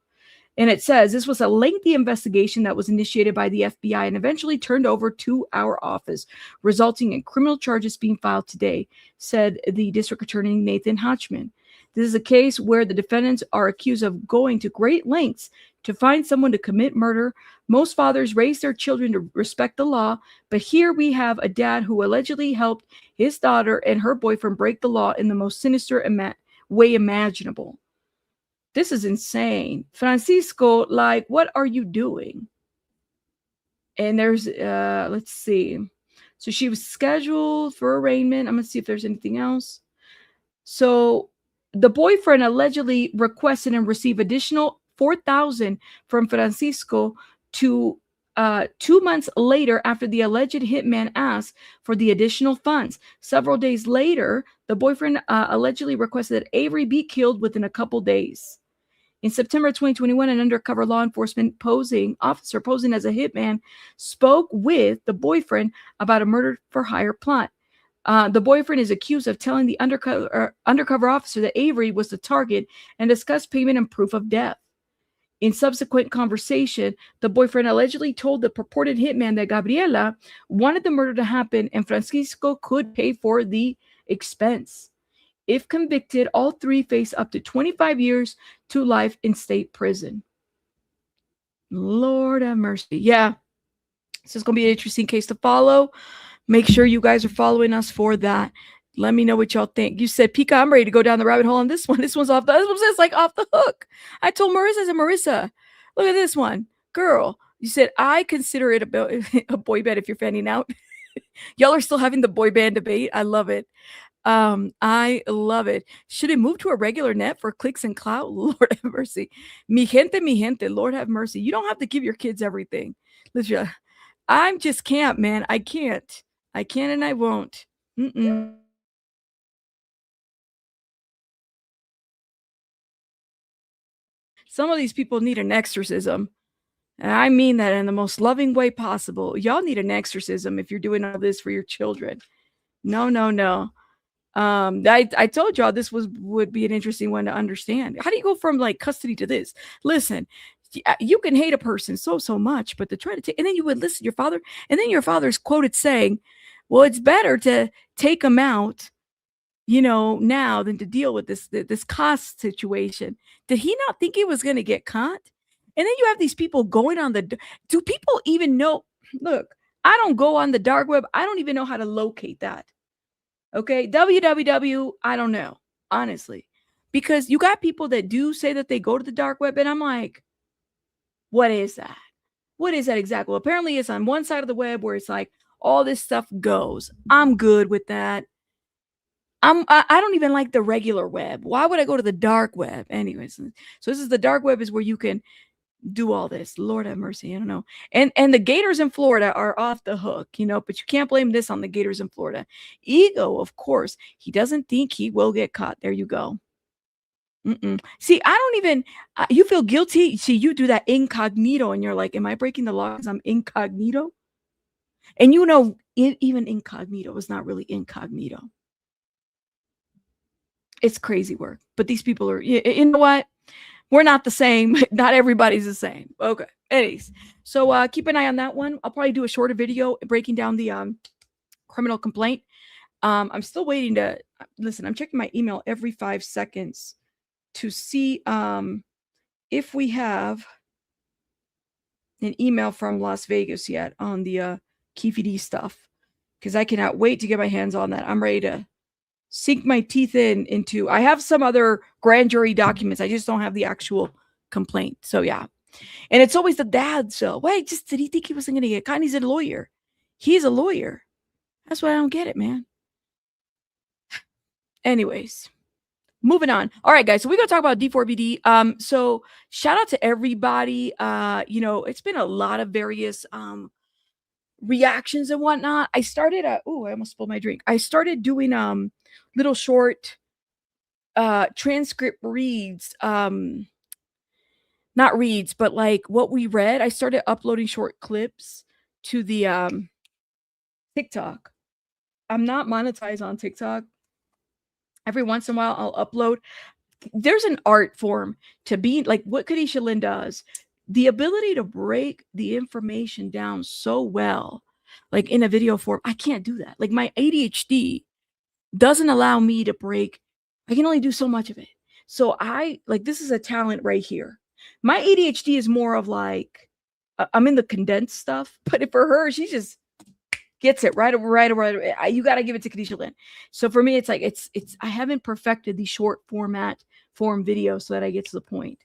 Speaker 1: And it says this was a lengthy investigation that was initiated by the FBI and eventually turned over to our office, resulting in criminal charges being filed today, said the district attorney Nathan Hotchman. This is a case where the defendants are accused of going to great lengths to find someone to commit murder. Most fathers raise their children to respect the law, but here we have a dad who allegedly helped his daughter and her boyfriend break the law in the most sinister way imaginable. This is insane. Francisco, like, what are you doing? And there's, let's see. So she was scheduled for arraignment. I'm going to see if there's anything else. So the boyfriend allegedly requested and received additional $4,000 from Francisco to 2 months later after the alleged hitman asked for the additional funds. Several days later, the boyfriend allegedly requested that Avery be killed within a couple days. In September 2021, an undercover law enforcement officer posing as a hitman spoke with the boyfriend about a murder-for-hire plot. The boyfriend is accused of telling the undercover officer that Avery was the target and discussed payment and proof of death. In subsequent conversation, the boyfriend allegedly told the purported hitman that Gabriela wanted the murder to happen and Francisco could pay for the expense. If convicted, all three face up to 25 years to life in state prison. Lord have mercy. Yeah, this is going to be an interesting case to follow. Make sure you guys are following us for that. Let me know what y'all think. You said, Pika, I'm ready to go down the rabbit hole on this one. This one's off the, this one's like off the hook. I told Marissa, I said, Marissa, look at this one. Girl, you said, I consider it a boy band if you're fanning out. Y'all are still having the boy band debate. I love it. I love it. Should it move to a regular net for clicks and clout? Lord have mercy. Mi gente, Lord have mercy. You don't have to give your kids everything. Listen, I just can't, man. I can't and I won't. Some of these people need an exorcism. And I mean that in the most loving way possible. Y'all need an exorcism if you're doing all this for your children. No. I told y'all this would be an interesting one to understand. How do you go from like custody to this? Listen, you can hate a person so much, but to try to take, and then you would listen to your father, and then your father's quoted saying, well, it's better to take them out, now than to deal with this cost situation. Did he not think he was going to get caught? And then you have these people going on do people even know? Look, I don't go on the dark web. I don't even know how to locate that. Okay, www, I don't know, honestly, because you got people that do say that they go to the dark web, and I'm like, what is that? What is that exactly? Well, apparently it's on one side of the web where it's like all this stuff goes. I'm good with that. I don't even like the regular web. Why would I go to the dark web? Anyways, so this is the dark web is where you can do all this. Lord have mercy. I don't know. And the Gators in Florida are off the hook, but you can't blame this on the Gators in Florida. Ego, of course. He doesn't think he will get caught. There you go. See, I don't even, you feel guilty. See, you do that incognito and you're like, am I breaking the law because I'm incognito? And even incognito is not really incognito. It's crazy work. But these people are, you know what? We're not the same. Not everybody's the same. Okay. Anyways, so keep an eye on that one. I'll probably do a shorter video breaking down the criminal complaint. I'm still waiting to listen. I'm checking my email every 5 seconds to see if we have an email from Las Vegas yet on the Keffe D stuff, because I cannot wait to get my hands on that. I'm ready to sink my teeth into. I have some other grand jury documents. I just don't have the actual complaint. So yeah. And it's always the dad. So wait, did he think he wasn't going to get caught? He's a lawyer. He's a lawyer. That's why I don't get it, man. Anyways, moving on. All right, guys. So we're going to talk about D4VD. So shout out to everybody. It's been a lot of various reactions and whatnot. I started I almost spilled my drink. I started doing little short transcript reads, not reads, but like what we read. I started uploading short clips to the TikTok. I'm not monetized on TikTok. Every once in a while I'll upload. There's an art form to be like what Kadisha Lynn does. The ability to break the information down so well, like in a video form. I can't do that. Like my ADHD doesn't allow me to break. I can only do so much of it. So this is a talent right here. My ADHD is more of like, I'm in the condensed stuff, but for her, she just gets it right. You got to give it to Kadisha Lynn. So for me, it's like, I haven't perfected the short form video so that I get to the point.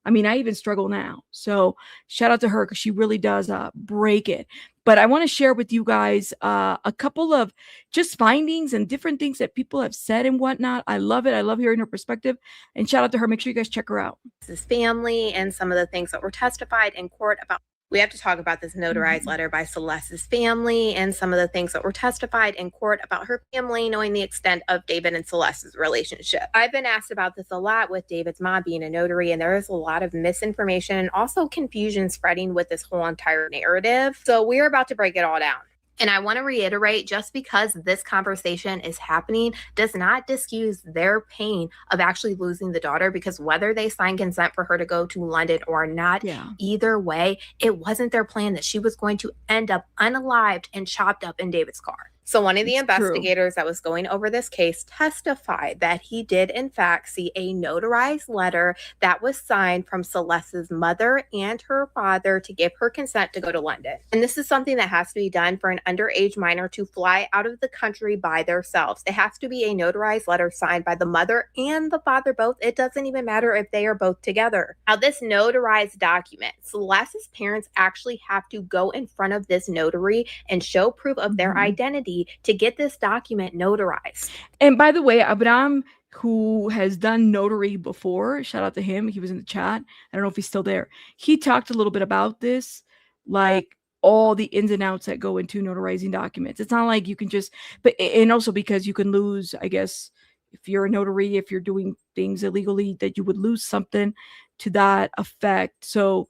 Speaker 1: I mean, I even struggle now. So shout out to her because she really does break it. But I want to share with you guys a couple of just findings and different things that people have said and whatnot. I love it. I love hearing her perspective. And shout out to her. Make sure you guys check her out.
Speaker 15: His family and some of the things that were testified in court about. We have to talk about this notarized letter by Celeste's family and some of the things that were testified in court about her family knowing the extent of David and Celeste's relationship. I've been asked about this a lot with David's mom being a notary, and there is a lot of misinformation and also confusion spreading with this whole entire narrative. So we're about to break it all down. And I want to reiterate, just because this conversation is happening does not excuse their pain of actually losing the daughter, because whether they signed consent for her to go to London or not, either way, it wasn't their plan that she was going to end up unalived and chopped up in David's car. So one of the investigators that was going over this case testified that he did in fact see a notarized letter that was signed from Celeste's mother and her father to give her consent to go to London. And this is something that has to be done for an underage minor to fly out of the country by themselves. It has to be a notarized letter signed by the mother and the father both. It doesn't even matter if they are both together. Now, this notarized document, Celeste's parents actually have to go in front of this notary and show proof of their identity to get this document notarized.
Speaker 1: And by the way, Abraham, who has done notary before, shout out to him. He was in the chat. I don't know if he's still there. He talked a little bit about this, like all the ins and outs that go into notarizing documents. It's not like you can just, and also because you can lose, I guess, if you're a notary, if you're doing things illegally, that you would lose something to that effect. So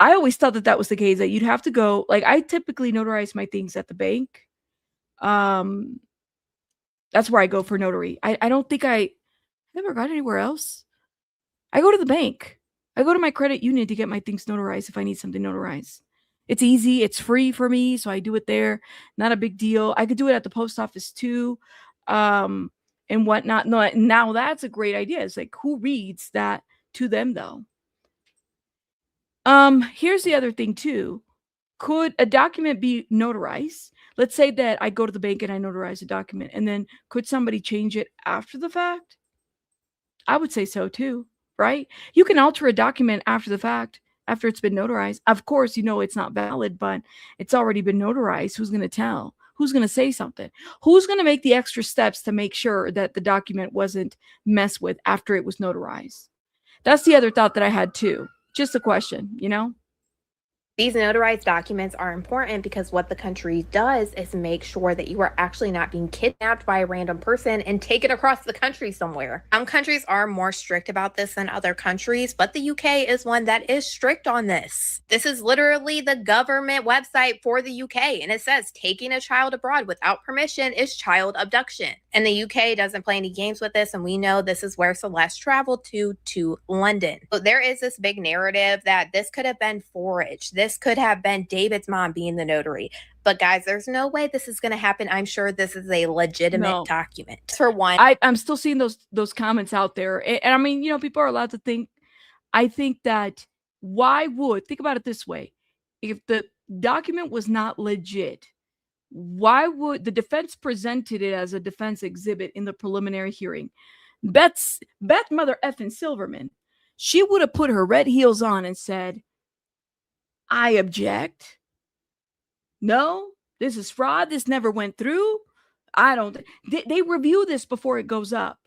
Speaker 1: I always thought that that was the case, that you'd have to go, like I typically notarize my things at the bank. That's where I go for notary. I don't think I ever got anywhere else. I go to the bank. I go to my credit union to get my things notarized if I need something notarized. It's easy. It's free for me. So I do it there. Not a big deal. I could do it at the post office too. And whatnot. No, now that's a great idea. It's like, who reads that to them though? Here's the other thing too. Could a document be notarized? Let's say that I go to the bank and I notarize a document, and then could somebody change it after the fact? I would say so too, right? You can alter a document after the fact, after it's been notarized. Of course, you know it's not valid, but it's already been notarized. Who's going to tell? Who's going to say something? Who's going to make the extra steps to make sure that the document wasn't messed with after it was notarized? That's the other thought that I had too. Just a question, you know?
Speaker 15: These notarized documents are important because what the country does is make sure that you are actually not being kidnapped by a random person and taken across the country somewhere. Some countries are more strict about this than other countries, but the UK is one that is strict on this. This is literally the government website for the UK, and it says taking a child abroad without permission is child abduction. And the UK doesn't play any games with this, and we know this is where Celeste traveled to London. So there is this big narrative that this could have been forged. This could have been David's mom being the notary. But guys, there's no way this is going to happen. I'm sure this is a legitimate document. For one,
Speaker 1: I'm still seeing those comments out there. And I mean, you know, people are allowed to think. I think that think about it this way. If the document was not legit, why would the defense presented it as a defense exhibit in the preliminary hearing? Beth Mother effing Silverman, she would have put her red heels on and said, I object. No, this is fraud. This never went through. I don't. They review this before it goes up.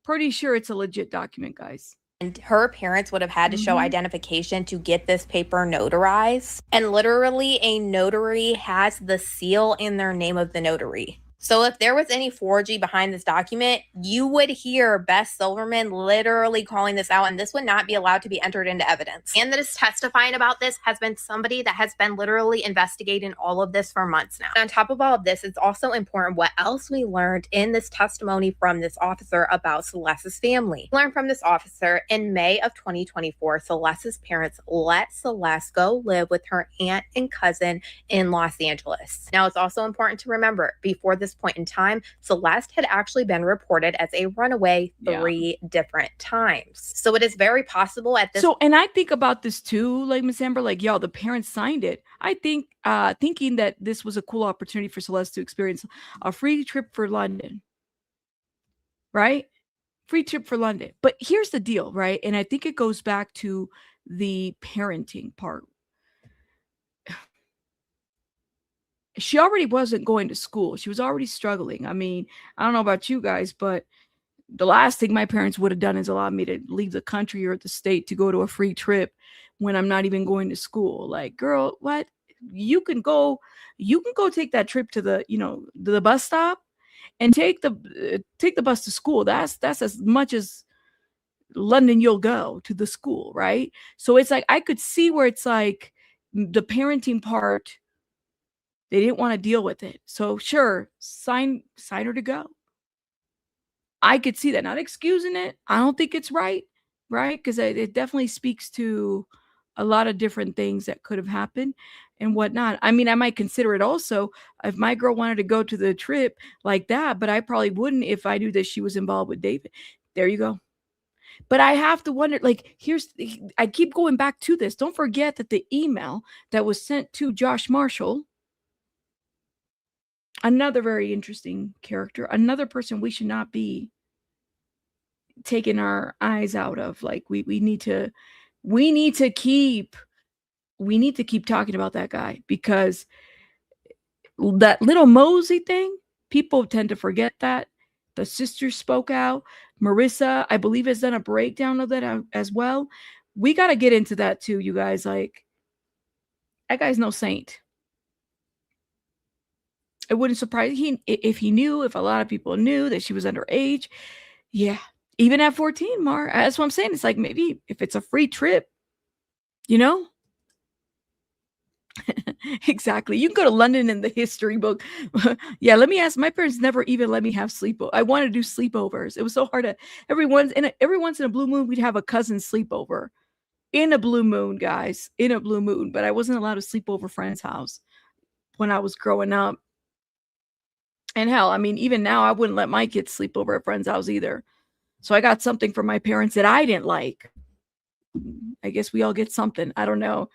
Speaker 1: Pretty sure it's a legit document, guys.
Speaker 15: And her parents would have had to show identification to get this paper notarized. And literally, a notary has the seal in their name of the notary. So if there was any forgery behind this document, you would hear Beth Silverman literally calling this out, and this would not be allowed to be entered into evidence. And that is testifying about this has been somebody that has been literally investigating all of this for months now. And on top of all of this, it's also important what else we learned in this testimony from this officer about Celeste's family. We learned from this officer in May of 2024, Celeste's parents let Celeste go live with her aunt and cousin in Los Angeles. Now, it's also important to remember, before this point in time, Celeste had actually been reported as a runaway 3 different times. So it is very possible at this.
Speaker 1: So, and I think about this too, like Miss Amber, like, yo, the parents signed it. I think, thinking that this was a cool opportunity for Celeste to experience a free trip for London, right? free trip for London. But here's the deal, right? And I think it goes back to the parenting part. She already wasn't going to school. She was already struggling. I mean, I don't know about you guys, but the last thing my parents would have done is allowed me to leave the country or the state to go to a free trip when I'm not even going to school. Like, girl, what? You can go take that trip to the bus stop and take the bus to school. That's as much as London you'll go to the school, right? So it's like I could see where it's like the parenting part, they didn't want to deal with it. So sure, sign her to go. I could see that. Not excusing it. I don't think it's right? Because it definitely speaks to a lot of different things that could have happened and whatnot. I mean, I might consider it also if my girl wanted to go to the trip like that, but I probably wouldn't if I knew that she was involved with David. There you go. But I have to wonder, like, I keep going back to this. Don't forget that the email that was sent to Josh Marshall, another very interesting character, another person we should not be taking our eyes out of. Like, we need to keep talking about that guy, because that little Mosey thing, people tend to forget that. The sisters spoke out. Marissa, I believe, has done a breakdown of that as well. We got to get into that too, you guys. Like, that guy's no saint. It wouldn't surprise if a lot of people knew that she was underage. Yeah. Even at 14, Mar. That's what I'm saying. It's like, maybe if it's a free trip, Exactly. You can go to London in the history book. Yeah, let me ask. My parents never even let me have sleepover. I wanted to do sleepovers. It was so hard. Every once in a blue moon, we'd have a cousin sleepover. In a blue moon, guys. In a blue moon. But I wasn't allowed to sleep over a friend's house when I was growing up. And hell, I mean, even now, I wouldn't let my kids sleep over at a friend's house either. So I got something from my parents that I didn't like. I guess we all get something. I don't know.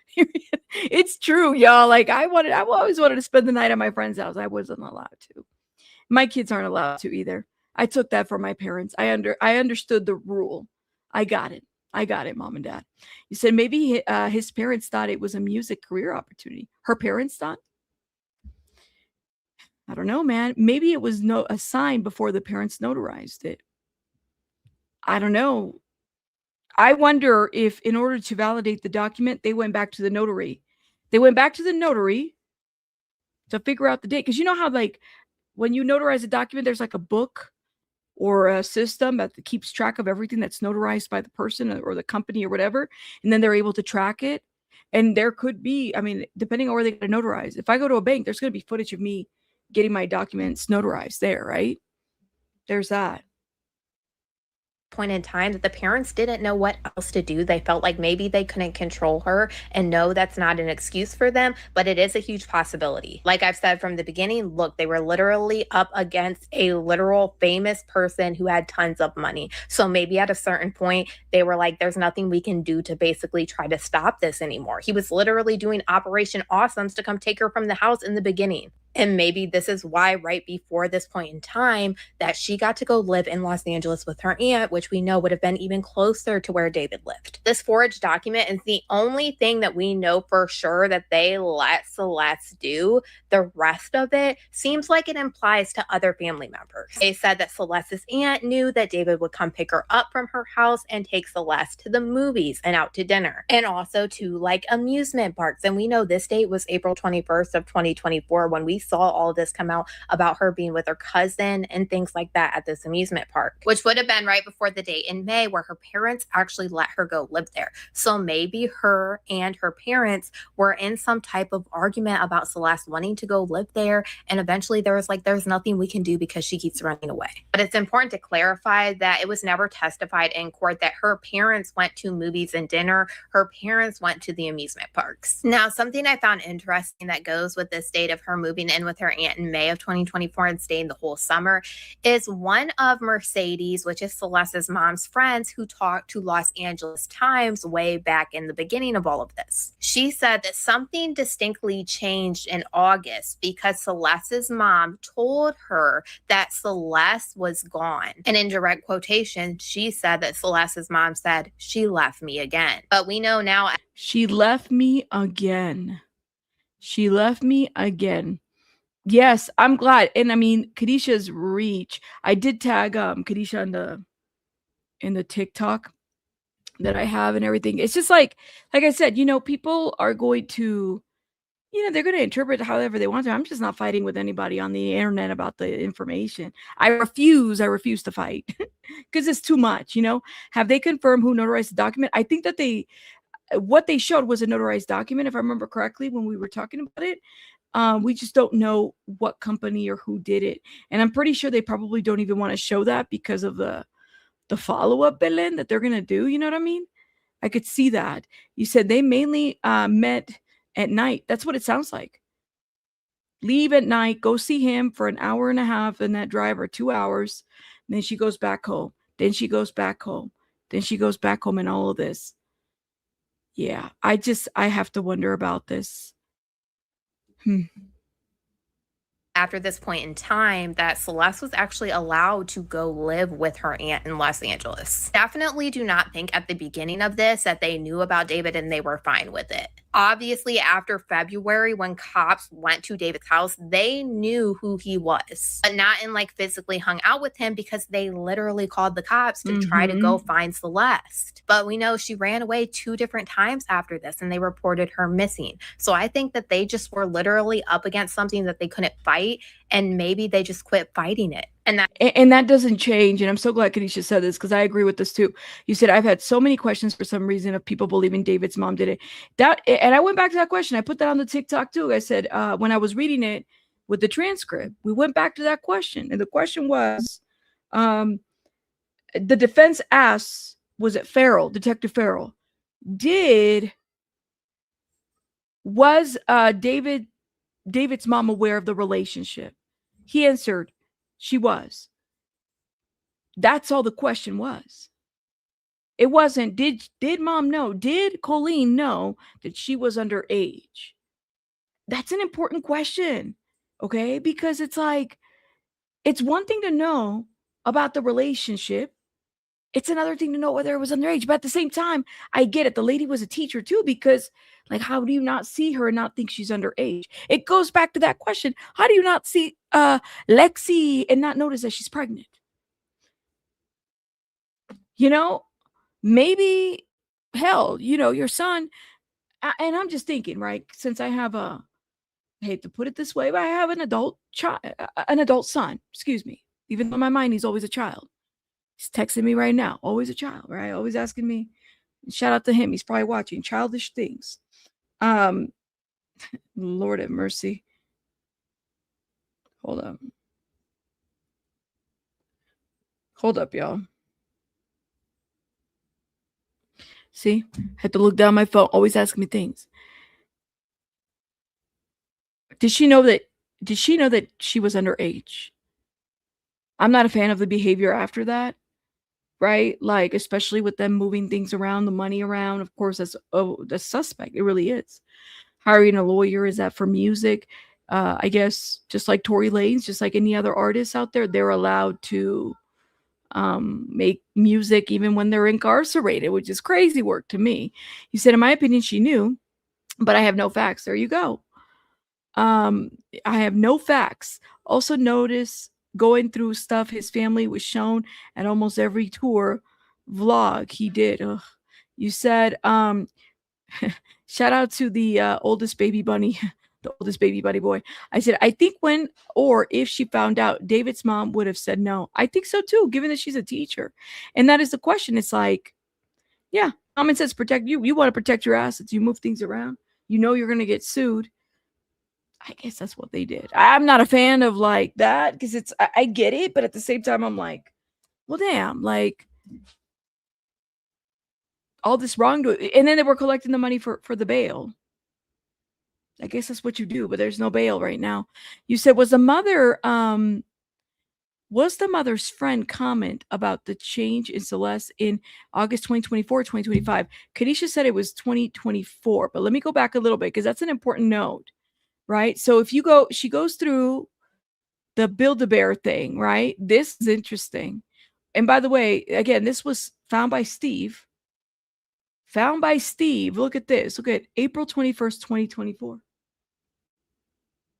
Speaker 1: It's true, y'all. Like, I always wanted to spend the night at my friend's house. I wasn't allowed to. My kids aren't allowed to either. I took that from my parents. I understood the rule. I got it, Mom and Dad. You said maybe his parents thought it was a music career opportunity. Her parents thought? I don't know, man. Maybe it was a sign before the parents notarized it. I don't know. I wonder if, in order to validate the document, they went back to the notary. They went back to the notary to figure out the date. Because you know how, like, when you notarize a document, there's like a book or a system that keeps track of everything that's notarized by the person or the company or whatever. And then they're able to track it. And there could be, I mean, depending on where they get notarized. If I go to a bank, there's going to be footage of me getting my documents notarized there, right? There's that.
Speaker 15: Point in time that the parents didn't know what else to do. They felt like maybe they couldn't control her, and no, that's not an excuse for them, but it is a huge possibility. Like I've said from the beginning, look, they were literally up against a literal famous person who had tons of money. So maybe at a certain point, they were like, there's nothing we can do to basically try to stop this anymore. He was literally doing Operation Awesomes to come take her from the house in the beginning. And maybe this is why right before this point in time that she got to go live in Los Angeles with her aunt, which we know would have been even closer to where David lived. This forged document is the only thing that we know for sure that they let Celeste do. The rest of it seems like it implies to other family members. They said that Celeste's aunt knew that David would come pick her up from her house and take Celeste to the movies and out to dinner, and also to like amusement parks. And we know this date was April 21st of 2024 when we saw all of this come out about her being with her cousin and things like that at this amusement park, which would have been right before the date in May where her parents actually let her go live there. So maybe her and her parents were in some type of argument about Celeste wanting to go live there, and eventually there was like, there's nothing we can do because she keeps running away. But it's important to clarify that it was never testified in court that her parents went to movies and dinner. Her parents went to the amusement parks. Now, something I found interesting that goes with this date of her moving in with her aunt in May of 2024 and staying the whole summer, is one of Mercedes, which is Celeste's mom's friends, who talked to Los Angeles Times way back in the beginning of all of this. She said that something distinctly changed in August because Celeste's mom told her that Celeste was gone. And in direct quotation, she said that Celeste's mom said, "She left me again." But we know now.
Speaker 1: She left me again. She left me again. Yes, I'm glad. And I mean, Kadisha's reach. I did tag Kadisha in the TikTok that I have and everything. It's just like I said, you know, people are going to, you know, they're going to interpret however they want to. I'm just not fighting with anybody on the internet about the information. I refuse to fight because it's too much, you know. Have they confirmed who notarized the document? I think that what they showed was a notarized document, if I remember correctly, when we were talking about it. We just don't know what company or who did it. And I'm pretty sure they probably don't even want to show that because of the follow-up, Belen, that they're going to do. You know what I mean? I could see that. You said they mainly met at night. That's what it sounds like. Leave at night, go see him for an hour and a half in that drive, or 2 hours. And then she goes back home. Then she goes back home. Then she goes back home, and all of this. Yeah, I have to wonder about this.
Speaker 15: After this point in time, that Celeste was actually allowed to go live with her aunt in Los Angeles. Definitely do not think at the beginning of this that they knew about David and they were fine with it. Obviously, after February, when cops went to David's house, they knew who he was, but not in like physically hung out with him, because they literally called the cops to try to go find Celeste. But we know she ran away 2 different times after this, and they reported her missing. So I think that they just were literally up against something that they couldn't fight, and maybe they just quit fighting it.
Speaker 1: And that doesn't change. And I'm so glad Kadisha said this, because I agree with this too. You said, I've had so many questions for some reason of people believing David's mom did it. And I went back to that question. I put that on the TikTok too. I said, when I was reading it with the transcript, we went back to that question. And the question was, the defense asked, was it Farrell, Detective Farrell? Was David's mom aware of the relationship? He answered, she was. That's all the question was. It wasn't, did mom know? Did Colleen know that she was underage? That's an important question, okay? Because it's like, it's one thing to know about the relationship. It's another thing to know whether it was underage. But at the same time, I get it. The lady was a teacher too, because like, how do you not see her and not think she's underage? It goes back to that question. How do you not see Lexi and not notice that she's pregnant? You know, maybe, hell, you know, your son, and I'm just thinking, right? Since I have I hate to put it this way, but I have an adult son, excuse me. Even though in my mind, he's always a child. He's texting me right now, always a child, right? Always asking me. Shout out to him. He's probably watching Childish Things. Lord have mercy. Hold up, y'all. See, had to look down my phone, always asking me things. Did she know that she was underage? I'm not a fan of the behavior after that, right? Like, especially with them moving things around, the money around. Of course, that's the suspect. It really is. Hiring a lawyer, is that for music? I guess just like Tory Lanez, just like any other artists out there, they're allowed to make music even when they're incarcerated, which is crazy work to me. He said, in my opinion, she knew, but I have no facts. There you go. I have no facts. Also notice going through stuff his family was shown at almost every tour vlog he did. Ugh. You said, shout out to the oldest baby bunny, the oldest baby bunny boy. I said, I think when or if she found out, David's mom would have said no. I think so too, given that she's a teacher. And that is the question. It's like, yeah, common sense, protect you. You want to protect your assets. You move things around. You know you're going to get sued. I guess that's what they did. I'm not a fan of like that, because I get it, but at the same time, I'm like, well, damn, like all this wrongdoing. And then they were collecting the money for the bail. I guess that's what you do, but there's no bail right now. You said, was the mother's friend comment about the change in Celeste in August 2024, 2025? Kadisha said it was 2024, but let me go back a little bit because that's an important note, right? So if you go, she goes through the Build-A-Bear thing, right? This is interesting. And by the way, again, this was found by Steve. Found by Steve. Look at this. Look at April 21st, 2024.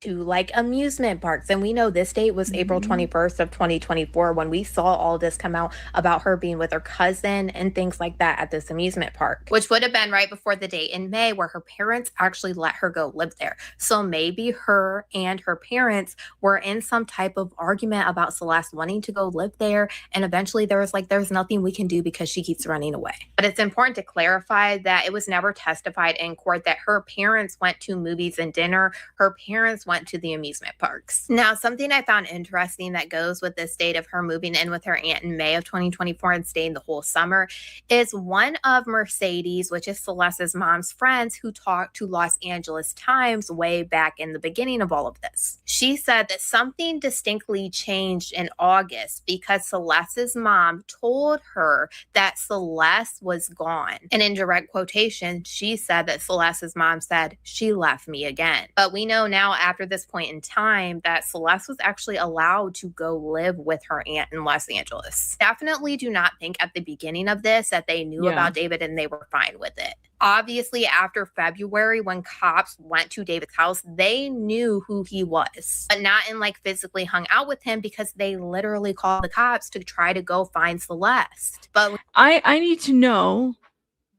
Speaker 15: To like amusement parks. And we know this date was April 21st of 2024 when we saw all this come out about her being with her cousin and things like that at this amusement park, which would have been right before the date in May where her parents actually let her go live there. So maybe her and her parents were in some type of argument about Celeste wanting to go live there. And eventually there was like, there's nothing we can do because she keeps running away. But it's important to clarify that it was never testified in court that her parents went to movies and dinner. Her parents went to the amusement parks. Now, something I found interesting that goes with this date of her moving in with her aunt in May of 2024 and staying the whole summer is one of Mercedes, which is Celeste's mom's friends, who talked to Los Angeles Times way back in the beginning of all of this. She said that something distinctly changed in August because Celeste's mom told her that Celeste was gone. And in direct quotation, she said that Celeste's mom said, "She left me again." But we know now after this point in time that Celeste was actually allowed to go live with her aunt in Los Angeles. Definitely do not think at the beginning of this that they knew about David and they were fine with it. Obviously, after February, when cops went to David's house, they knew who he was, but not in like physically hung out with him because they literally called the cops to try to go find Celeste. But
Speaker 1: I need to know,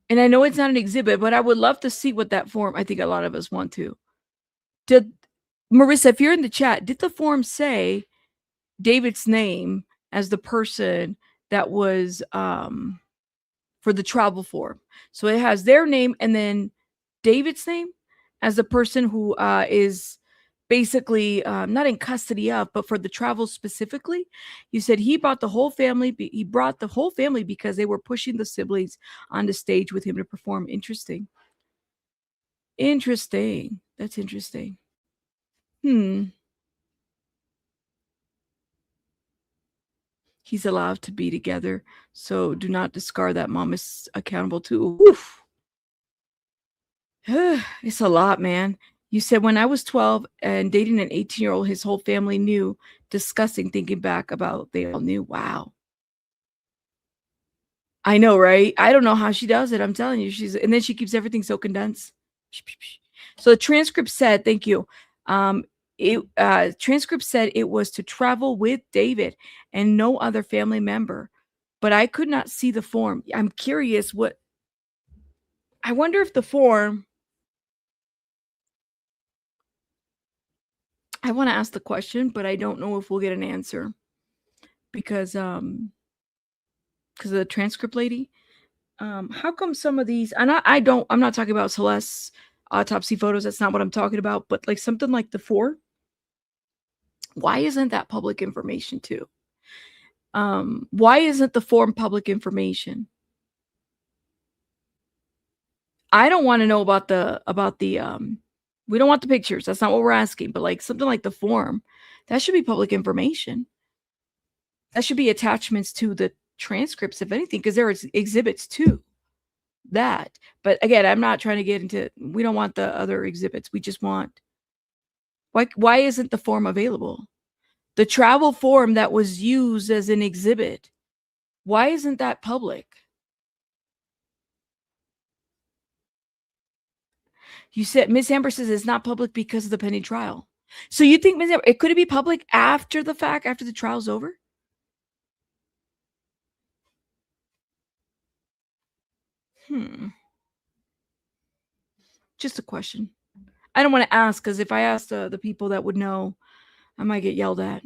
Speaker 1: and I know it's not an exhibit, but I would love to see what that form, I think a lot of us want to. Did Marissa, if you're in the chat, did the form say David's name as the person that was for the travel form? So it has their name and then David's name as the person who is basically not in custody of, but for the travel specifically. You said he brought the whole family. He brought the whole family because they were pushing the siblings on the stage with him to perform. Interesting. Interesting. That's interesting. He's allowed to be together, so do not discard that mom is accountable too. Oof. It's a lot, man. You said when I was 12 and dating an 18-year-old, his whole family knew. Disgusting thinking back about they all knew. Wow. I know, right? I don't know how she does it. I'm telling you, and then she keeps everything so condensed. So the transcript said, thank you. Transcript said it was to travel with David and no other family member, but I could not see the form. I'm curious I wonder if the form, I want to ask the question, but I don't know if we'll get an answer because of the transcript lady. How come some of these, and I'm not talking about Celeste's autopsy photos. That's not what I'm talking about, but like something like the form. Why isn't that public information too? Why isn't the form public information? I don't want to know about the we don't want the pictures. That's not what we're asking, but like something like the form, that should be public information. That should be attachments to the transcripts, if anything, because there are exhibits to that. But again, I'm not trying to get into, we don't want the other exhibits. We just want, why isn't the form available? The travel form that was used as an exhibit, why isn't that public? You said, Miss Amber says it's not public because of the pending trial. So you think, Miss Amber, could it be public after the fact, after the trial's over? Just a question. I don't want to ask because if I ask the people that would know, I might get yelled at.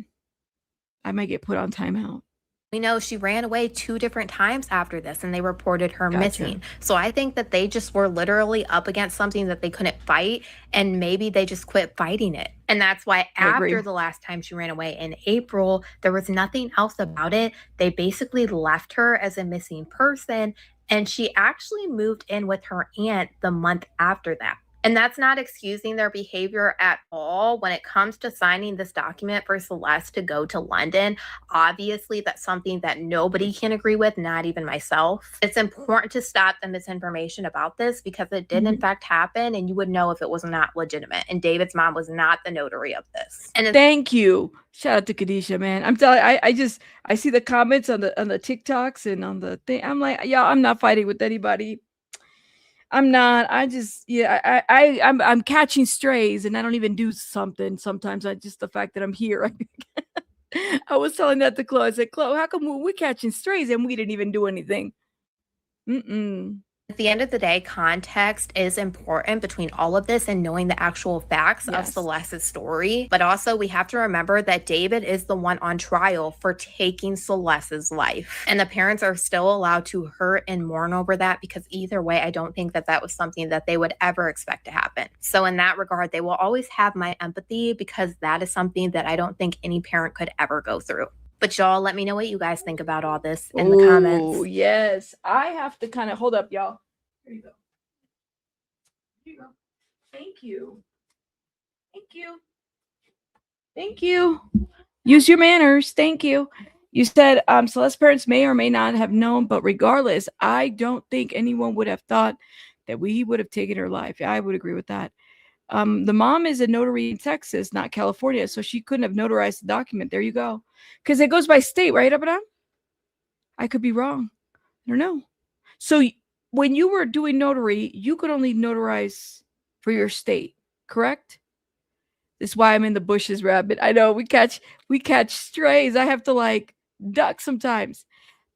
Speaker 1: I might get put on timeout.
Speaker 15: We know she ran away 2 different times after this and they reported her missing. So I think that they just were literally up against something that they couldn't fight and maybe they just quit fighting it. And that's why after the last time she ran away in April, there was nothing else about it. They basically left her as a missing person and she actually moved in with her aunt the month after that. And that's not excusing their behavior at all. When it comes to signing this document for Celeste to go to London, obviously that's something that nobody can agree with, not even myself. It's important to stop the misinformation about this because it did in fact happen, and you would know if it was not legitimate. And David's mom was not the notary of this. And
Speaker 1: thank you. Shout out to Khadijah, man. I'm telling you, I see the comments on the TikToks and on the thing. I'm like, y'all, I'm not fighting with anybody. I'm not. I'm catching strays, and I don't even do something. Sometimes the fact that I'm here. I was telling that to Chloe. I said, Chloe, how come we're catching strays and we didn't even do anything?
Speaker 15: At the end of the day, context is important between all of this and knowing the actual facts of Celeste's story. But also, we have to remember that David is the one on trial for taking Celeste's life. And the parents are still allowed to hurt and mourn over that because either way, I don't think that that was something that they would ever expect to happen. So in that regard, they will always have my empathy because that is something that I don't think any parent could ever go through. But y'all, let me know what you guys think about all this in the comments.
Speaker 1: Oh, yes. I have to kind of hold up, y'all. Here you go. Here you go. Thank you. Thank you. Thank you. Use your manners. Thank you. You said Celeste's parents may or may not have known, but regardless, I don't think anyone would have thought that we would have taken her life. I would agree with that. The mom is a notary in Texas, not California, so she couldn't have notarized the document. There you go. Because it goes by state, right, Abraham? I could be wrong. I don't know. So when you were doing notary, you could only notarize for your state, correct? This is why I'm in the bushes, Rabbit. I know we catch strays. I have to like duck sometimes.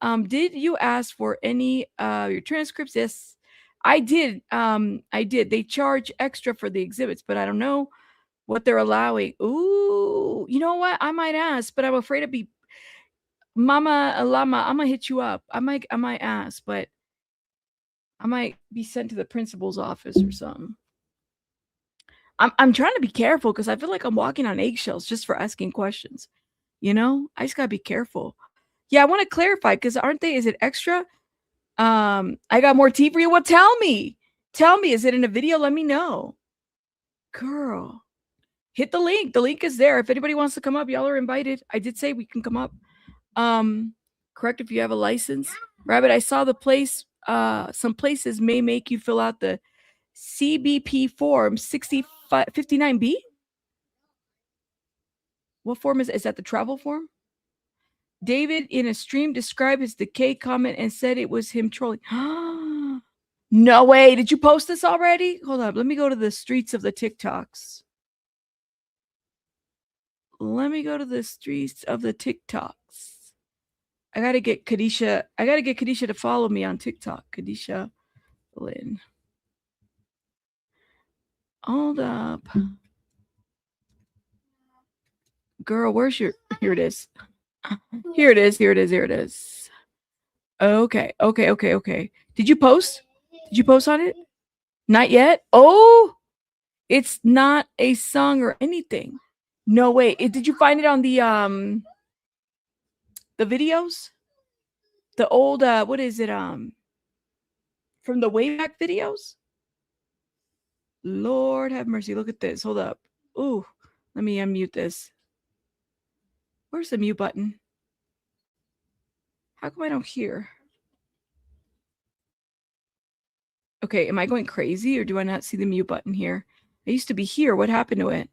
Speaker 1: Did you ask for any your transcripts? Yes, I did. I did. They charge extra for the exhibits, but I don't know what they're allowing. Ooh, you know what? I might ask, but I'm afraid to be Mama Alama. I'm gonna hit you up. I might ask, but I might be sent to the principal's office or something. I'm trying to be careful because I feel like I'm walking on eggshells just for asking questions. You know, I just gotta be careful. Yeah, I want to clarify because aren't they? Is it extra? I got more tea for you. Well, tell me. Tell me. Is it in a video? Let me know. Girl, hit the link. The link is there. If anybody wants to come up, y'all are invited. I did say we can come up. Correct if you have a license. Rabbit, I saw the place. Some places may make you fill out the CBP form 59B. What form is that? The travel form? David in a stream described his decay comment and said it was him trolling. No way. Did you post this already? Hold up. Let me go to the streets of the TikToks. Let me go to the streets of the TikToks. I gotta get Khadijah. I gotta get Khadijah to follow me on TikTok. Khadijah Lynn. Hold up. Girl, where's your... Here it is. Here it is. Here it is. Here it is. Okay. Okay. Okay. Okay. Did you post? Did you post on it? Not yet? Oh, it's not a song or anything. No way. Did you find it on the videos? The old what is it? From the way back videos? Lord have mercy. Look at this. Hold up. Ooh, let me unmute this. Where's the mute button? How come I don't hear? Okay, am I going crazy or do I not see the mute button here? I used to be here. What happened to it?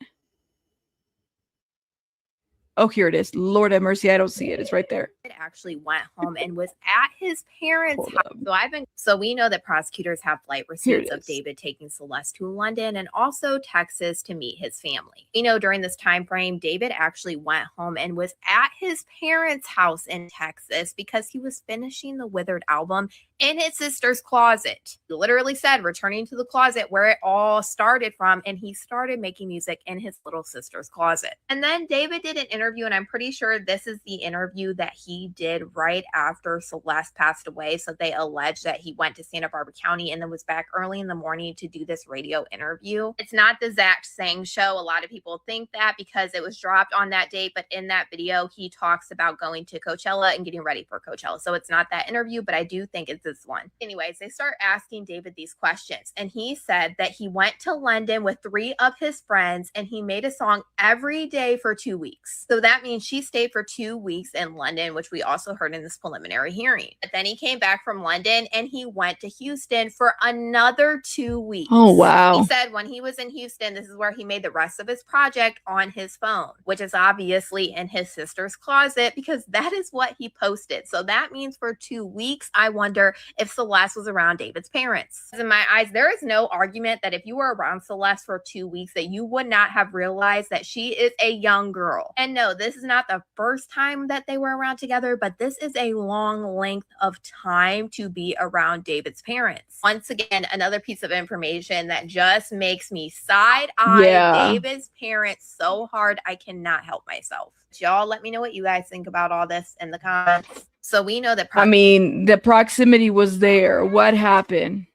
Speaker 1: Oh, here it is. Lord have mercy. I don't see it. It's right there.
Speaker 15: It actually went home and was at his parents' house. So we know that prosecutors have flight receipts of David taking Celeste to London and also Texas to meet his family. We know during this time frame, David actually went home and was at his parents' house in Texas because he was finishing the Withered album in his sister's closet. He literally said returning to the closet where it all started from, and he started making music in his little sister's closet. And then David did an interview interview, and I'm pretty sure this is the interview that he did right after Celeste passed away. So they allege that he went to Santa Barbara County and then was back early in the morning to do this radio interview. It's not the exact same show. A lot of people think that because it was dropped on that date, but in that video, he talks about going to Coachella and getting ready for Coachella. So it's not that interview, but I do think it's this one. Anyways, they start asking David these questions, and he said that he went to London with 3 of his friends and he made a song every day for 2 weeks. So that means she stayed for 2 weeks in London, which we also heard in this preliminary hearing. But then he came back from London and he went to Houston for another 2 weeks.
Speaker 1: Oh, wow.
Speaker 15: He said when he was in Houston, this is where he made the rest of his project on his phone, which is obviously in his sister's closet because that is what he posted. So that means for 2 weeks, I wonder if Celeste was around David's parents. In my eyes, there is no argument that if you were around Celeste for 2 weeks that you would not have realized that she is a young girl. And no, this is not the first time that they were around together, but this is a long length of time to be around David's parents. Once again, another piece of information that just makes me side-eye David's parents so hard I cannot help myself. Y'all let me know what you guys think about all this in the comments. So we know that
Speaker 1: I mean, the proximity was there. What happened?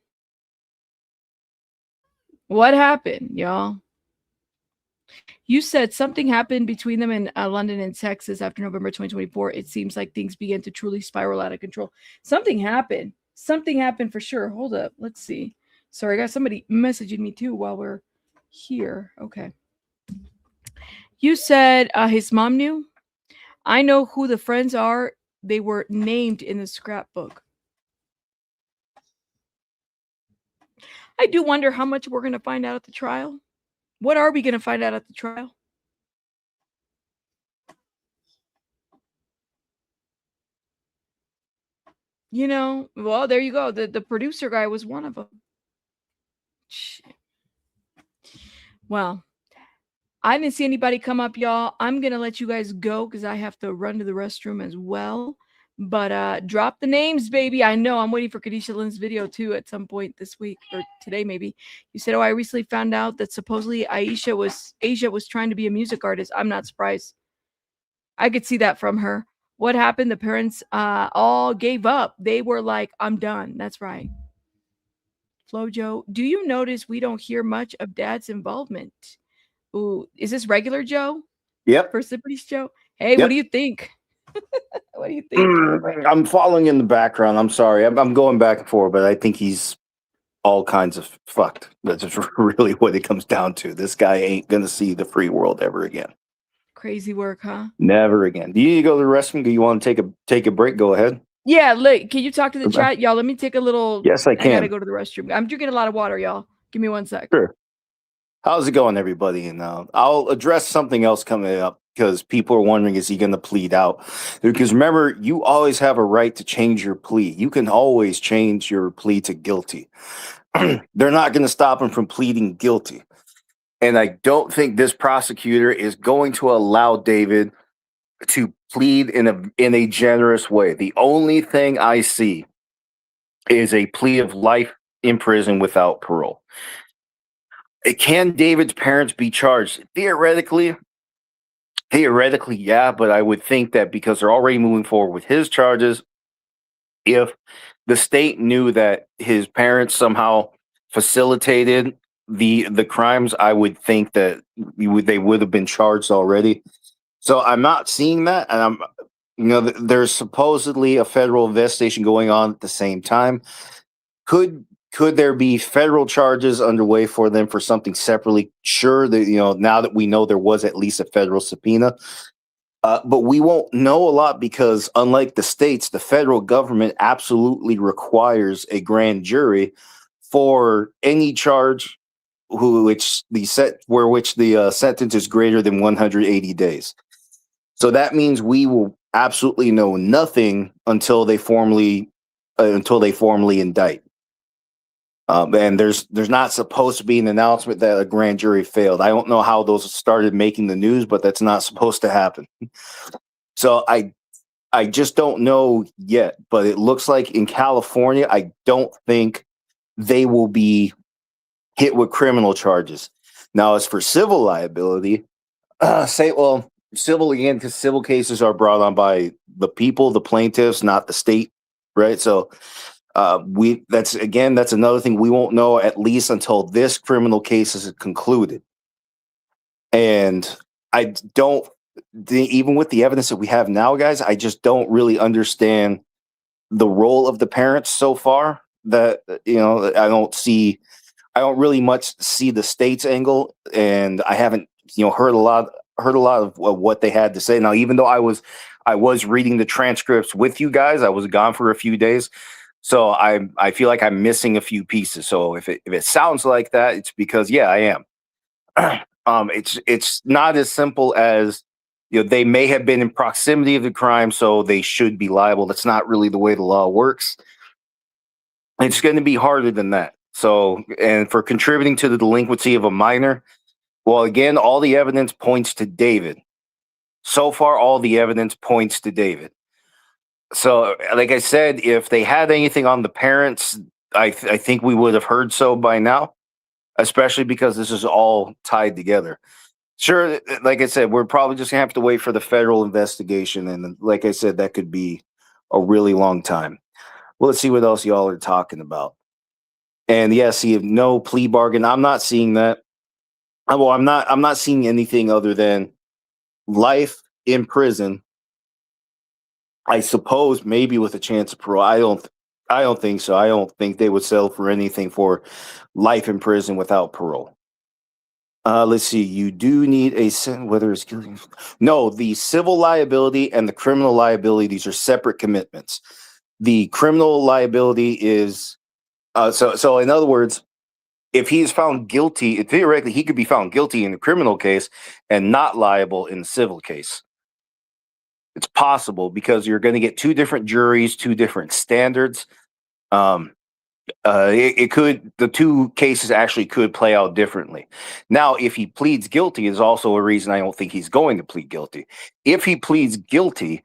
Speaker 1: What happened, y'all? You said something happened between them in London and Texas after November 2024. It seems like things began to truly spiral out of control. Something happened. Something happened for sure. Hold up. Let's see. Sorry, I got somebody messaging me too while we're here. Okay. You said his mom knew. I know who the friends are. They were named in the scrapbook. I do wonder how much we're going to find out at the trial. What are we going to find out at the trial? You know, well, there you go. The producer guy was one of them. Shit. Well, I didn't see anybody come up, y'all. I'm going to let you guys go because I have to run to the restroom as well. But drop the names, baby. I know I'm waiting for Kadisha Lynn's video too at some point this week or today, maybe. You said, oh, I recently found out that supposedly Asia was trying to be a music artist. I'm not surprised. I could see that from her. What happened? The parents all gave up. They were like, I'm done. That's right. Flojo, do you notice we don't hear much of Dad's involvement? Ooh, is this regular Joe?
Speaker 16: Yep.
Speaker 1: Persepolis Joe? Hey,
Speaker 16: Yep.
Speaker 1: what do you think? What do you think?
Speaker 16: I'm following in the background. I'm sorry. I'm going back and forth, but I think he's all kinds of fucked. That's just really what it comes down to. This guy ain't going to see the free world ever again.
Speaker 1: Crazy work, huh?
Speaker 16: Never again. Do you need to go to the restroom? Do you want to take a break? Go ahead.
Speaker 1: Yeah, look, can you talk to the chat? Y'all, let me take a little...
Speaker 16: Yes, I
Speaker 1: I gotta
Speaker 16: can.
Speaker 1: go to the restroom. I'm drinking a lot of water, y'all. Give me 1 sec.
Speaker 16: Sure. How's it going, everybody? And I'll address something else coming up because people are wondering, is he going to plead out? Because remember, you always have a right to change your plea. You can always change your plea to guilty. They're not going to stop him from pleading guilty. And I don't think this prosecutor is going to allow David to plead in a generous way. The only thing I see is a plea of life in prison without parole. Can David's parents be charged? Theoretically, yeah, but I would think that because they're already moving forward with his charges, if the state knew that his parents somehow facilitated the crimes, I would think that they would have been charged already. So I'm not seeing that, and there's supposedly a federal investigation going on at the same time. Could there be federal charges underway for them for something separately? Sure, that now that we know there was at least a federal subpoena, but we won't know a lot because, unlike the states, the federal government absolutely requires a grand jury for any charge which the sentence is greater than 180 days. So that means we will absolutely know nothing until they formally indict. And there's not supposed to be an announcement that a grand jury failed. I don't know how those started making the news, but that's not supposed to happen. So I just don't know yet. But it looks like in California, I don't think they will be hit with criminal charges. Now, as for civil liability, civil again, because civil cases are brought on by the people, the plaintiffs, not the state, right? So that's another thing we won't know at least until this criminal case is concluded. And I don't, even with the evidence that we have now, guys, I just don't really understand the role of the parents so far. That, you know, I don't really much see the state's angle, and I haven't, you know, heard a lot of what they had to say. Now, even though I was reading the transcripts with you guys, I was gone for a few days, so I feel like I'm missing a few pieces. So if it sounds like that, it's because, yeah, I am. It's not as simple as, you know, they may have been in proximity of the crime, so they should be liable. That's not really the way the law works. It's going to be harder than that. So, and for contributing to the delinquency of a minor, well, again, all the evidence points to David. So far, all the evidence points to David. So, like I said, if they had anything on the parents, I think we would have heard so by now, especially because this is all tied together. Sure, like I said, we're probably just gonna have to wait for the federal investigation, and like I said, that could be a really long time. Well, let's see what else y'all are talking about. And yes, see, no plea bargain. I'm not seeing that. Well, I'm not seeing anything other than life in prison. I suppose maybe with a chance of parole. I don't think so. I don't think they would settle for anything for life in prison without parole. Let's see. You do need a whether it's guilty. No, the civil liability and the criminal liability, these are separate commitments. The criminal liability is so in other words, if he is found guilty, theoretically he could be found guilty in the criminal case and not liable in the civil case. It's possible because you're going to get two different juries, two different standards. The two cases actually could play out differently. Now, if he pleads guilty, is also a reason I don't think he's going to plead guilty. If he pleads guilty,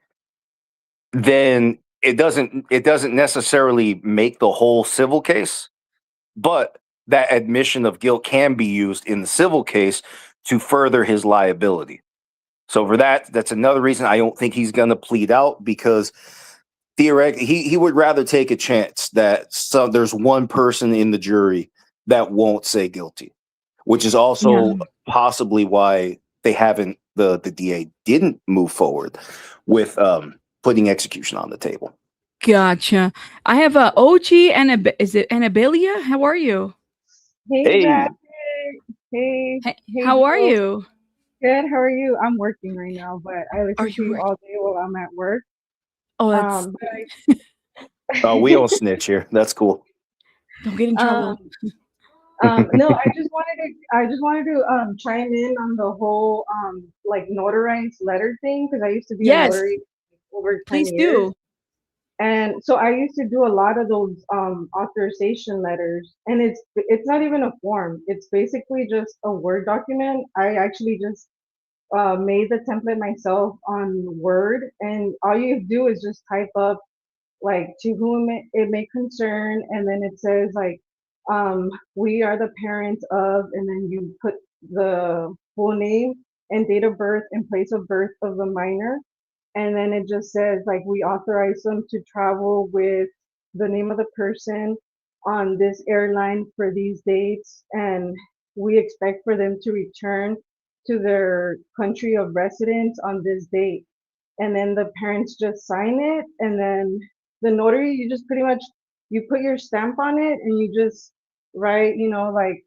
Speaker 16: then it doesn't necessarily make the whole civil case, but that admission of guilt can be used in the civil case to further his liability. So for that's another reason I don't think he's going to plead out, because theoretically he would rather take a chance that there's one person in the jury that won't say guilty, which is also possibly why they haven't, the DA didn't move forward with putting execution on the table.
Speaker 1: Gotcha. I have a OG and is it Anabelia? How are you?
Speaker 17: Hey,
Speaker 16: Hey.
Speaker 17: hey,
Speaker 1: How are
Speaker 17: girls.
Speaker 1: you?
Speaker 17: Good. How are you? I'm working right now, but I listen to you all day while I'm at work.
Speaker 1: Oh, that's
Speaker 16: Oh, we don't snitch here. That's cool.
Speaker 1: Don't get in trouble.
Speaker 17: No, I just wanted to chime in on the whole like notarized letter thing, because I used to be a notary over 10
Speaker 1: Please
Speaker 17: years.
Speaker 1: do.
Speaker 17: And so I used to do a lot of those authorization letters, and it's not even a form. It's basically just a Word document. I actually just made the template myself on Word, and all you do is just type up like to whom it may concern, and then it says like we are the parents of, and then you put the full name and date of birth and place of birth of the minor. And then it just says like we authorize them to travel with the name of the person on this airline for these dates, and we expect for them to return to their country of residence on this date. And then the parents just sign it, and then the notary, you just pretty much, you put your stamp on it, and you just write, you know, like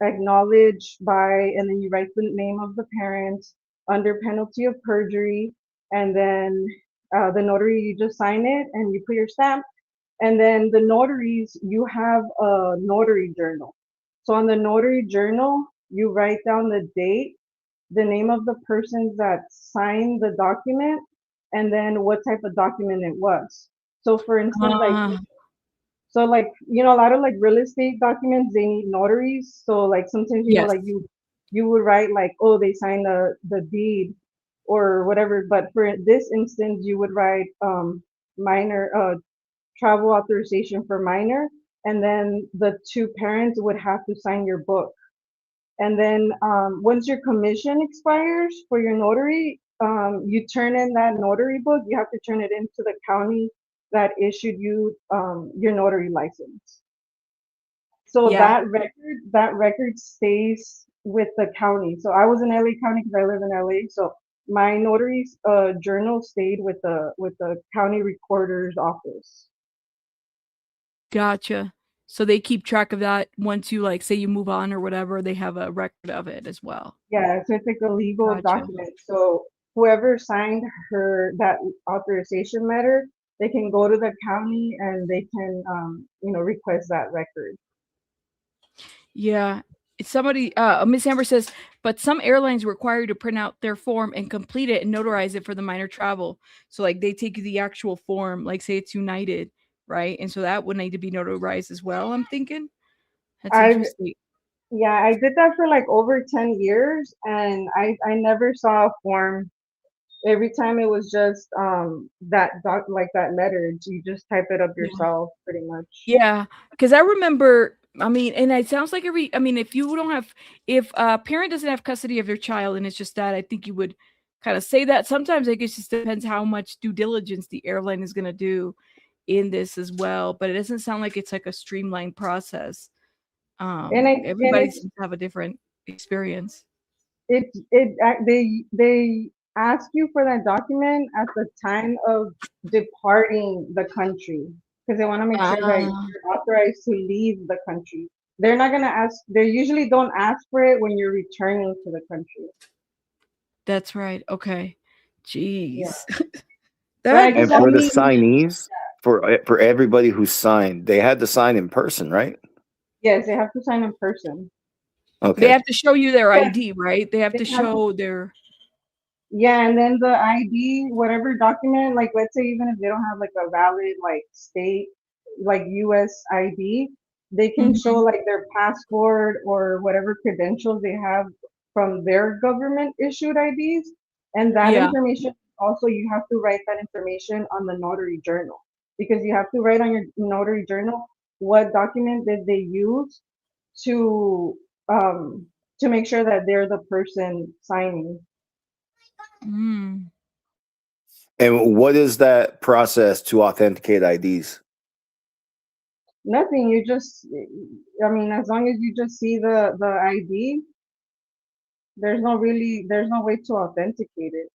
Speaker 17: acknowledged by, and then you write the name of the parents under penalty of perjury, and then the notary, you just sign it and you put your stamp. And then the notaries, you have a notary journal. So on the notary journal, you write down the date, the name of the persons that signed the document, and then what type of document it was. So for instance, like, you know, a lot of like real estate documents, they need notaries. So like sometimes, you know, like you would write like, oh, they signed the deed or whatever. But for this instance, you would write minor travel authorization for minor, and then the two parents would have to sign your book. And then once your commission expires for your notary, you turn in that notary book. You have to turn it into the county that issued you your notary license. So
Speaker 1: Yeah.
Speaker 17: that record stays with the county. So I was in LA County because I live in LA. So my notary's journal stayed with the county recorder's office.
Speaker 1: Gotcha. So they keep track of that once you like say you move on or whatever, they have a record of it as well.
Speaker 17: Yeah, so it's like a legal
Speaker 1: Gotcha.
Speaker 17: document. So whoever signed that authorization letter, they can go to the county and they can request that record.
Speaker 1: Yeah. It's somebody Miss Amber says, but some airlines require you to print out their form and complete it and notarize it for the minor travel. So like they take you the actual form, like say it's United, right? And so that would need to be notarized as well, I'm thinking. That's interesting.
Speaker 17: Yeah, I did that for like over 10 years and I never saw a form. Every time it was just that letter, you just type it up yourself pretty much.
Speaker 1: Yeah, because I remember, I mean, and it sounds like if a parent doesn't have custody of their child and it's just that, I think you would kind of say that. Sometimes I guess it just depends how much due diligence the airline is going to do in this as well. But it doesn't sound like it's like a streamlined process. Everybody seems to have a different experience.
Speaker 17: They ask you for that document at the time of departing the country because they want to make sure that you're authorized to leave the country. They're not gonna ask. They usually don't ask for it when you're returning to the country.
Speaker 1: That's right. Okay. Jeez.
Speaker 17: Yeah.
Speaker 16: And for the signees, for everybody who signed, they had to sign in person, right?
Speaker 17: Yes, they have to sign in person.
Speaker 16: Okay.
Speaker 1: They have to show you their ID, right? They have to show their.
Speaker 17: Yeah, and then the ID, whatever document, like let's say even if they don't have like a valid like state, like US ID, they can show like their passport or whatever credentials they have from their government issued IDs. And that information also, you have to write that information on the notary journal because you have to write on your notary journal what document did they use to make sure that they're the person signing.
Speaker 1: Mm.
Speaker 16: And what is that process to authenticate IDs?
Speaker 17: Nothing. You just, I mean, as long as you just see the ID, there's no way to authenticate it.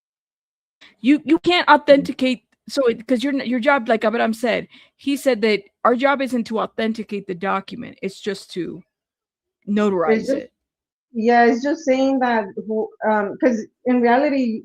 Speaker 1: You can't authenticate. So because your job, like Abraham said, he said that our job isn't to authenticate the document. It's just to notarize it.
Speaker 17: Yeah, it's just saying that because in reality,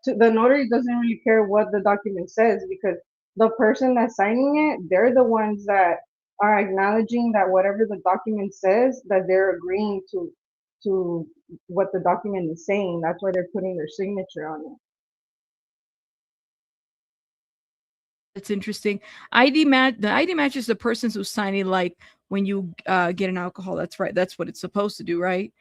Speaker 17: the notary doesn't really care what the document says because the person that's signing it, they're the ones that are acknowledging that whatever the document says, that they're agreeing to what the document is saying. That's why they're putting their signature on it.
Speaker 1: It's interesting. The ID matches the person who's signing, like when you get an alcohol. That's right. That's what it's supposed to do, right?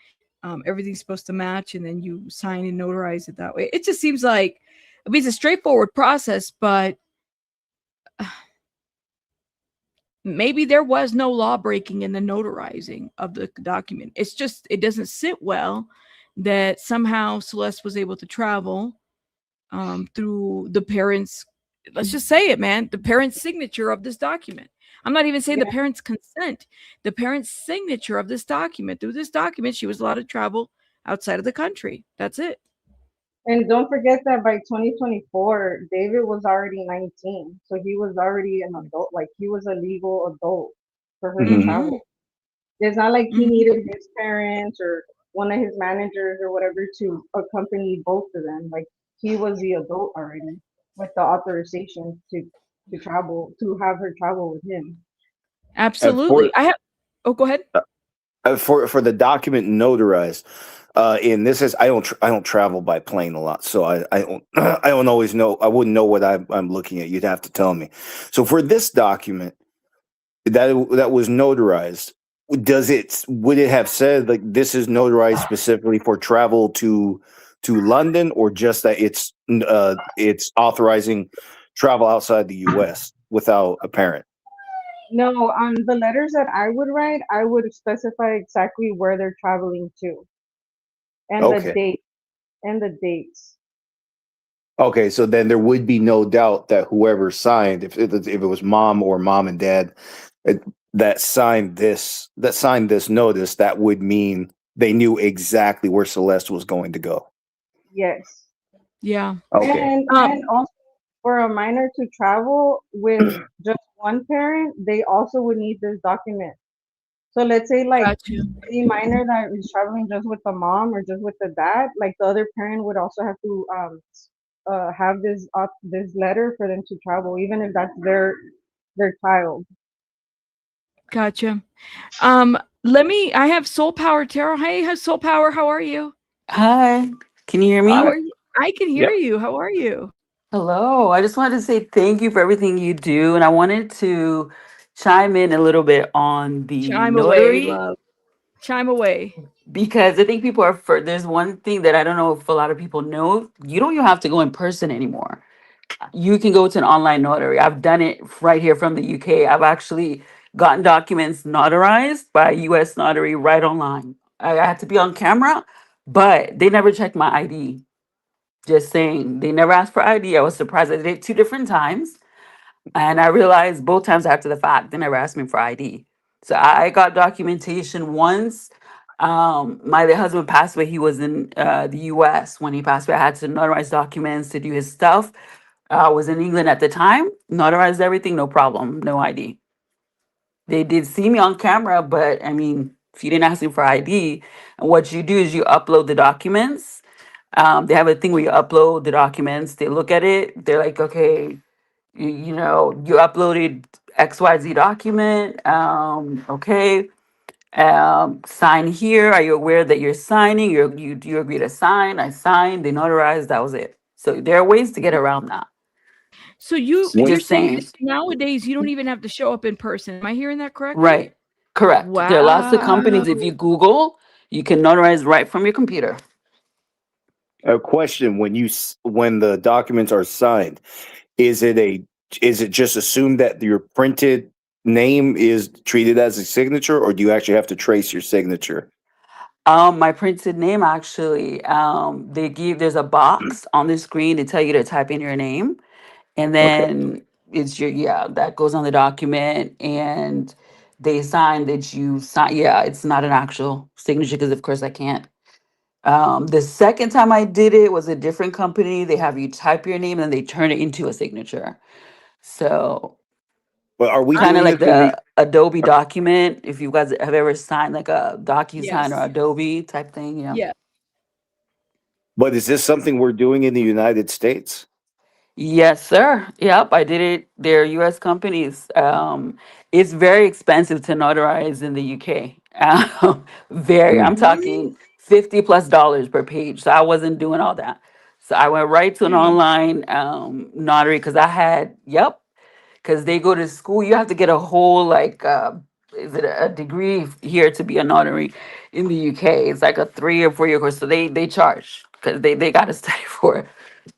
Speaker 1: Everything's supposed to match, and then you sign and notarize it that way. It just seems like, I mean, it's a straightforward process, but maybe there was no law breaking in the notarizing of the document. It's just, it doesn't sit well that somehow Celeste was able to travel through the parents', let's just say it, man, the parents' signature of this document. I'm not even saying the parents' consent, the parents' signature of this document. Through this document, she was allowed to travel outside of the country. That's it.
Speaker 17: And don't forget that by 2024, David was already 19. So he was already an adult, like he was a legal adult for her to travel. It's not like he needed his parents or one of his managers or whatever to accompany both of them. Like he was the adult already with the authorization to travel, to have her travel with him.
Speaker 1: Absolutely. Go ahead.
Speaker 16: For the document notarized, and this is I don't travel by plane a lot, so I don't always know. I wouldn't know what I'm looking at. You'd have to tell me. So for this document that was notarized, would it have said like this is notarized specifically for travel to London, or just that it's authorizing travel outside the U.S. without a parent?
Speaker 17: No, on the letters that I would write, I would specify exactly where they're traveling to and the
Speaker 16: Okay.
Speaker 17: date and the dates.
Speaker 16: Okay, so then there would be no doubt that whoever signed, if it was mom or mom and dad, that signed this notice, that would mean they knew exactly where Celeste was going to go.
Speaker 17: Yes.
Speaker 1: Yeah.
Speaker 16: Okay.
Speaker 17: And also for a minor to travel with just one parent, they also would need this document. So let's say like
Speaker 1: Gotcha.
Speaker 17: a minor that is traveling just with the mom or just with the dad, like the other parent would also have to have this letter for them to travel, even if that's their child.
Speaker 1: Gotcha. I have Soul Power Tarot. Hey, Soul Power, how are you?
Speaker 18: Hi, can you hear me?
Speaker 1: How are you? I can hear
Speaker 18: Yep.
Speaker 1: you. How are you?
Speaker 18: Hello. I just wanted to say thank you for everything you do. And I wanted to chime in a little bit on the
Speaker 1: Chime away,
Speaker 18: notary
Speaker 1: love. Chime away.
Speaker 18: because I think people are, there's one thing that I don't know if a lot of people know. You don't even have to go in person anymore. You can go to an online notary. I've done it right here from the UK. I've actually gotten documents notarized by a US notary right online. I had to be on camera, but they never checked my ID. Just saying, they never asked for ID. I was surprised. I did it 2 different times, and I realized both times after the fact, they never asked me for ID. So I got documentation once. My husband passed away. He was in the U.S. when he passed away. I had to notarize documents to do his stuff. I was in England at the time. Notarized everything, no problem, no ID. They did see me on camera, but I mean, if you didn't ask me for ID, and what you do is you upload the documents. They have a thing where you upload the documents. They look at it. They're like, okay, you uploaded XYZ document. Okay. Sign here. Are you aware that you're signing? Do you agree to sign? I signed. They notarized. That was it. So there are ways to get around that.
Speaker 1: So you're
Speaker 18: Just
Speaker 1: saying
Speaker 18: saying.
Speaker 1: that nowadays you don't even have to show up in person. Am I hearing that correctly?
Speaker 18: Right. Correct. There are lots of companies. If
Speaker 1: Wow.
Speaker 18: you Google, you can notarize right from your computer.
Speaker 16: A question: when the documents are signed, is it just assumed that your printed name is treated as a signature, or do you actually have to trace your signature?
Speaker 18: My printed name actually, there's a box on the screen to tell you to type in your name, and
Speaker 16: Okay.
Speaker 18: then that goes on the document, and they sign that you sign. Yeah, it's not an actual signature because of course I can't. The second time I did it was a different company. They have you type your name and they turn it into a signature. So
Speaker 16: But are we
Speaker 18: kind of
Speaker 16: doing
Speaker 18: like
Speaker 16: this in the?
Speaker 18: the Adobe document. If you guys have ever signed like a DocuSign or
Speaker 1: Yes.
Speaker 18: Adobe type thing, yeah.
Speaker 1: Yeah.
Speaker 16: But is this something we're doing in the United States?
Speaker 18: Yes, sir. Yep, I did it. They're U.S. companies. It's very expensive to notarize in the UK. Very. I'm
Speaker 1: Really?
Speaker 18: talking $50+ per page. So I wasn't doing all that. So I went right to an
Speaker 1: Dang.
Speaker 18: online notary because because they go to school. You have to get a whole is it a degree here to be a notary in the UK? It's like a 3 or 4 year course. So they charge because they got to study for it.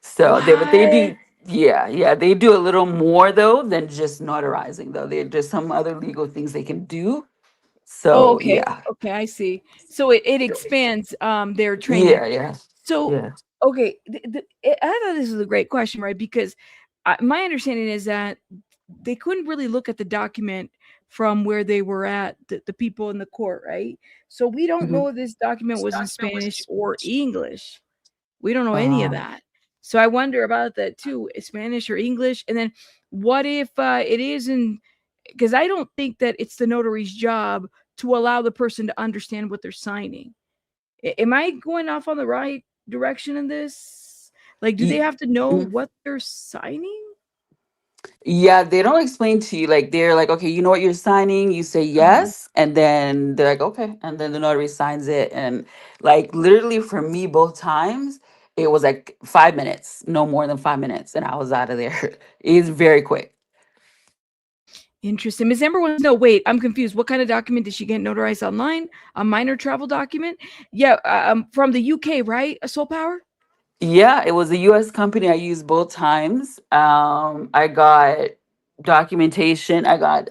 Speaker 18: So they
Speaker 1: What?
Speaker 18: do, yeah, they do a little more though than just notarizing though. There's some other legal things they can do.
Speaker 1: Oh,
Speaker 18: So
Speaker 1: okay.
Speaker 18: yeah,
Speaker 1: Okay, I see. So it expands their training.
Speaker 18: yeah,
Speaker 1: So
Speaker 18: yeah.
Speaker 1: okay, I thought this was a great question, right? Because my understanding is that they couldn't really look at the document from where they were at, the people in the court, right? So we don't
Speaker 18: Mhm.
Speaker 1: know if this document was in Spanish or English. We don't know any of
Speaker 18: Uh,
Speaker 1: that. So I wonder about that too, Spanish or English. And then what if it is in, because I don't think that it's the notary's job to allow the person to understand what they're signing. Am I going off on the right direction in this? Like, do they
Speaker 18: y-
Speaker 1: have to know
Speaker 18: mm.
Speaker 1: what they're signing?
Speaker 18: Yeah, they don't explain to you. Like they're like, okay, you know what you're signing. You say
Speaker 1: Uh-huh.
Speaker 18: yes, and then they're like, okay, and then the notary signs it. And like literally for me, both times it was like 5 minutes, no more than 5 minutes, and I was out of there. It's very quick.
Speaker 1: Interesting. Ms. Amber wants to know, wait, I'm confused. What kind of document did she get notarized online? A minor travel document? Yeah, from the UK, right? A Soul Power?
Speaker 18: Yeah, it was a U.S. company. I used both times. I got documentation. I got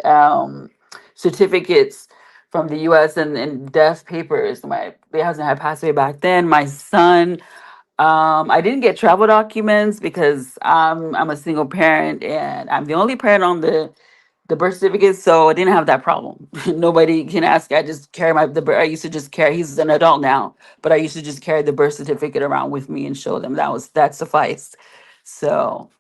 Speaker 18: certificates from the U.S. and death papers. My husband had passed away back then. My son. I didn't get travel documents because I'm a single parent and I'm the only parent on the birth certificate, so I didn't have that problem. Nobody can ask. I just carry I used to just carry. He's an adult now, but I used to just carry the birth certificate around with me and show them. That sufficed. So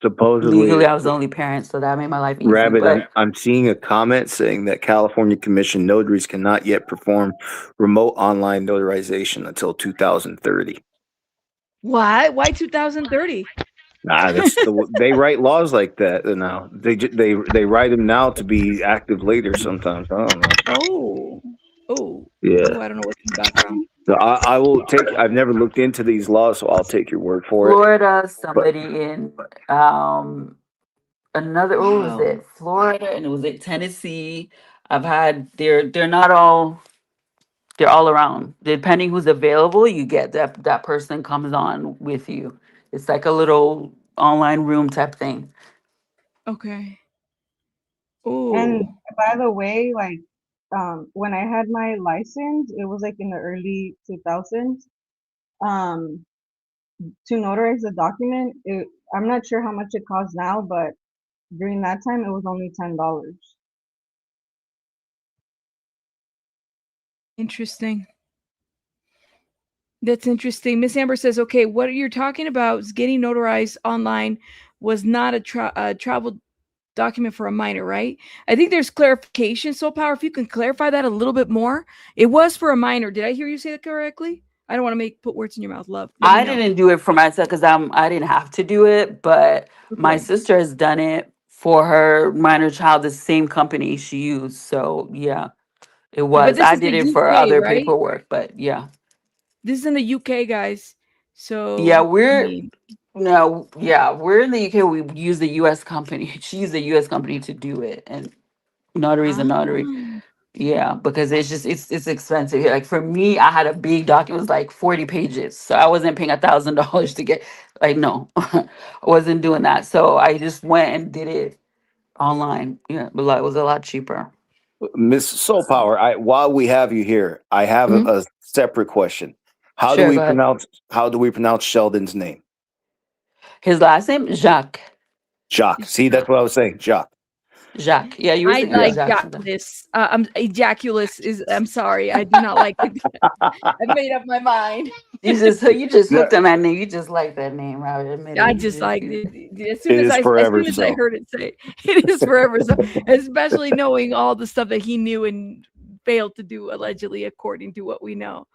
Speaker 18: legally,
Speaker 16: Supposedly,
Speaker 18: I was the only parent, so that made my life easy.
Speaker 16: Rabbit,
Speaker 18: But
Speaker 16: I'm seeing a comment saying that California Commission notaries cannot yet perform remote online notarization until 2030.
Speaker 1: What? Why 2030?
Speaker 16: Nah, they write laws like that now. They write them now to be active later sometimes. I don't know.
Speaker 1: Oh,
Speaker 16: Yeah.
Speaker 1: I don't know what's in the background.
Speaker 16: So I will take. I've never looked into these laws, so I'll take your word for it.
Speaker 18: Florida, somebody in another, what was
Speaker 1: Wow.
Speaker 18: it? Florida, and it was at Tennessee. I've had they're not all. They're all around. Depending who's available, you get that person comes on with you. It's like a little online room type thing.
Speaker 1: Okay.
Speaker 17: And
Speaker 1: Oh.
Speaker 17: by the way, like when I had my license, it was like in the early 2000s. To notarize the document, I'm not sure how much it costs now, but during that time it was only $10.
Speaker 1: Interesting. That's interesting. Miss Amber says, okay, what you're talking about is getting notarized online was not a travel document for a minor, right? I think there's clarification. So Power, if you can clarify that a little bit more. It was for a minor. Did I hear you say that correctly? I don't want to put words in your mouth, love. Let
Speaker 18: I
Speaker 1: me know.
Speaker 18: didn't do it for myself because I didn't have to do it, but my
Speaker 1: Okay.
Speaker 18: sister has done it for her minor child, the same company she used. So yeah, it
Speaker 1: But
Speaker 18: was.
Speaker 1: this
Speaker 18: I
Speaker 1: is
Speaker 18: did
Speaker 1: the
Speaker 18: it for
Speaker 1: UK,
Speaker 18: other
Speaker 1: right?
Speaker 18: paperwork, but yeah.
Speaker 1: This is in the UK, guys. So
Speaker 18: Yeah,
Speaker 1: I
Speaker 18: we're
Speaker 1: mean,
Speaker 18: we're in the UK. We use the US company. She used the US company to do it, and notary's a notary. Yeah, because it's expensive. Like for me, I had a big document, it was like 40 pages. So I wasn't paying $1,000 to get no, I wasn't doing that. So I just went and did it online. Yeah, but it was a lot cheaper.
Speaker 16: Miss Soul Power, while we have you here, I have a separate question. How do
Speaker 18: Sure,
Speaker 16: we
Speaker 18: go ahead.
Speaker 16: pronounce Sheldon's name?
Speaker 18: His last name, Jacques.
Speaker 16: Jacques. See, that's what I was saying. Jacques.
Speaker 18: Jacques. Yeah, you were
Speaker 1: I
Speaker 18: saying
Speaker 1: like
Speaker 18: Jacques.
Speaker 1: Jacques. Ejaculus is. I'm sorry, I do not like it. I've made up my mind.
Speaker 18: You just hooked on that name. You just like that name, right? Admit it.
Speaker 1: I
Speaker 18: You
Speaker 1: just like it. As
Speaker 16: It is
Speaker 1: soon
Speaker 16: forever
Speaker 1: as I
Speaker 16: so.
Speaker 1: heard it say it is forever so, especially knowing all the stuff that he knew and failed to do allegedly, according to what we know.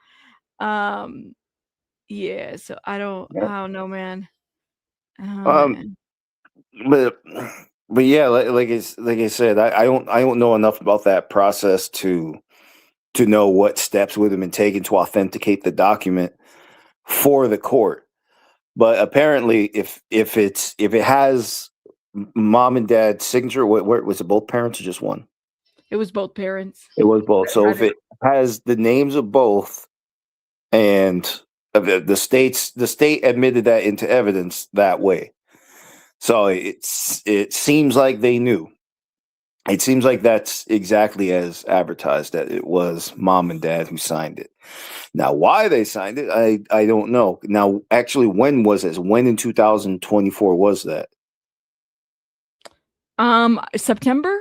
Speaker 1: Yeah. So I don't know, man. Oh, man.
Speaker 16: But yeah, like I said, I don't know enough about that process to know what steps would have been taken to authenticate the document for the court. But apparently, if it has mom and dad's signature, what was it? Both parents or just one?
Speaker 1: It was both parents.
Speaker 16: It was both. So if it has the names of both, and the state admitted that into evidence that way. So it seems like they knew. It seems like that's exactly as advertised, that it was mom and dad who signed it. Now, why they signed it, I don't know. Now, actually, when was this? When in 2024 was that?
Speaker 1: September,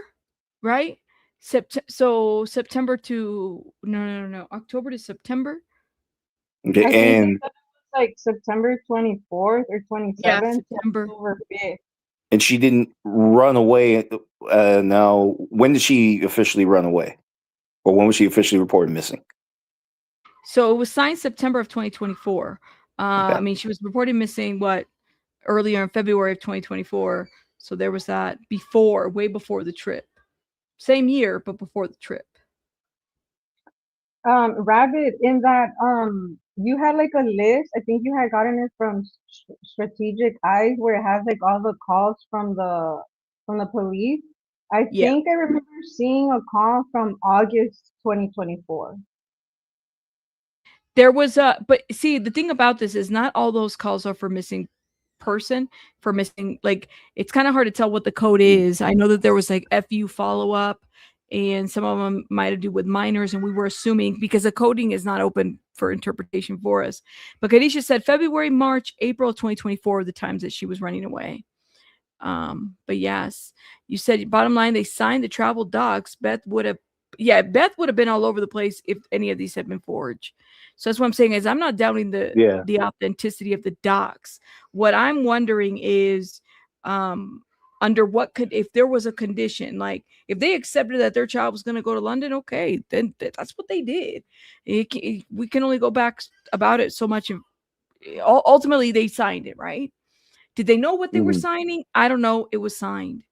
Speaker 1: right? September to no, October to September.
Speaker 16: Okay,
Speaker 17: I think
Speaker 16: and
Speaker 17: it was like September 24th or 27th,
Speaker 1: September.
Speaker 17: October 5th.
Speaker 16: and she didn't run away. Now, when did she officially run away, or when was she officially reported missing?
Speaker 1: So it was signed September of 2024. I mean, she was reported missing earlier in February of 2024. So there was that way before the trip. Same year, but before the trip.
Speaker 17: Rabbit, in that you had like a list. I think you had gotten it from Strategic Eyes, where it has like all the calls from the police. I think I remember seeing a call from August 2024.
Speaker 1: There was but see, the thing about this is not all those calls are for missing person for missing. Like, it's kind of hard to tell what the code is. I know that there was like FU follow-up, and some of them might have to do with minors, and we were assuming because the coding is not open for interpretation for us. But Kadisha said February, March, April of 2024 are the times that she was running away. But yes, you said bottom line, they signed the travel docs. Beth would have been all over the place if any of these had been forged. So that's what I'm saying is I'm not doubting the authenticity of the docs. What I'm wondering is under what if there was a condition, like if they accepted that their child was going to go to London, okay, then that's what they did. We can only go back about it so much. Ultimately, they signed it, right? Did they know what they were signing? I don't know. It was signed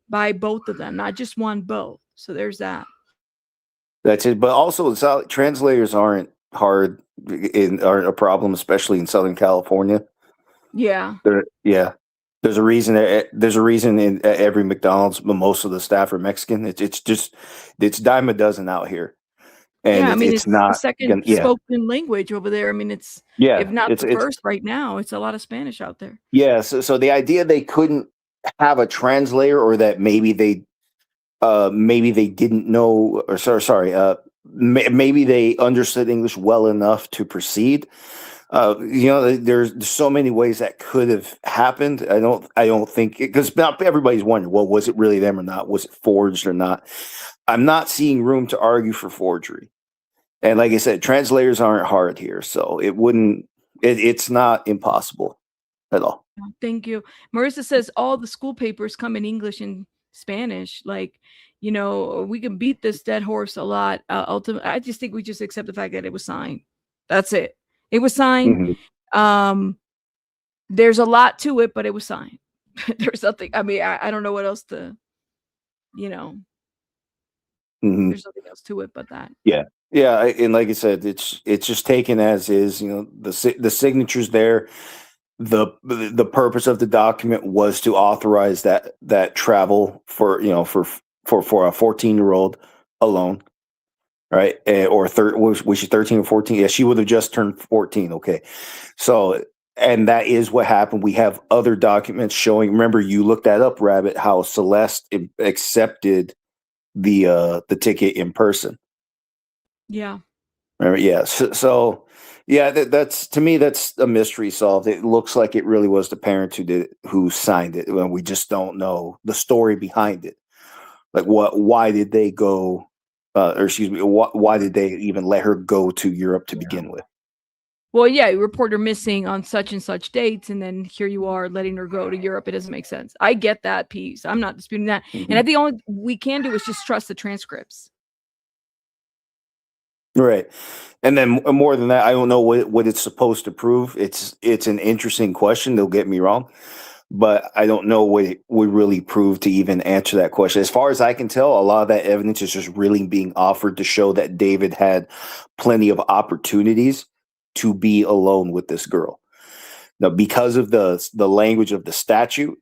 Speaker 1: by both of them, not just one, both. So there's that.
Speaker 16: That's it. But also, translators aren't aren't a problem, especially in Southern California.
Speaker 1: Yeah.
Speaker 16: There's a reason. There's a reason in every McDonald's, but most of the staff are Mexican. It's dime a dozen out here, and it's not
Speaker 1: the second spoken language over there. I mean, it's if not the first right now. It's a lot of Spanish out there.
Speaker 16: Yeah. So the idea they couldn't have a translator, or that maybe they didn't know, or maybe they understood English well enough to proceed. There's so many ways that could have happened. I don't think, because not everybody's wondering, well, was it really them or not? Was it forged or not? I'm not seeing room to argue for forgery. And like I said, translators aren't hard here, so it's not impossible at all.
Speaker 1: Thank you. Marissa says all the school papers come in English and Spanish. Like, we can beat this dead horse a lot. Ultimately, I just think we just accept the fact that it was signed. That's it. It was signed. There's a lot to it, but it was signed. There's nothing. I mean, I don't know what else to, there's nothing else to it but that.
Speaker 16: Yeah. Yeah. And like I said, it's just taken as is, the signature's there. The purpose of the document was to authorize that travel for a 14-year-old alone. Right. Was she 13 or 14? Yeah, she would have just turned 14. Okay. So, and that is what happened. We have other documents showing, remember, you looked that up, Rabbit, how Celeste accepted the ticket in person.
Speaker 1: Yeah.
Speaker 16: Remember? Yeah. So yeah, that's, to me, that's a mystery solved. It looks like it really was the parent who signed it. And we just don't know the story behind it. Like why did they go? Why did they even let her go to Europe to begin with?
Speaker 1: Well, yeah, you report her missing on such and such dates, and then here you are letting her go to Europe. It doesn't make sense. I get that piece. I'm not disputing that. And I think all we can do is just trust the transcripts.
Speaker 16: Right. And then more than that, I don't know what it's supposed to prove. It's an interesting question. Don't get me wrong. But I don't know what it would really prove to even answer that question. As far as I can tell, a lot of that evidence is just really being offered to show that David had plenty of opportunities to be alone with this girl. Now, because of the language of the statute,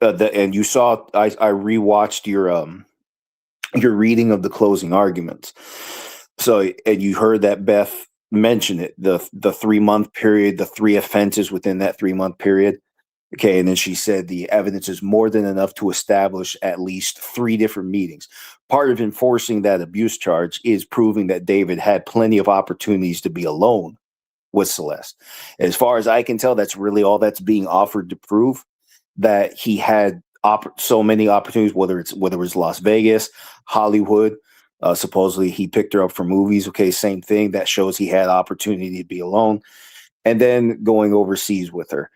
Speaker 16: and you saw, I rewatched your reading of the closing arguments. So, and you heard that Beth mention it, the 3-month period, the 3 offenses within that 3-month period. Okay, and then she said the evidence is more than enough to establish at least 3 different meetings. Part of enforcing that abuse charge is proving that David had plenty of opportunities to be alone with Celeste. As far as I can tell, that's really all that's being offered to prove that he had so many opportunities, whether it was Las Vegas, Hollywood. Supposedly he picked her up for movies. Okay, same thing. That shows he had opportunity to be alone. And then going overseas with her.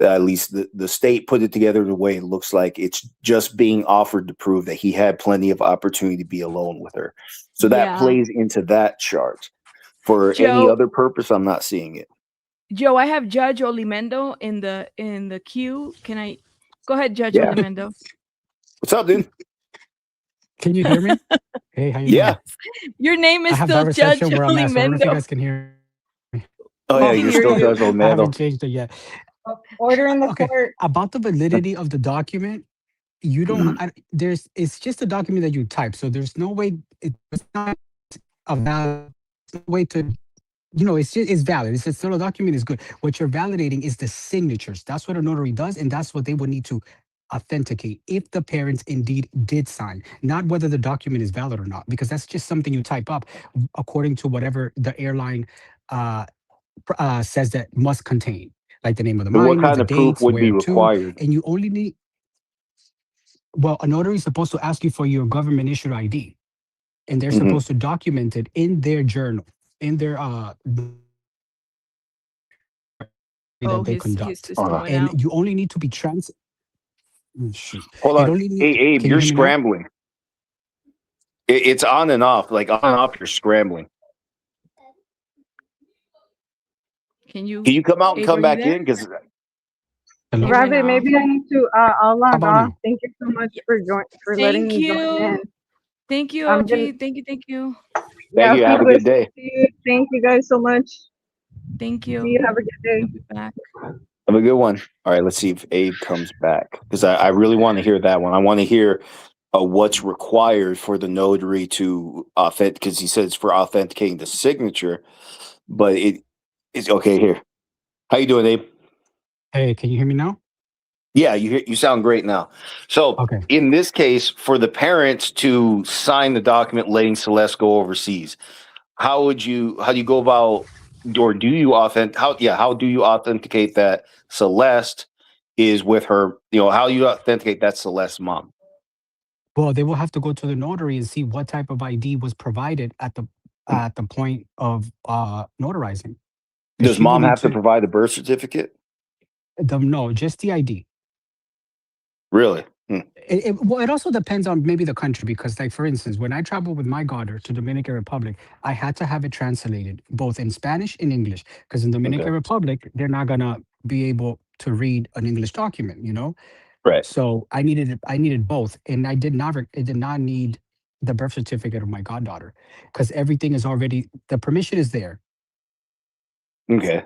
Speaker 16: At least the state put it together in a way it looks like it's just being offered to prove that he had plenty of opportunity to be alone with her. So that plays into that charge. For any other purpose, I'm not seeing it.
Speaker 1: Joe, I have Judge Olimendo in the queue. Can I go ahead, Judge Olimendo?
Speaker 16: What's up, dude?
Speaker 19: Can you hear me? Hey, how you doing?
Speaker 1: Your name is still Judge Olimendo.
Speaker 19: I wonder if you guys can hear me.
Speaker 16: Oh yeah, you're still Judge Olimendo.
Speaker 19: I haven't changed it yet.
Speaker 17: Order in the court.
Speaker 19: About the validity of the document, you don't. It's just a document that you type, so there's no way. It's not a valid way to it's valid. It's still a document is good. What you're validating is the signatures. That's what a notary does, and that's what they would need to authenticate if the parents indeed did sign, not whether the document is valid or not, because that's just something you type up according to whatever the airline says that must contain, like the name of the
Speaker 16: But what
Speaker 19: minor,
Speaker 16: kind
Speaker 19: the
Speaker 16: of proof
Speaker 19: dates,
Speaker 16: would be
Speaker 19: where to,
Speaker 16: required?
Speaker 19: and you only need. Well, a notary is supposed to ask you for your government issued ID, and they're
Speaker 16: Mhm.
Speaker 19: supposed to document it in their journal, in their that they
Speaker 1: His
Speaker 19: conduct,
Speaker 1: system went out.
Speaker 19: and you only need to be shoot.
Speaker 16: Hold
Speaker 19: It
Speaker 16: on.
Speaker 19: only
Speaker 16: Hey,
Speaker 19: need.
Speaker 16: Abe,
Speaker 19: Can you
Speaker 16: you're
Speaker 19: hear me now?
Speaker 16: scrambling. It's on and off, like on and off. You're scrambling.
Speaker 1: Can you?
Speaker 16: Can you come out and
Speaker 1: Abe,
Speaker 16: come
Speaker 1: are you
Speaker 16: back
Speaker 1: there?
Speaker 16: in? Because
Speaker 19: Hello.
Speaker 1: It went
Speaker 17: Rabbit,
Speaker 1: off.
Speaker 17: maybe I need to. I'll
Speaker 19: How
Speaker 17: log
Speaker 19: about
Speaker 17: off.
Speaker 19: now?
Speaker 17: Thank you so much for letting
Speaker 1: Thank
Speaker 17: me join
Speaker 1: you.
Speaker 17: in.
Speaker 1: Thank you,
Speaker 17: I'm
Speaker 1: OG.
Speaker 17: gonna.
Speaker 1: Thank you. Thank you.
Speaker 17: Yeah,
Speaker 16: thank
Speaker 17: I'll
Speaker 16: you.
Speaker 17: keep
Speaker 16: Have a good
Speaker 17: listening
Speaker 16: day.
Speaker 17: to you. Thank you guys so much.
Speaker 1: Thank
Speaker 17: See
Speaker 1: you.
Speaker 17: you. Have a good day.
Speaker 1: He'll be back.
Speaker 16: Have a good one. All right, let's see if Abe comes back because I really want to hear that one. I want to hear what's required for the notary to authenticate, because he says for authenticating the signature, but it's okay here. How you doing, Abe?
Speaker 19: Hey, can you hear me now?
Speaker 16: Yeah, you sound great now. So
Speaker 19: Okay.
Speaker 16: in this case, for the parents to sign the document letting Celeste go overseas, how do you go about, or do you how do you authenticate that Celeste is with her? How do you authenticate that Celeste's mom?
Speaker 19: Well, they will have to go to the notary and see what type of ID was provided at the point of notarizing. 'Cause
Speaker 16: Does
Speaker 19: she will
Speaker 16: mom
Speaker 19: need
Speaker 16: have to
Speaker 19: to.
Speaker 16: provide a birth certificate?
Speaker 19: No, just the ID.
Speaker 16: Really?
Speaker 19: Well, it also depends on maybe the country because, like, for instance, when I traveled with my daughter to Dominican Republic, I had to have it translated both in Spanish and English because in Dominican
Speaker 16: Okay.
Speaker 19: Republic, they're not gonna be able to read an English document,
Speaker 16: Right.
Speaker 19: So I needed both, and I did not. It did not need the birth certificate of my goddaughter because everything is already. The permission is there.
Speaker 16: Okay.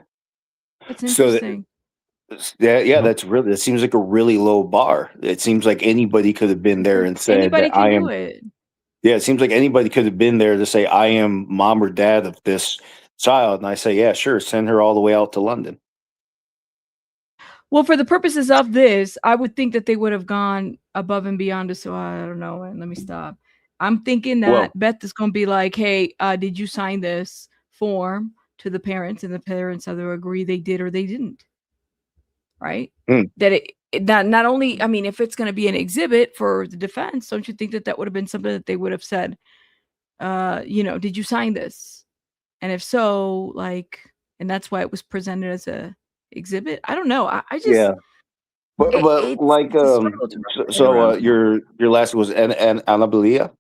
Speaker 1: That's
Speaker 16: So
Speaker 1: interesting.
Speaker 16: yeah, that seems like a really low bar. It seems like anybody could have been there and said
Speaker 1: Anybody
Speaker 16: that I
Speaker 1: can do
Speaker 16: am.
Speaker 1: it.
Speaker 16: Yeah, it seems like anybody could have been there to say I am mom or dad of this child, and I say, yeah, sure, send her all the way out to London.
Speaker 1: Well, for the purposes of this, I would think that they would have gone above and beyond. So I don't know. And let me stop. I'm thinking that
Speaker 16: Well,
Speaker 1: Beth is going to be like, "Hey, did you sign this form to the parents?" And the parents either agree they did or they didn't. Right? That that not only, I mean, if it's going to be an exhibit for the defense, don't you think that would have been something that they would have said? Did you sign this? And if so, like, and that's why it was presented as a exhibit. I don't know. I just
Speaker 16: yeah, but like
Speaker 1: it's a struggle to wrap my head around.
Speaker 16: your last was Anabelia,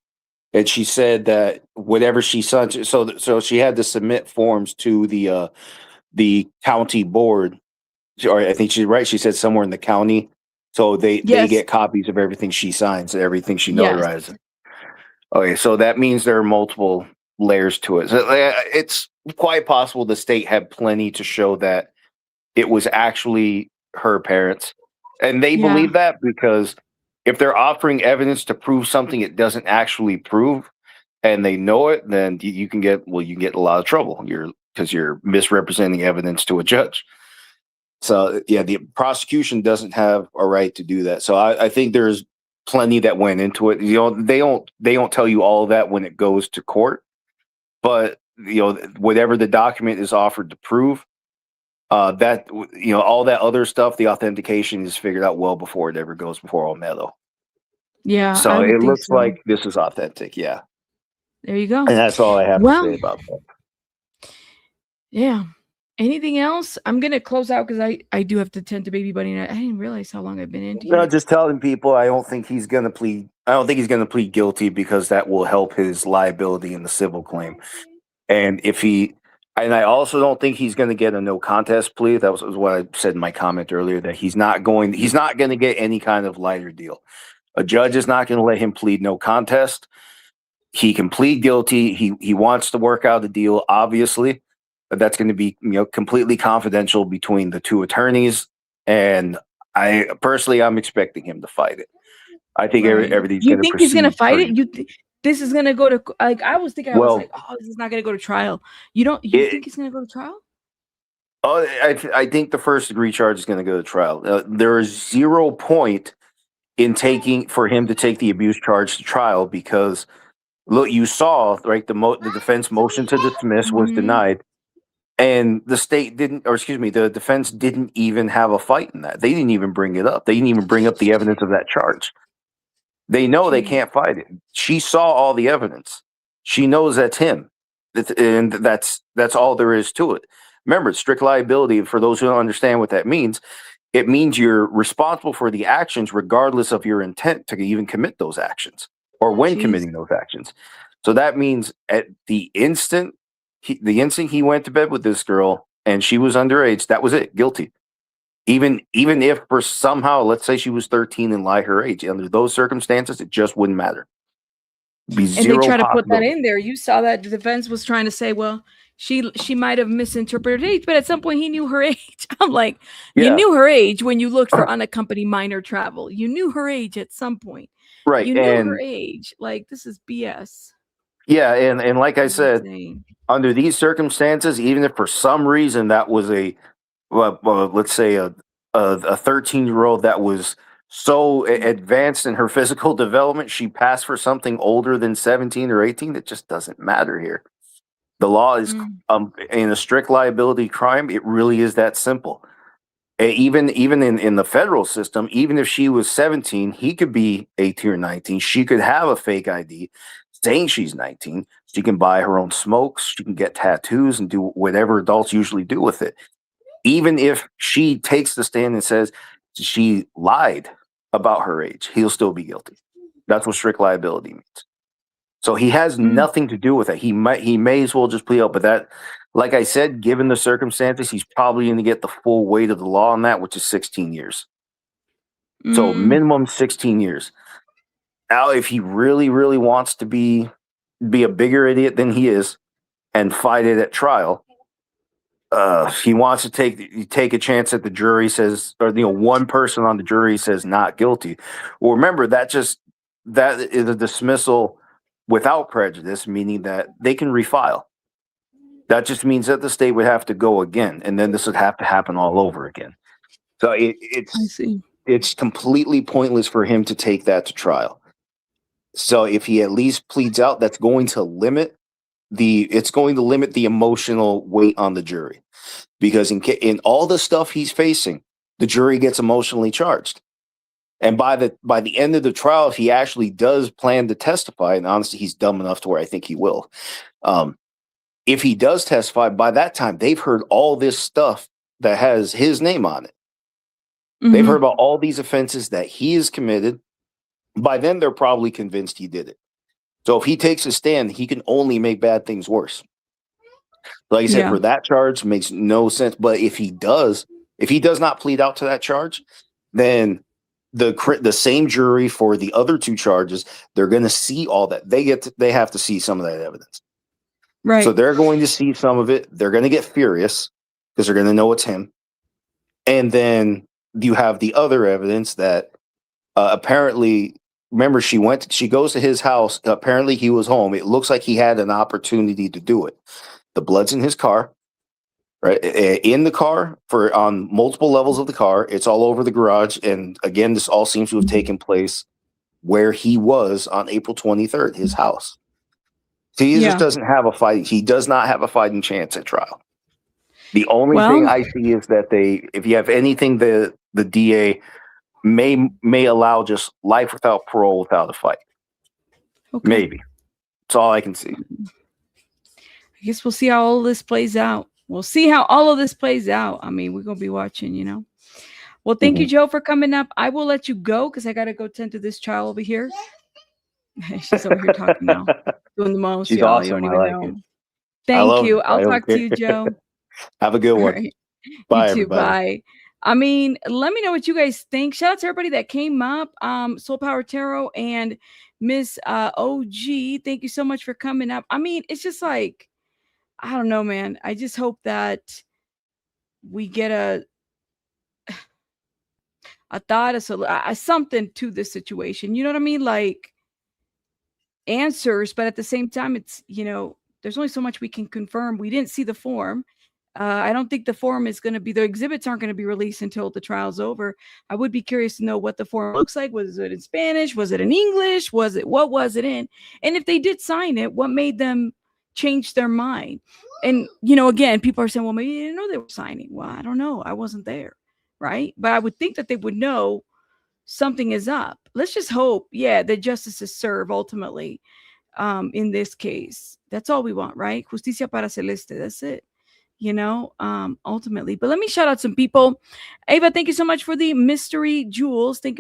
Speaker 16: and she said that whatever she signed, so she had to submit forms to the county board, or I think she's right. She said somewhere in the county, so they
Speaker 1: Yes.
Speaker 16: get copies of everything she signs, everything she
Speaker 1: Yes.
Speaker 16: notarizes. Okay, so that means there are multiple layers to it. So it's quite possible the state had plenty to show that it was actually her parents. And they
Speaker 1: Yeah.
Speaker 16: believe that because if they're offering evidence to prove something it doesn't actually prove and they know it, then you can get a lot of trouble. Because you're misrepresenting evidence to a judge. So yeah, the prosecution doesn't have a right to do that. So I think there's plenty that went into it. They don't tell you all of that when it goes to court, but whatever the document is offered to prove, that all that other stuff, the authentication is figured out well before it ever goes before Olmedo.
Speaker 1: Yeah,
Speaker 16: So
Speaker 1: I would
Speaker 16: it
Speaker 1: think
Speaker 16: looks
Speaker 1: so.
Speaker 16: like this is authentic. Yeah,
Speaker 1: There you go.
Speaker 16: and that's all I have to say about that.
Speaker 1: Yeah. Anything else? I'm gonna close out because I do have to tend to baby bunny. And I didn't realize how long I've been into
Speaker 16: No,
Speaker 1: here.
Speaker 16: just telling people I don't think he's going to plead guilty because that will help his liability in the civil claim. And I also don't think he's going to get a no contest plea. That was what I said in my comment earlier, that he's not going to get any kind of lighter deal. A judge is not going to let him plead no contest. He can plead guilty. He wants to work out a deal, obviously, but that's going to be completely confidential between the two attorneys. And I'm expecting him to fight it. I think
Speaker 1: Right.
Speaker 16: everything's
Speaker 1: You
Speaker 16: going to
Speaker 1: think he's gonna
Speaker 16: proceed
Speaker 1: fight
Speaker 16: pretty.
Speaker 1: it? this is gonna go to like I was thinking. I was
Speaker 16: Well,
Speaker 1: like, oh, this is not gonna go to trial. You think it's gonna go to trial?
Speaker 16: Oh, I think the first degree charge is going to go to trial. There is 0 point in taking for him to take the abuse charge to trial because look, you saw right the defense motion to dismiss was denied, and the state didn't, or excuse me, the defense didn't even have a fight in that. They didn't even bring it up. They didn't even bring up the evidence of that charge. They know they can't fight it. She saw all the evidence. She knows that's him, and that's all there is to it. Remember, strict liability, for those who don't understand what that means, it means you're responsible for the actions regardless of your intent to even commit those actions or when committing those actions. So that means at the instant he went to bed with this girl and she was underage, that was it, guilty. Even if for somehow, let's say she was 13 and lied her age, under those circumstances, it just wouldn't matter. Be
Speaker 1: And they
Speaker 16: zero
Speaker 1: try to put that
Speaker 16: possibility.
Speaker 1: in there. You saw that the defense was trying to say, well, she might have misinterpreted age, but at some point he knew her age. I'm like, you
Speaker 16: Yeah.
Speaker 1: knew her age when you looked for unaccompanied minor travel. You knew her age at some point.
Speaker 16: Right,
Speaker 1: You knew her
Speaker 16: and
Speaker 1: age. Like, this is BS.
Speaker 16: yeah, and like I said,
Speaker 1: Insane.
Speaker 16: under these circumstances, even if for some reason that was let's say a 13-year-old that was so advanced in her physical development, she passed for something older than 17 or 18, it just doesn't matter here. The law is in a strict liability crime, it really is that simple. Even in the federal system, even if she was 17, he could be 18 or 19. She could have a fake ID saying she's 19. She can buy her own smokes. She can get tattoos and do whatever adults usually do with it. Even if she takes the stand and says she lied about her age, he'll still be guilty. That's what strict liability means. So he has nothing to do with it. He may as well just plead out. But that, like I said, given the circumstances, he's probably going to get the full weight of the law on that, which is 16 years. So minimum 16 years. Now, if he really, really wants to be a bigger idiot than he is and fight it at trial, he wants to take a chance that the jury says, or one person on the jury says not guilty. Well, remember that is a dismissal without prejudice, meaning that they can refile. That just means that the state would have to go again, and then this would have to happen all over again. So it's completely pointless for him to take that to trial. So if he at least pleads out, that's going to limit the emotional weight on the jury, because in all the stuff he's facing, the jury gets emotionally charged. And by the end of the trial, if he actually does plan to testify, and honestly, he's dumb enough to where I think he will. If he does testify, by that time, they've heard all this stuff that has his name on it. They've heard about all these offenses that he has committed. By then, they're probably convinced he did it. So if he takes a stand, he can only make bad things worse. Like I said, for that charge, makes no sense. But if he does not plead out to that charge, then the same jury for the other two charges, they're going to see all that. They have to see some of that evidence.
Speaker 1: Right.
Speaker 16: So they're going to see some of it. They're going to get furious because they're going to know it's him. And then you have the other evidence that apparently, remember, she goes to his house. Apparently he was home. It looks like he had an opportunity to do it. The blood's in his car. Right in the car on multiple levels of the car. It's all over the garage. And again, this all seems to have taken place where he was on April 23rd, his house. So he just doesn't have a fight. He does not have a fighting chance at trial. The only thing I see is that if you have anything, the DA may allow just life without parole without a fight.
Speaker 1: Okay.
Speaker 16: Maybe. That's all I can see.
Speaker 1: I guess we'll see how all this plays out. We'll see how all of this plays out. I mean, we're going to be watching, Well, thank you, Joe, for coming up. I will let you go because I got to go tend to this child over here. She's over here talking now. Doing the most.
Speaker 16: She's awesome.
Speaker 1: You don't
Speaker 16: I
Speaker 1: even
Speaker 16: like
Speaker 1: know.
Speaker 16: it.
Speaker 1: Thank you. I'll talk to you, Joe.
Speaker 16: Have a good one.
Speaker 1: Right.
Speaker 16: Bye,
Speaker 1: You too.
Speaker 16: everybody.
Speaker 1: Bye. I mean, let me know what you guys think. Shout out to everybody that came up. Soul Power Tarot and Miss OG. Thank you so much for coming up. I mean, it's just like, I don't know, man. I just hope that we get a thought, something to this situation. You know what I mean? Like, answers, but at the same time, it's, there's only so much we can confirm. We didn't see the form. I don't think the form is going to be, the exhibits aren't going to be released until the trial's over. I would be curious to know what the form looks like. Was it in Spanish? Was it in English? What was it in? And if they did sign it, what made them change their mind? And, again, people are saying, well, maybe they didn't know they were signing. Well, I don't know. I wasn't there. Right. But I would think that they would know something is up. Let's just hope, that justice is served ultimately in this case. That's all we want, right? Justicia para Celeste. That's it. Ultimately. But let me shout out some people. Ava, thank you so much for the mystery jewels. Thank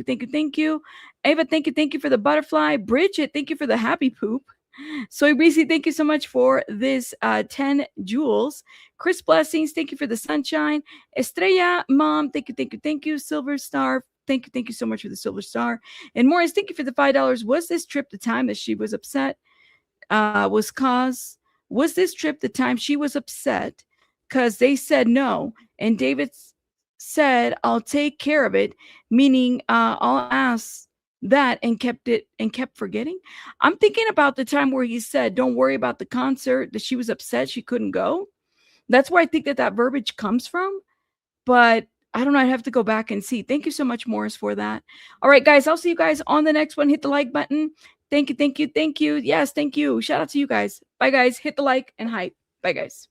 Speaker 1: you. Ava, thank you for the butterfly. Bridget, thank you for the happy poop. Soy Breezy, thank you so much for this 10 jewels. Chris Blessings, thank you for the sunshine. Estrella, Mom, thank you. Silver Star, thank you so much for the Silver Star. And Morris, thank you for the $5. Was this trip the time that she was upset? Was this trip the time she was upset because they said no, and David said, I'll take care of it, meaning I'll ask that, and kept forgetting? I'm thinking about the time where he said, don't worry about the concert, that she was upset she couldn't go. That's where I think that verbiage comes from. But I don't know. I'd have to go back and see. Thank you so much, Morris, for that. All right, guys, I'll see you guys on the next one. Hit the like button. Thank you. Yes, thank you. Shout out to you guys. Bye, guys. Hit the like and hype. Bye, guys.